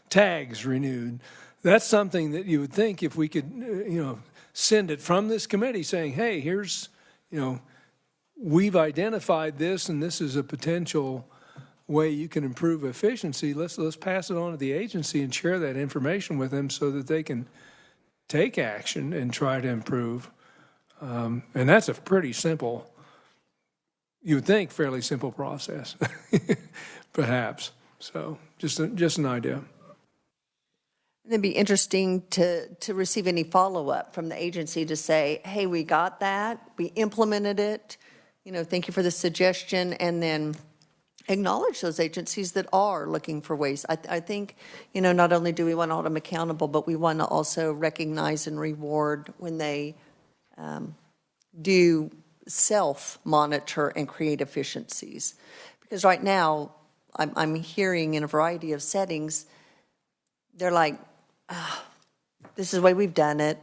tags renewed. That's something that you would think if we could, send it from this committee saying, hey, here's, we've identified this and this is a potential way you can improve efficiency. Let's pass it on to the agency and share that information with them so that they can take action and try to improve. And that's a pretty simple, you would think, fairly simple process, perhaps. So just an idea. It'd be interesting to receive any follow-up from the agency to say, hey, we got that, we implemented it, thank you for the suggestion, and then acknowledge those agencies that are looking for ways. I think, not only do we want to hold them accountable, but we want to also recognize and reward when they do self-monitor and create efficiencies. Because right now, I'm hearing in a variety of settings, they're like, this is the way we've done it.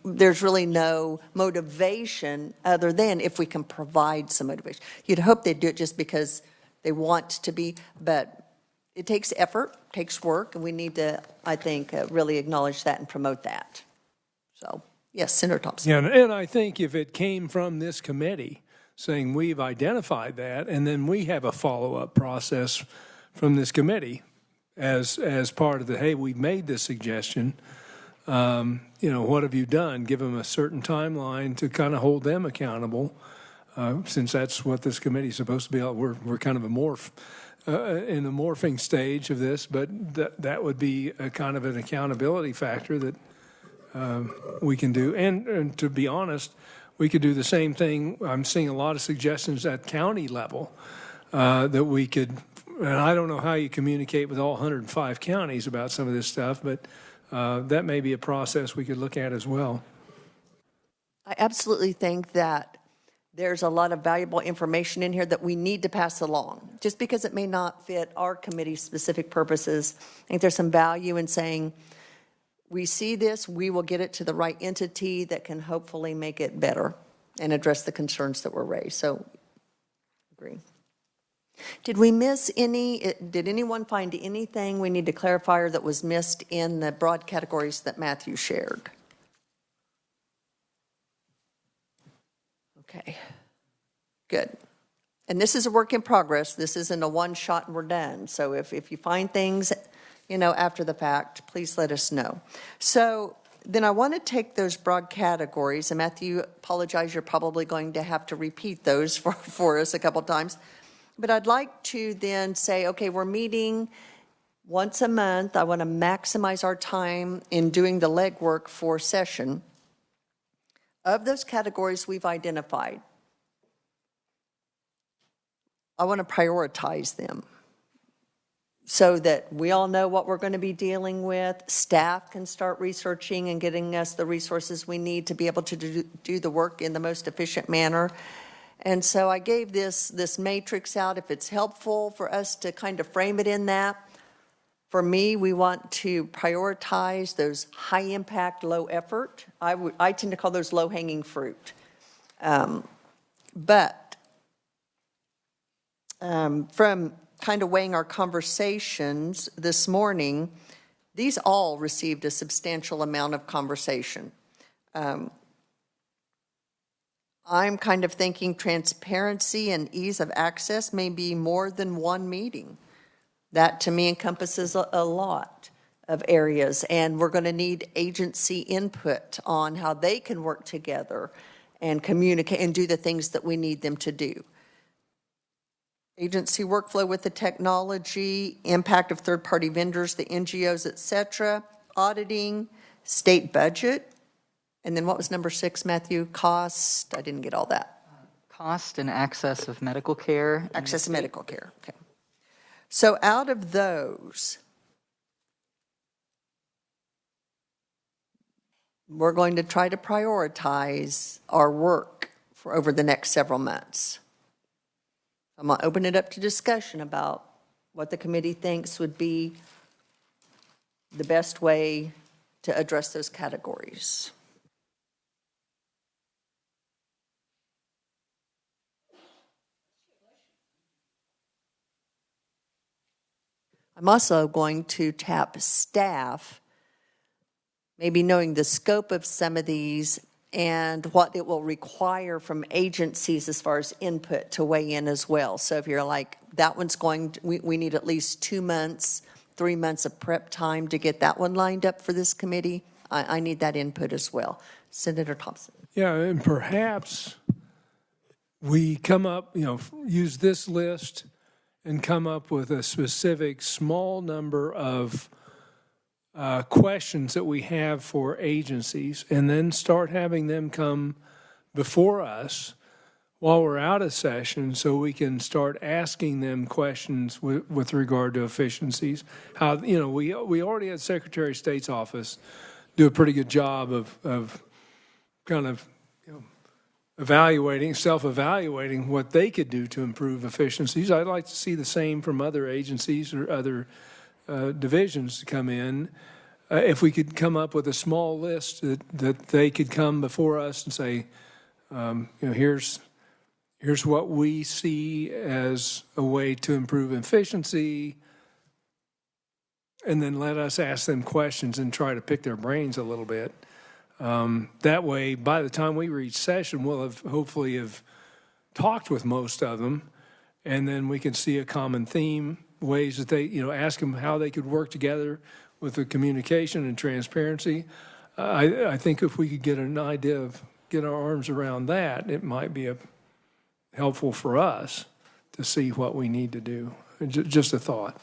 There's really no motivation other than if we can provide some motivation. You'd hope they'd do it just because they want to be, but it takes effort, takes work, and we need to, I think, really acknowledge that and promote that. So, yes, Senator Thompson. Yeah, and I think if it came from this committee saying we've identified that, and then we have a follow-up process from this committee as part of the, hey, we've made this suggestion, what have you done? Give them a certain timeline to kind of hold them accountable, since that's what this committee is supposed to be. We're kind of in the morphing stage of this, but that would be a kind of an accountability factor that we can do. And to be honest, we could do the same thing. I'm seeing a lot of suggestions at county level that we could, and I don't know how you communicate with all 105 counties about some of this stuff, but that may be a process we could look at as well. I absolutely think that there's a lot of valuable information in here that we need to pass along. Just because it may not fit our committee's specific purposes, I think there's some value in saying, we see this, we will get it to the right entity that can hopefully make it better and address the concerns that were raised. So, agree. Did we miss any, did anyone find anything we need to clarify or that was missed in the broad categories that Matthew shared? Okay, good. And this is a work in progress. This isn't a one shot and we're done. So if you find things, after the fact, please let us know. So then I want to take those broad categories, and Matthew, apologize, you're probably going to have to repeat those for us a couple times. But I'd like to then say, okay, we're meeting once a month. I want to maximize our time in doing the legwork for session. Of those categories we've identified, I want to prioritize them so that we all know what we're going to be dealing with. Staff can start researching and getting us the resources we need to be able to do the work in the most efficient manner. And so I gave this matrix out if it's helpful for us to kind of frame it in that. For me, we want to prioritize those high impact, low effort. I tend to call those low hanging fruit. But from kind of weighing our conversations this morning, these all received a substantial amount of conversation. I'm kind of thinking transparency and ease of access may be more than one meeting. That to me encompasses a lot of areas, and we're going to need agency input on how they can work together and communicate and do the things that we need them to do. Agency workflow with the technology, impact of third-party vendors, the NGOs, et cetera, auditing, state budget, and then what was number 6, Matthew? Cost? I didn't get all that. Cost and access of medical care. Access to medical care, okay. So out of those, we're going to try to prioritize our work for over the next several months. I'm going to open it up to discussion about what the committee thinks would be the best way to address those categories. I'm also going to tap staff, maybe knowing the scope of some of these and what it will require from agencies as far as input to weigh in as well. So if you're like, that one's going, we need at least 2 months, 3 months of prep time to get that one lined up for this committee, I need that input as well. Senator Thompson. Yeah, and perhaps we come up, use this list and come up with a specific small number of questions that we have for agencies, and then start having them come before us while we're out of session, so we can start asking them questions with regard to efficiencies. How, we already had Secretary of State's office do a pretty good job of kind of self-evaluating what they could do to improve efficiencies. I'd like to see the same from other agencies or other divisions to come in. If we could come up with a small list that they could come before us and say, here's what we see as a way to improve efficiency, and then let us ask them questions and try to pick their brains a little bit. That way, by the time we reach session, we'll hopefully have talked with most of them, and then we can see a common theme, ways that they, ask them how they could work together with the communication and transparency. I think if we could get an idea get our arms around that, it might be helpful for us to see what we need to do. Just a thought.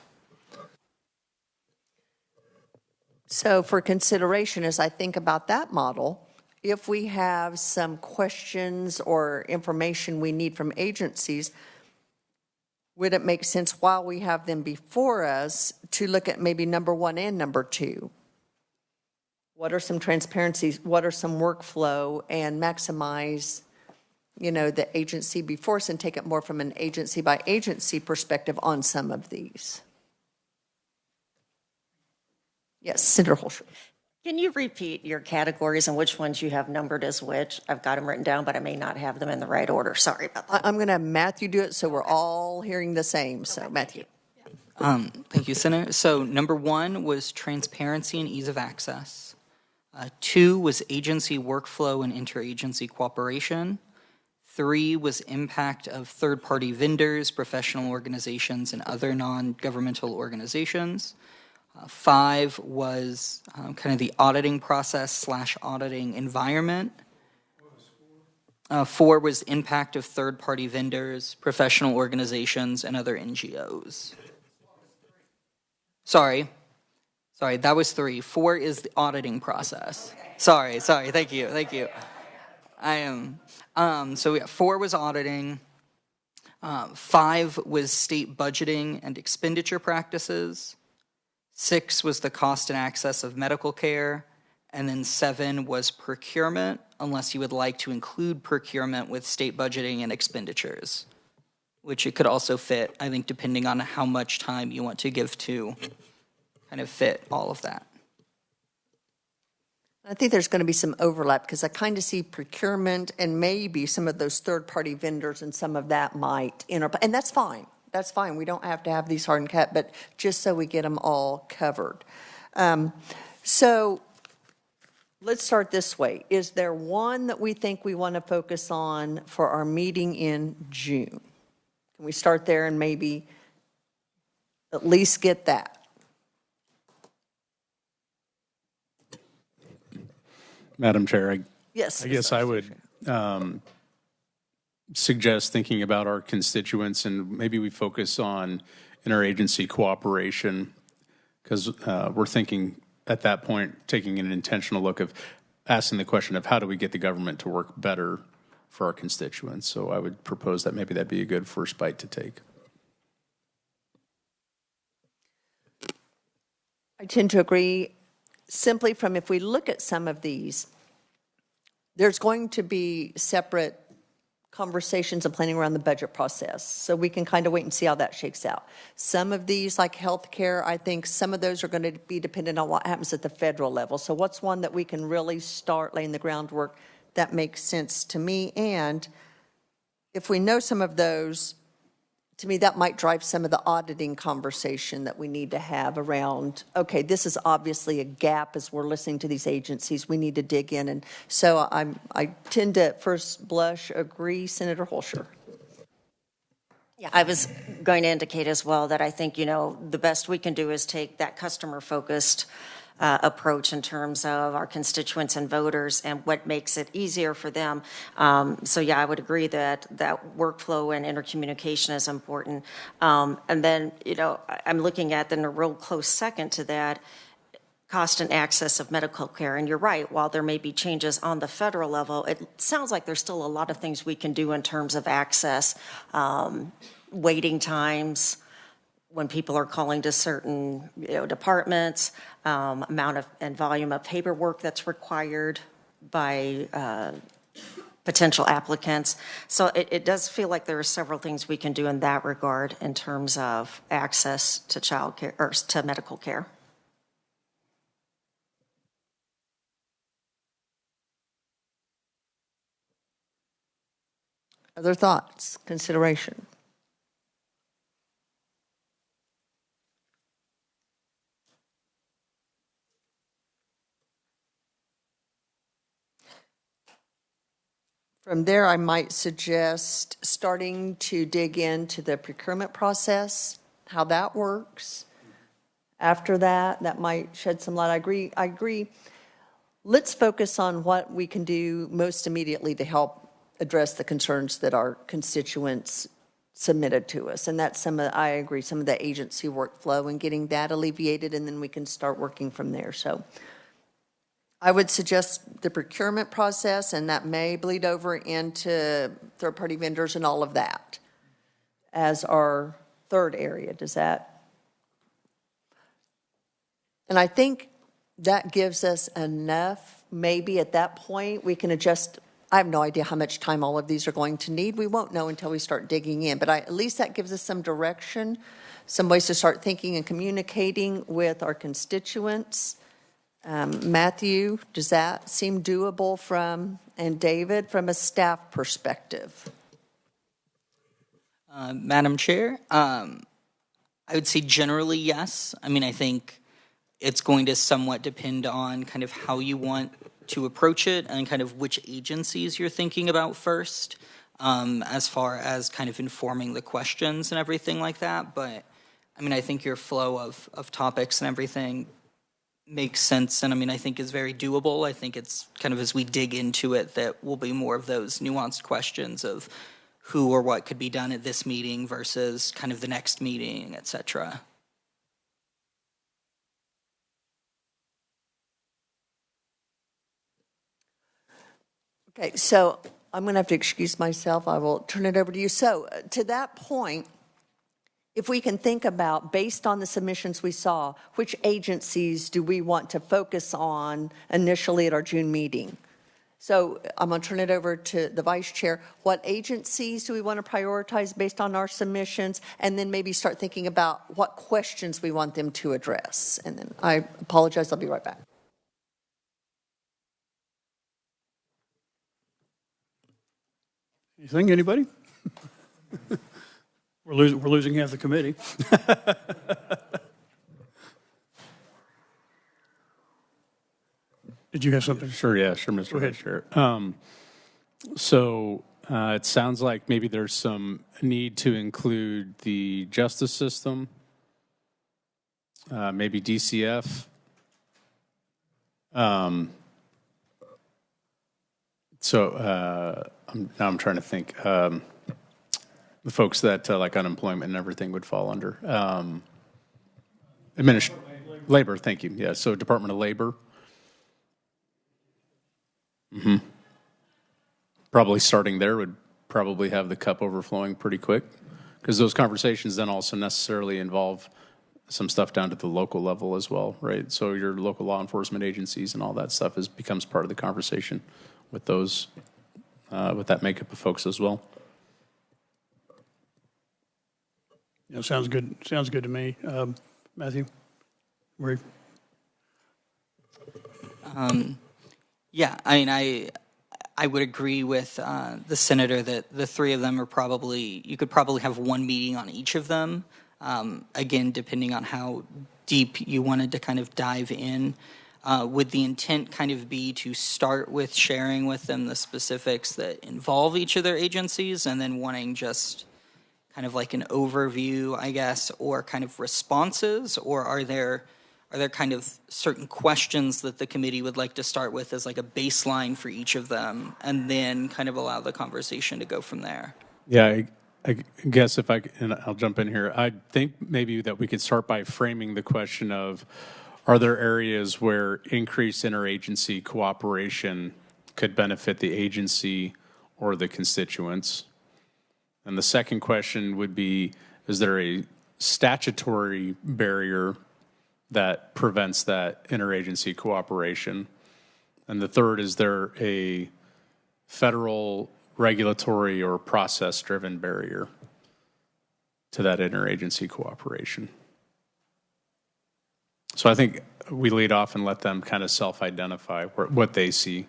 So for consideration, as I think about that model, if we have some questions or information we need from agencies, would it make sense while we have them before us to look at maybe number 1 and number 2? What are some transparencies? What are some workflow, and maximize, the agency before us and take it more from an agency by agency perspective on some of these? Yes, Senator Holscher. Can you repeat your categories and which ones you have numbered as which? I've got them written down, but I may not have them in the right order. Sorry about that. I'm going to have Matthew do it so we're all hearing the same. So, okay. Matthew. Thank you, Senator. So number 1 was transparency and ease of access. 2 was agency workflow and interagency cooperation. 3 was impact of third-party vendors, professional organizations, and other non-governmental organizations. 5 was kind of the auditing process / auditing environment. 4 was impact of third-party vendors, professional organizations, and other NGOs. Sorry, that was 3. 4 is the auditing process. Sorry, thank you. I am, so yeah, 4 was auditing. 5 was state budgeting and expenditure practices. 6 was the cost and access of medical care, and then 7 was procurement, unless you would like to include procurement with state budgeting and expenditures, which it could also fit, I think, depending on how much time you want to give to kind of fit all of that. I think there's going to be some overlap because I kind of see procurement and maybe some of those third-party vendors and some of that might and that's fine. That's fine. We don't have to have these hard and cut, but just so we get them all covered. So let's start this way. Is there one that we think we want to focus on for our meeting in June? Can we start there and maybe at least get that? Madam Chair, Yes. I guess I would suggest thinking about our constituents, and maybe we focus on interagency cooperation, because we're thinking at that point, taking an intentional look of asking the question of how do we get the government to work better for our constituents. So I would propose that maybe that'd be a good first bite to take. I tend to agree. Simply from if we look at some of these, there's going to be separate conversations and planning around the budget process. So we can kind of wait and see how that shakes out. Some of these, like healthcare, I think some of those are going to be dependent on what happens at the federal level. So what's one that we can really start laying the groundwork that makes sense to me? And if we know some of those, to me, that might drive some of the auditing conversation that we need to have around, okay, this is obviously a gap as we're listening to these agencies. We need to dig in. And so I tend to, at first blush, agree. Senator Holscher. Yeah, I was going to indicate as well that I think, the best we can do is take that customer-focused approach in terms of our constituents and voters and what makes it easier for them. So yeah, I would agree that workflow and intercommunication is important. And then, I'm looking at then a real close second to that, cost and access of medical care. And you're right, while there may be changes on the federal level, it sounds like there's still a lot of things we can do in terms of access, waiting times, when people are calling to certain departments, amount of and volume of paperwork that's required by potential applicants. So it does feel like there are several things we can do in that regard in terms of access to child care or to medical care. Other thoughts, consideration? From there, I might suggest starting to dig into the procurement process, how that works. After that, that might shed some light. I agree. Let's focus on what we can do most immediately to help address the concerns that our constituents submitted to us. And that's I agree, some of the agency workflow and getting that alleviated, and then we can start working from there. So I would suggest the procurement process, and that may bleed over into third-party vendors and all of that as our third area. Does that? And I think that gives us enough, maybe at that point, we can adjust. I have no idea how much time all of these are going to need. We won't know until we start digging in, but at least that gives us some direction, some ways to start thinking and communicating with our constituents. Matthew, does that seem doable and David, from a staff perspective? Madam Chair, I would say generally yes. I mean, I think it's going to somewhat depend on kind of how you want to approach it and kind of which agencies you're thinking about first, as far as kind of informing the questions and everything like that. But I mean, I think your flow of topics and everything makes sense, and I mean, I think is very doable. I think it's kind of as we dig into it that will be more of those nuanced questions of who or what could be done at this meeting versus kind of the next meeting, et cetera. Okay, so I'm going to have to excuse myself. I will turn it over to you. So to that point, if we can think about, based on the submissions we saw, which agencies do we want to focus on initially at our June meeting? So I'm going to turn it over to the Vice Chair. What agencies do we want to prioritize based on our submissions? And then maybe start thinking about what questions we want them to address. And then I apologize. I'll be right back. Anything, anybody? We're losing half the committee. Did you have something? Sure, yeah, sure, Mr. Go ahead. Chair. It sounds like maybe there's some need to include the justice system, maybe DCF. I'm trying to think. The folks that like unemployment and everything would fall under. Labor, thank you. Yeah, so Department of Labor. Probably starting there would probably have the cup overflowing pretty quick, because those conversations then also necessarily involve some stuff down to the local level as well, right? So your local law enforcement agencies and all that stuff becomes part of the conversation with those, with that makeup of folks as well. Yeah, sounds good. Sounds good to me. Matthew, Marie. Yeah, I mean, I would agree with the senator that the three of them are you could probably have one meeting on each of them. Again, depending on how deep you wanted to kind of dive in. Would the intent kind of be to start with sharing with them the specifics that involve each of their agencies, and then wanting just kind of like an overview, I guess, or kind of responses? Or are there are there kind of certain questions that the committee would like to start with as like a baseline for each of them, and then kind of allow the conversation to go from there? Yeah, I guess if and I'll jump in here, I think maybe that we could start by framing the question of, are there areas where increased interagency cooperation could benefit the agency or the constituents? And the second question would be, is there a statutory barrier that prevents that interagency cooperation? And the third, is there a federal regulatory or process-driven barrier to that interagency cooperation? So I think we lead off and let them kind of self-identify what they see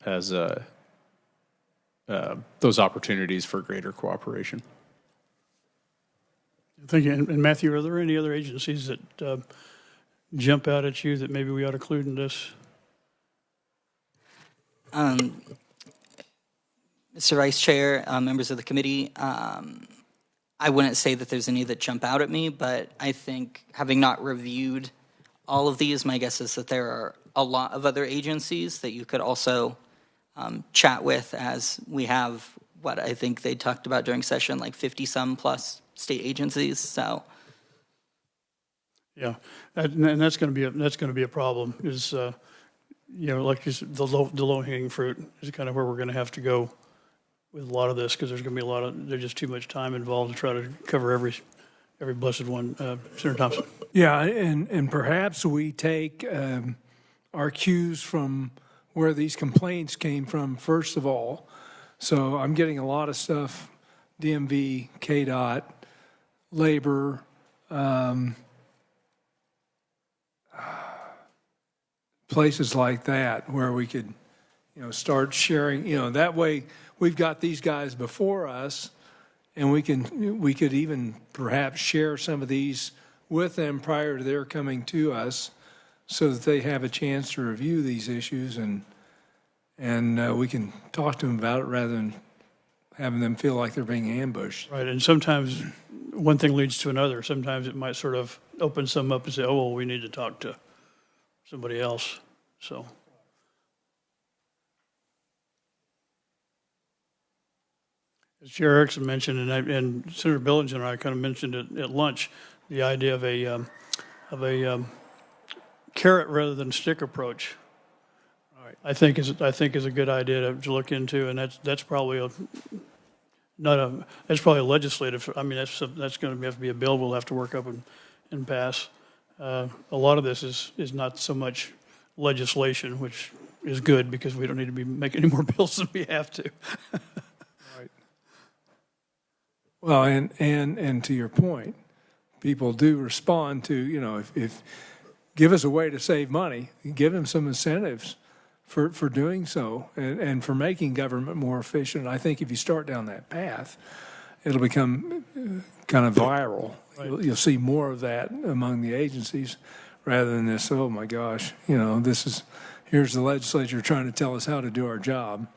as those opportunities for greater cooperation. Thank you. And Matthew, are there any other agencies that jump out at you that maybe we ought to include in this? Mr. Vice Chair, members of the committee, I wouldn't say that there's any that jump out at me, but I think, having not reviewed all of these, my guess is that there are a lot of other agencies that you could also chat with, as we have what I think they talked about during session, like 50-some plus state agencies. So, Yeah, and that's going to be a problem. Is like you said, the low hanging fruit is kind of where we're going to have to go with a lot of this, because there's going to be there's just too much time involved to try to cover every blessed one. Senator Thompson. Yeah, and perhaps we take our cues from where these complaints came from, first of all. So I'm getting a lot of stuff, DMV, KDOT, labor, places like that, where we could, start sharing, that way we've got these guys before us, and we could even perhaps share some of these with them prior to their coming to us, so that they have a chance to review these issues, and we can talk to them about it rather than having them feel like they're being ambushed. Right, and sometimes one thing leads to another. Sometimes it might sort of open some up and say, oh, well, we need to talk to somebody else. So, as Chair Erickson mentioned, and Senator Billingen and I kind of mentioned it at lunch, the idea of a carrot rather than stick approach. I think is a good idea to look into, and that's probably that's probably a legislative. I mean, that's going to have to be a bill we'll have to work up and pass. A lot of this is not so much legislation, which is good, because we don't need to be making any more bills than we have to. Right. Well, and to your point, people do respond to, if give us a way to save money, give them some incentives for doing so, and for making government more efficient. I think if you start down that path, it'll become kind of viral. Right. You'll see more of that among the agencies, rather than this, oh my gosh, here's the legislature trying to tell us how to do our job,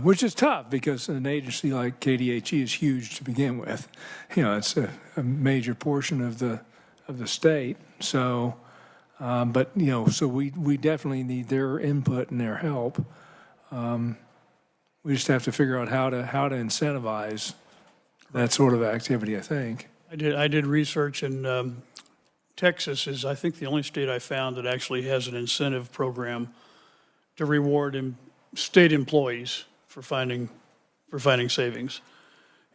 which is tough, because an agency like KDHE is huge to begin with. It's a major portion of the state. So, so we definitely need their input and their help. We just have to figure out how to incentivize that sort of activity, I think. I did research, and Texas is, I think, the only state I found that actually has an incentive program to reward state employees for finding savings.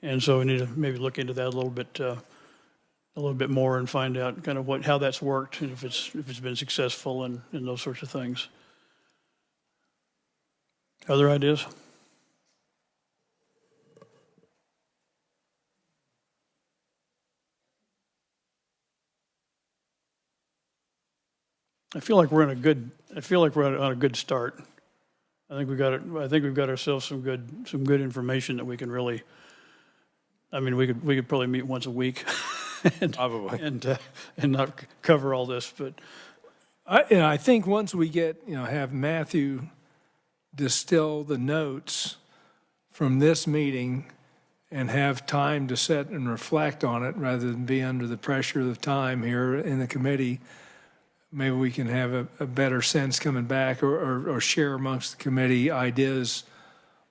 And so we need to maybe look into that a little bit more, and find out kind of how that's worked, and if it's been successful, and those sorts of things. Other ideas? I feel like we're on a good start. I think we've got ourselves some good information that we can really. I mean, we could probably meet once a week, and not cover all this. But I think once we get have Matthew distill the notes from this meeting and have time to sit and reflect on it rather than be under the pressure of time here in the committee, maybe we can have a better sense coming back or share amongst the committee ideas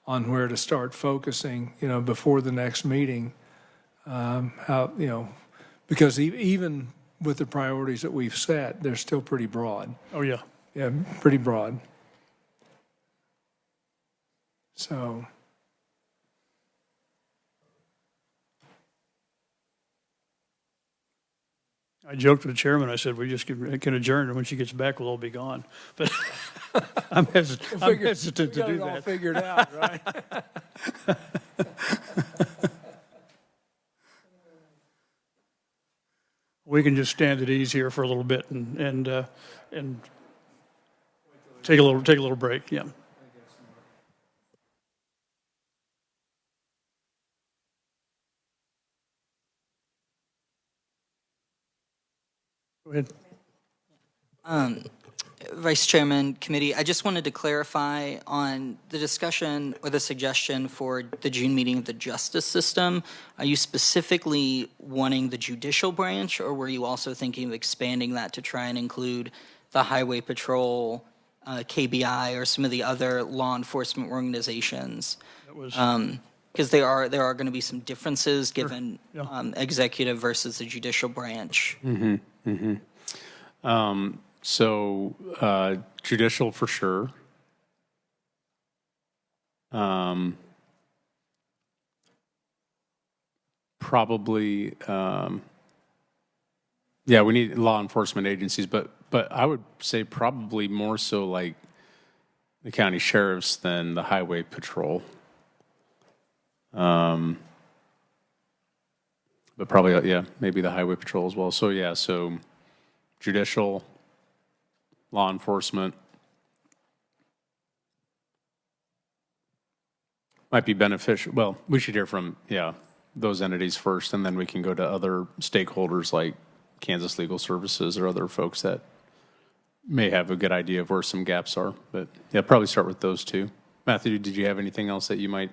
on where to start focusing, before the next meeting. How, because even with the priorities that we've set, they're still pretty broad. Oh, yeah. Yeah, pretty broad. So. I joked with the chairman. I said, we just can adjourn, and when she gets back, we'll all be gone. But I'm hesitant to do Got it all that. figured out, right? We can just stand at ease here for a little bit and take a little break. Yeah. Go ahead. Vice Chairman, committee, I just wanted to clarify on the discussion or the suggestion for the June meeting of the justice system. Are you specifically wanting the judicial branch, or were you also thinking of expanding that to try and include the Highway Patrol, KBI, or some of the other law enforcement organizations? Because there are going to be some differences given executive versus the judicial branch. So judicial for sure. Probably, yeah, we need law enforcement agencies, but I would say probably more so like the county sheriffs than the highway patrol. But probably, yeah, maybe the highway patrol as well. So yeah, so judicial, law enforcement. Might be beneficial. Well, we should hear from, those entities first, and then we can go to other stakeholders like Kansas Legal Services or other folks that may have a good idea of where some gaps are. But yeah, probably start with those two. Matthew, did you have anything else that you might?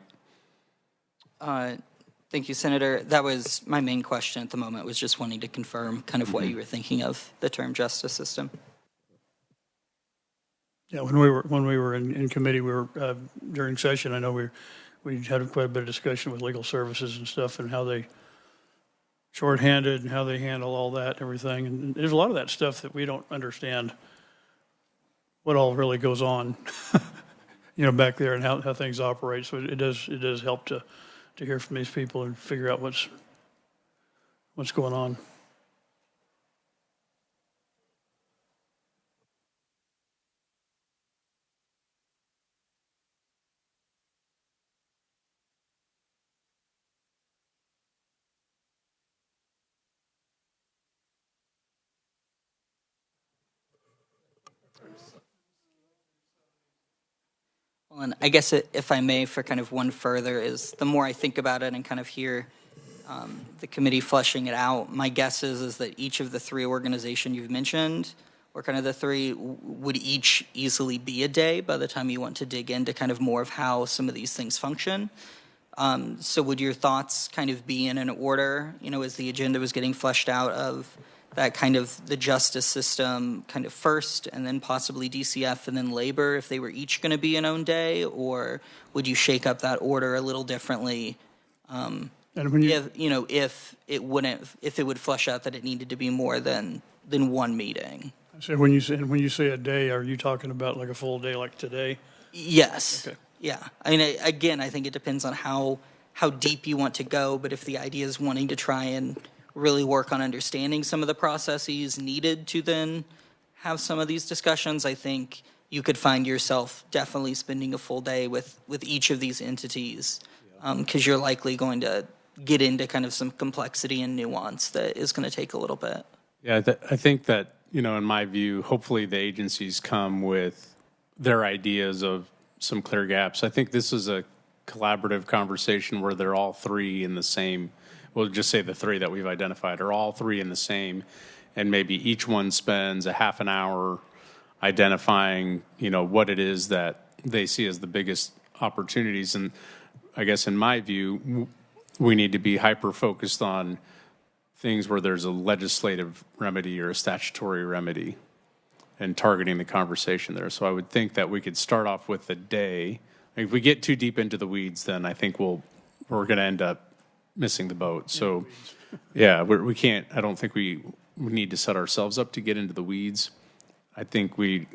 Thank you, Senator. That was my main question at the moment, was just wanting to confirm kind of what you were thinking of the term justice system. Yeah, when we were in committee, we were during session. I know we had quite a bit of discussion with legal services and stuff, and how they shorthanded and how they handle all that and everything. And there's a lot of that stuff that we don't understand what all really goes on, back there and how things operate. So it does help to hear from these people and figure out what's going on. Well, and I guess if I may, for kind of one further, is the more I think about it and kind of hear the committee fleshing it out, my guess is that each of the three organizations you've mentioned, or kind of the three, would each easily be a day by the time you want to dig into kind of more of how some of these things function. So would your thoughts kind of be in an order, as the agenda was getting fleshed out, of that kind of the justice system kind of first, and then possibly DCF, and then labor, if they were each going to be an own day? Or would you shake up that order a little differently? And when you, if it would flesh out that it needed to be more than one meeting. so when you say a day, are you talking about like a full day like today? Yes. Okay. Yeah. I mean, again, I think it depends on how deep you want to go, but if the idea is wanting to try and really work on understanding some of the processes needed to then have some of these discussions, I think you could find yourself definitely spending a full day with each of these entities, because you're likely going to get into kind of some complexity and nuance that is going to take a little bit. Yeah, I think that, in my view, hopefully the agencies come with their ideas of some clear gaps. I think this is a collaborative conversation where they're all three in the same. We'll just say the three that we've identified are all three in the same, and maybe each one spends a half an hour identifying, what it is that they see as the biggest opportunities. And I guess in my view, we need to be hyper-focused on things where there's a legislative remedy or a statutory remedy and targeting the conversation there. So I would think that we could start off with the day. If we get too deep into the weeds, then I think we're going to end up missing the boat. So, yeah, we can't, I don't think we need to set ourselves up to get into the weeds. I think we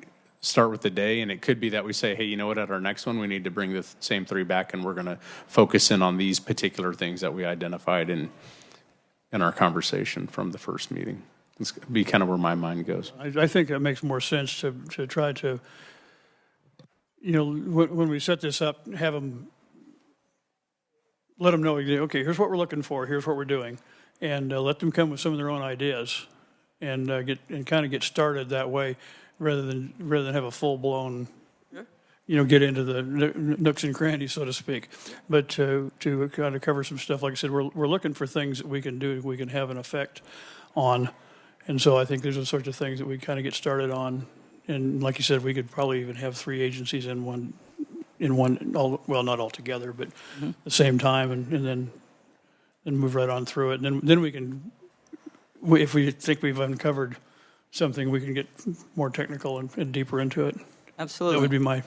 start with the day, and it could be that we say, hey, you know what, at our next one, we need to bring the same three back, and we're going to focus in on these particular things that we identified in our conversation from the first meeting. It's be kind of where my mind goes. I think that makes more sense to try to, when we set this up, have them, let them know, okay, here's what we're looking for, here's what we're doing, and let them come with some of their own ideas, and kind of get started that way, rather than have a full blown, get into the nooks and crannies, so to speak. But to kind of cover some stuff, like I said, we're looking for things that we can do, we can have an effect on. And so I think there's the sorts of things that we kind of get started on. And like you said, we could probably even have three agencies in one, well, not all together, but at the same time, and then move right on through it. And then we can, if we think we've uncovered something, we can get more technical and deeper into it. Absolutely. That would be my...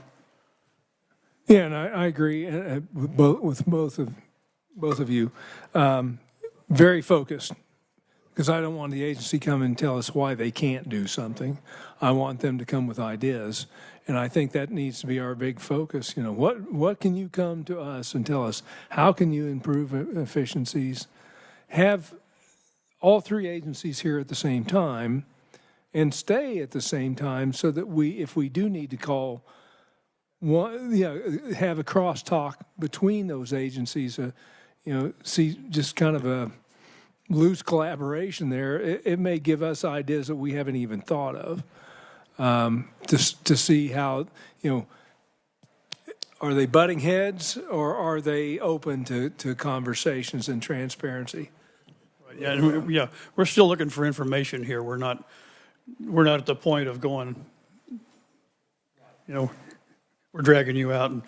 Yeah, and I agree with both of you. Very focused, because I don't want the agency come and tell us why they can't do something. I want them to come with ideas, and I think that needs to be our big focus. What can you come to us and tell us? How can you improve efficiencies? Have all three agencies here at the same time, and stay at the same time, so that if we do need to call have a crosstalk between those agencies, see just kind of a loose collaboration there. It may give us ideas that we haven't even thought of, to see how, are they butting heads, or are they open to conversations and transparency? Yeah, we're still looking for information here. We're not at the point of going, we're dragging you out and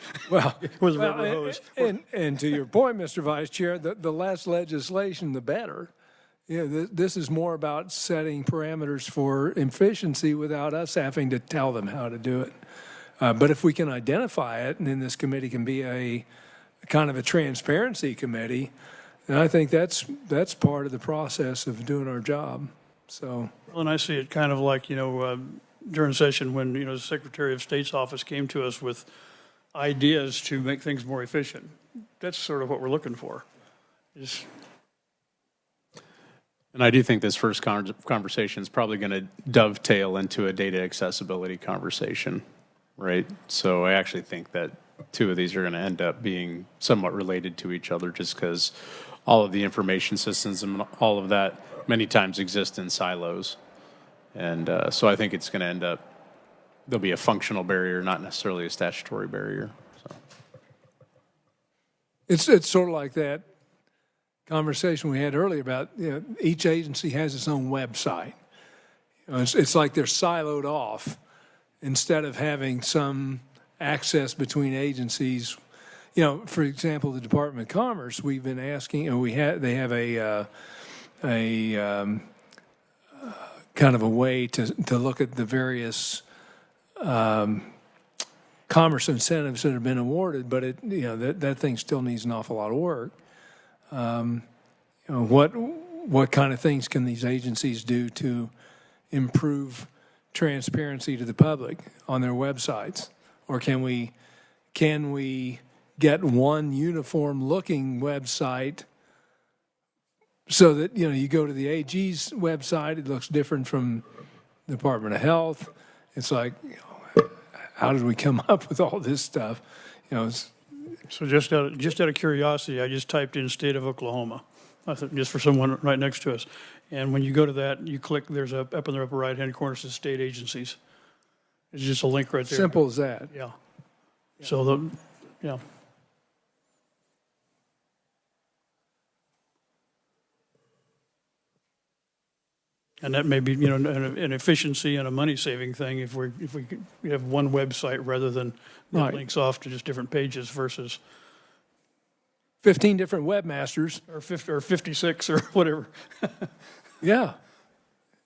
with a rubber hose. And to your point, Mr. Vice Chair, the less legislation, the better. This is more about setting parameters for efficiency without us having to tell them how to do it. But if we can identify it, and then this committee can be a kind of a transparency committee, then I think that's part of the process of doing our job. So. Well, and I see it kind of like, during session when, the Secretary of State's office came to us with ideas to make things more efficient. That's sort of what we're looking for. And I do think this first conversation is probably going to dovetail into a data accessibility conversation, right? So I actually think that two of these are going to end up being somewhat related to each other, just because all of the information systems and all of that many times exist in silos. And so I think it's going to end up, there'll be a functional barrier, not necessarily a statutory barrier. So. It's sort of like that conversation we had earlier about, each agency has its own website. It's like they're siloed off instead of having some access between agencies. For example, the Department of Commerce, we've been asking, they have a kind of a way to look at the various commerce incentives that have been awarded, but that thing still needs an awful lot of work. What kind of things can these agencies do to improve transparency to the public on their websites? Or can we get one uniform looking website so that, you go to the AG's website, it looks different from the Department of Health. It's like, how did we come up with all this stuff? So just out of curiosity, I just typed in state of Oklahoma, just for someone right next to us. And when you go to that, you click, there's up in the upper right-hand corner, it says state agencies. It's just a link right there. Simple as that. Yeah. So, yeah. And that may be, an efficiency and a money-saving thing if we have one website rather than Right. links off to just different pages versus. 15 different webmasters. Or 50, or 56 or whatever. Yeah.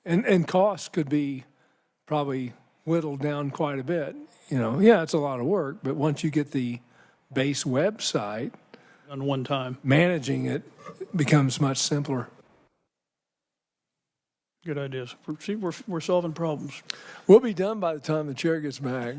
And costs could be probably whittled down quite a bit. You know, yeah, it's a lot of work, but once you get the base website, On one time. managing it becomes much simpler. Good ideas. See, we're solving problems. We'll be done by the time the chair gets back.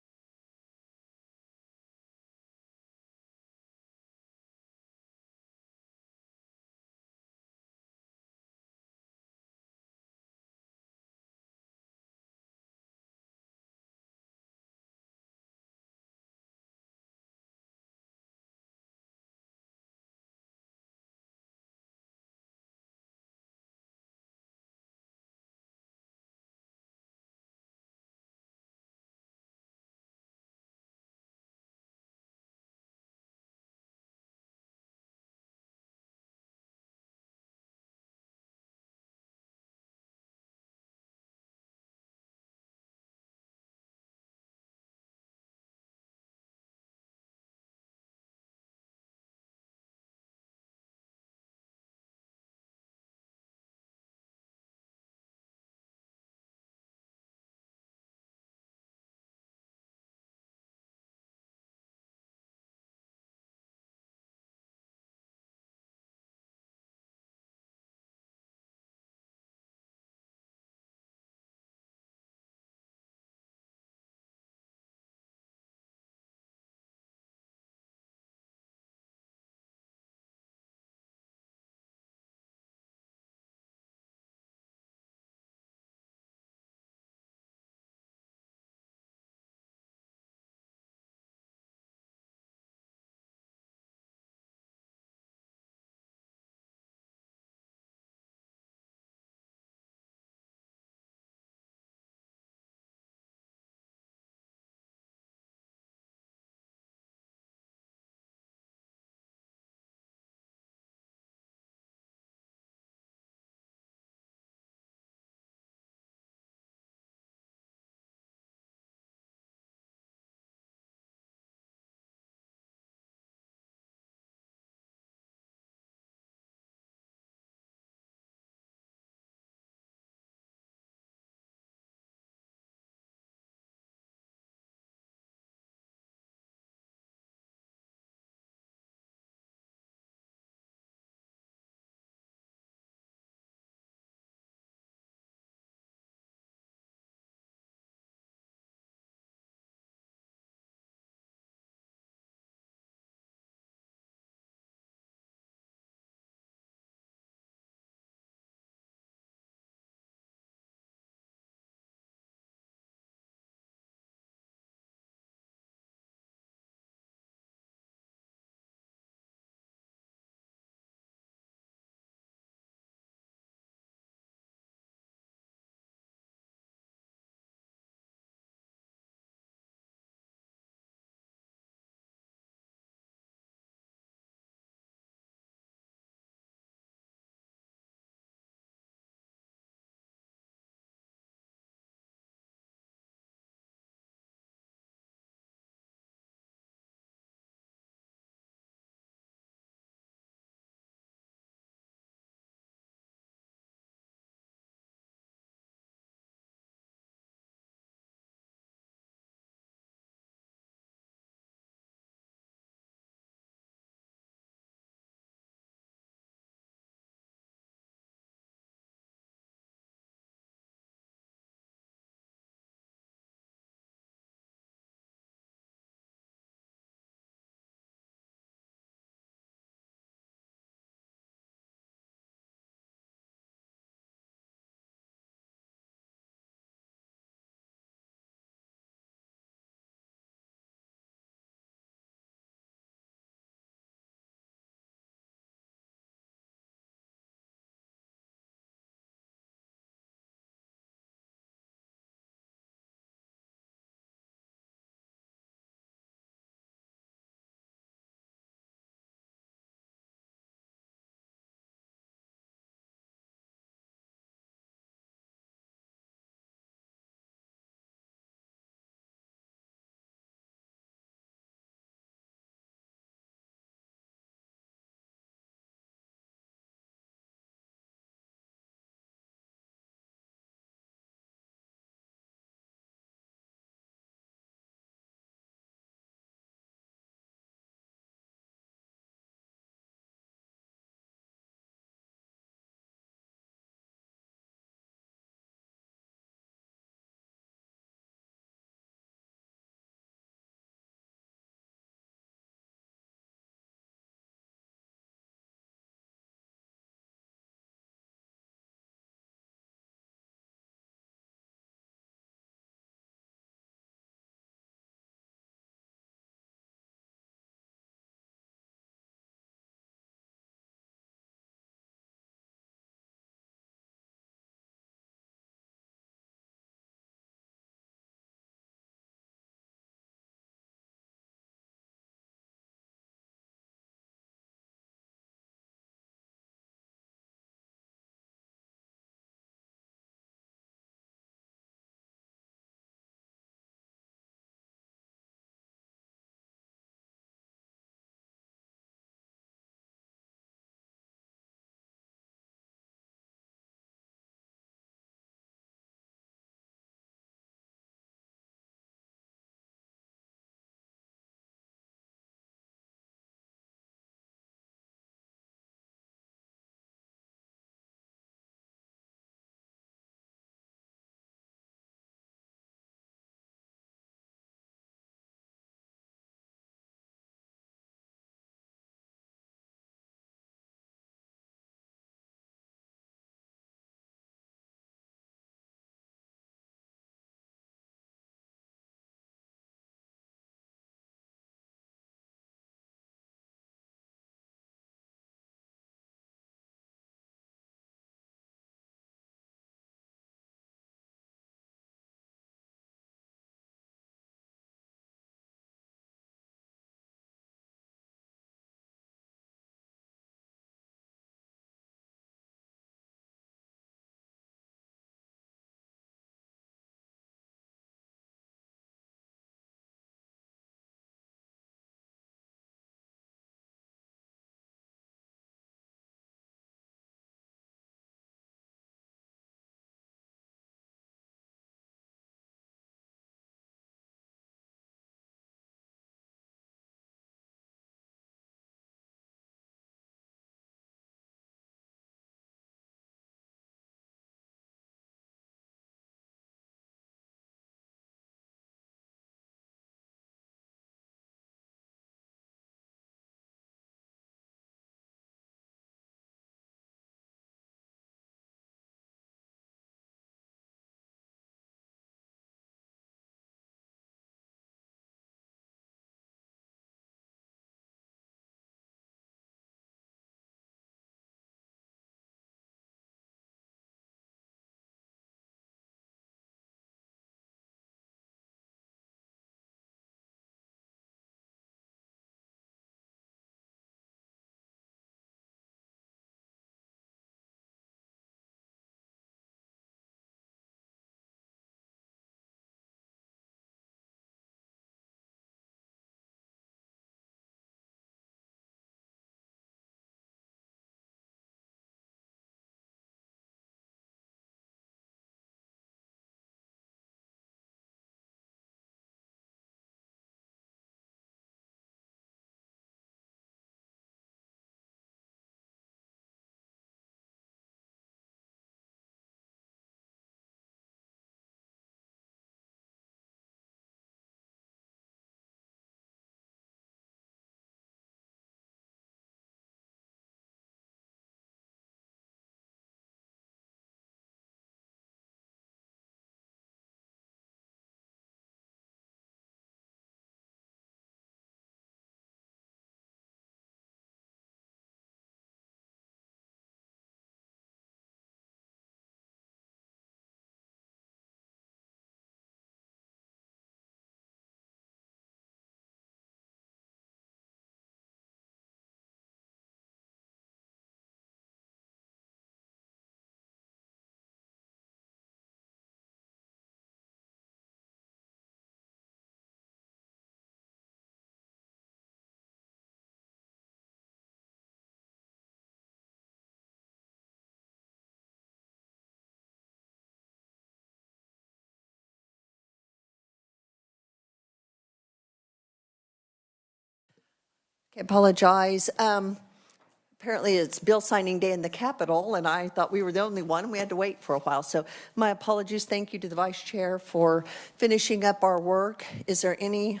I apologize. Apparently it's bill signing day in the Capitol, and I thought we were the only one. We had to wait for a while. So my apologies. Thank you to the Vice Chair for finishing up our work. Is there any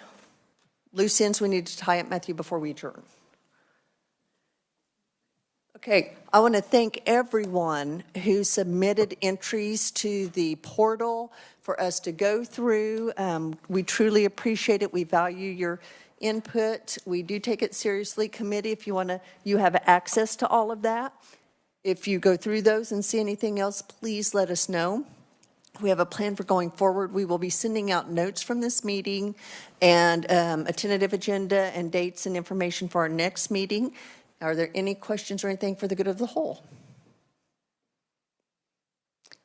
loose ends we need to tie up, Matthew, before we adjourn? Okay, I want to thank everyone who submitted entries to the portal for us to go through. We truly appreciate it. We value your input. We do take it seriously. Committee, if you want to, you have access to all of that. If you go through those and see anything else, please let us know. We have a plan for going forward. We will be sending out notes from this meeting and a tentative agenda and dates and information for our next meeting. Are there any questions or anything for the good of the whole?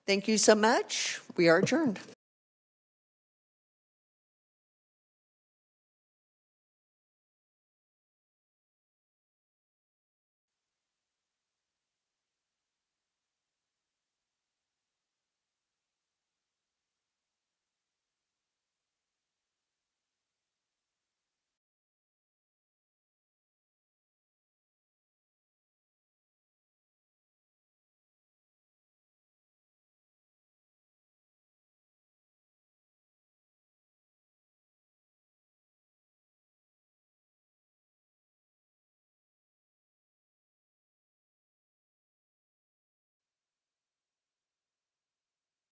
Thank you so much. We are adjourned.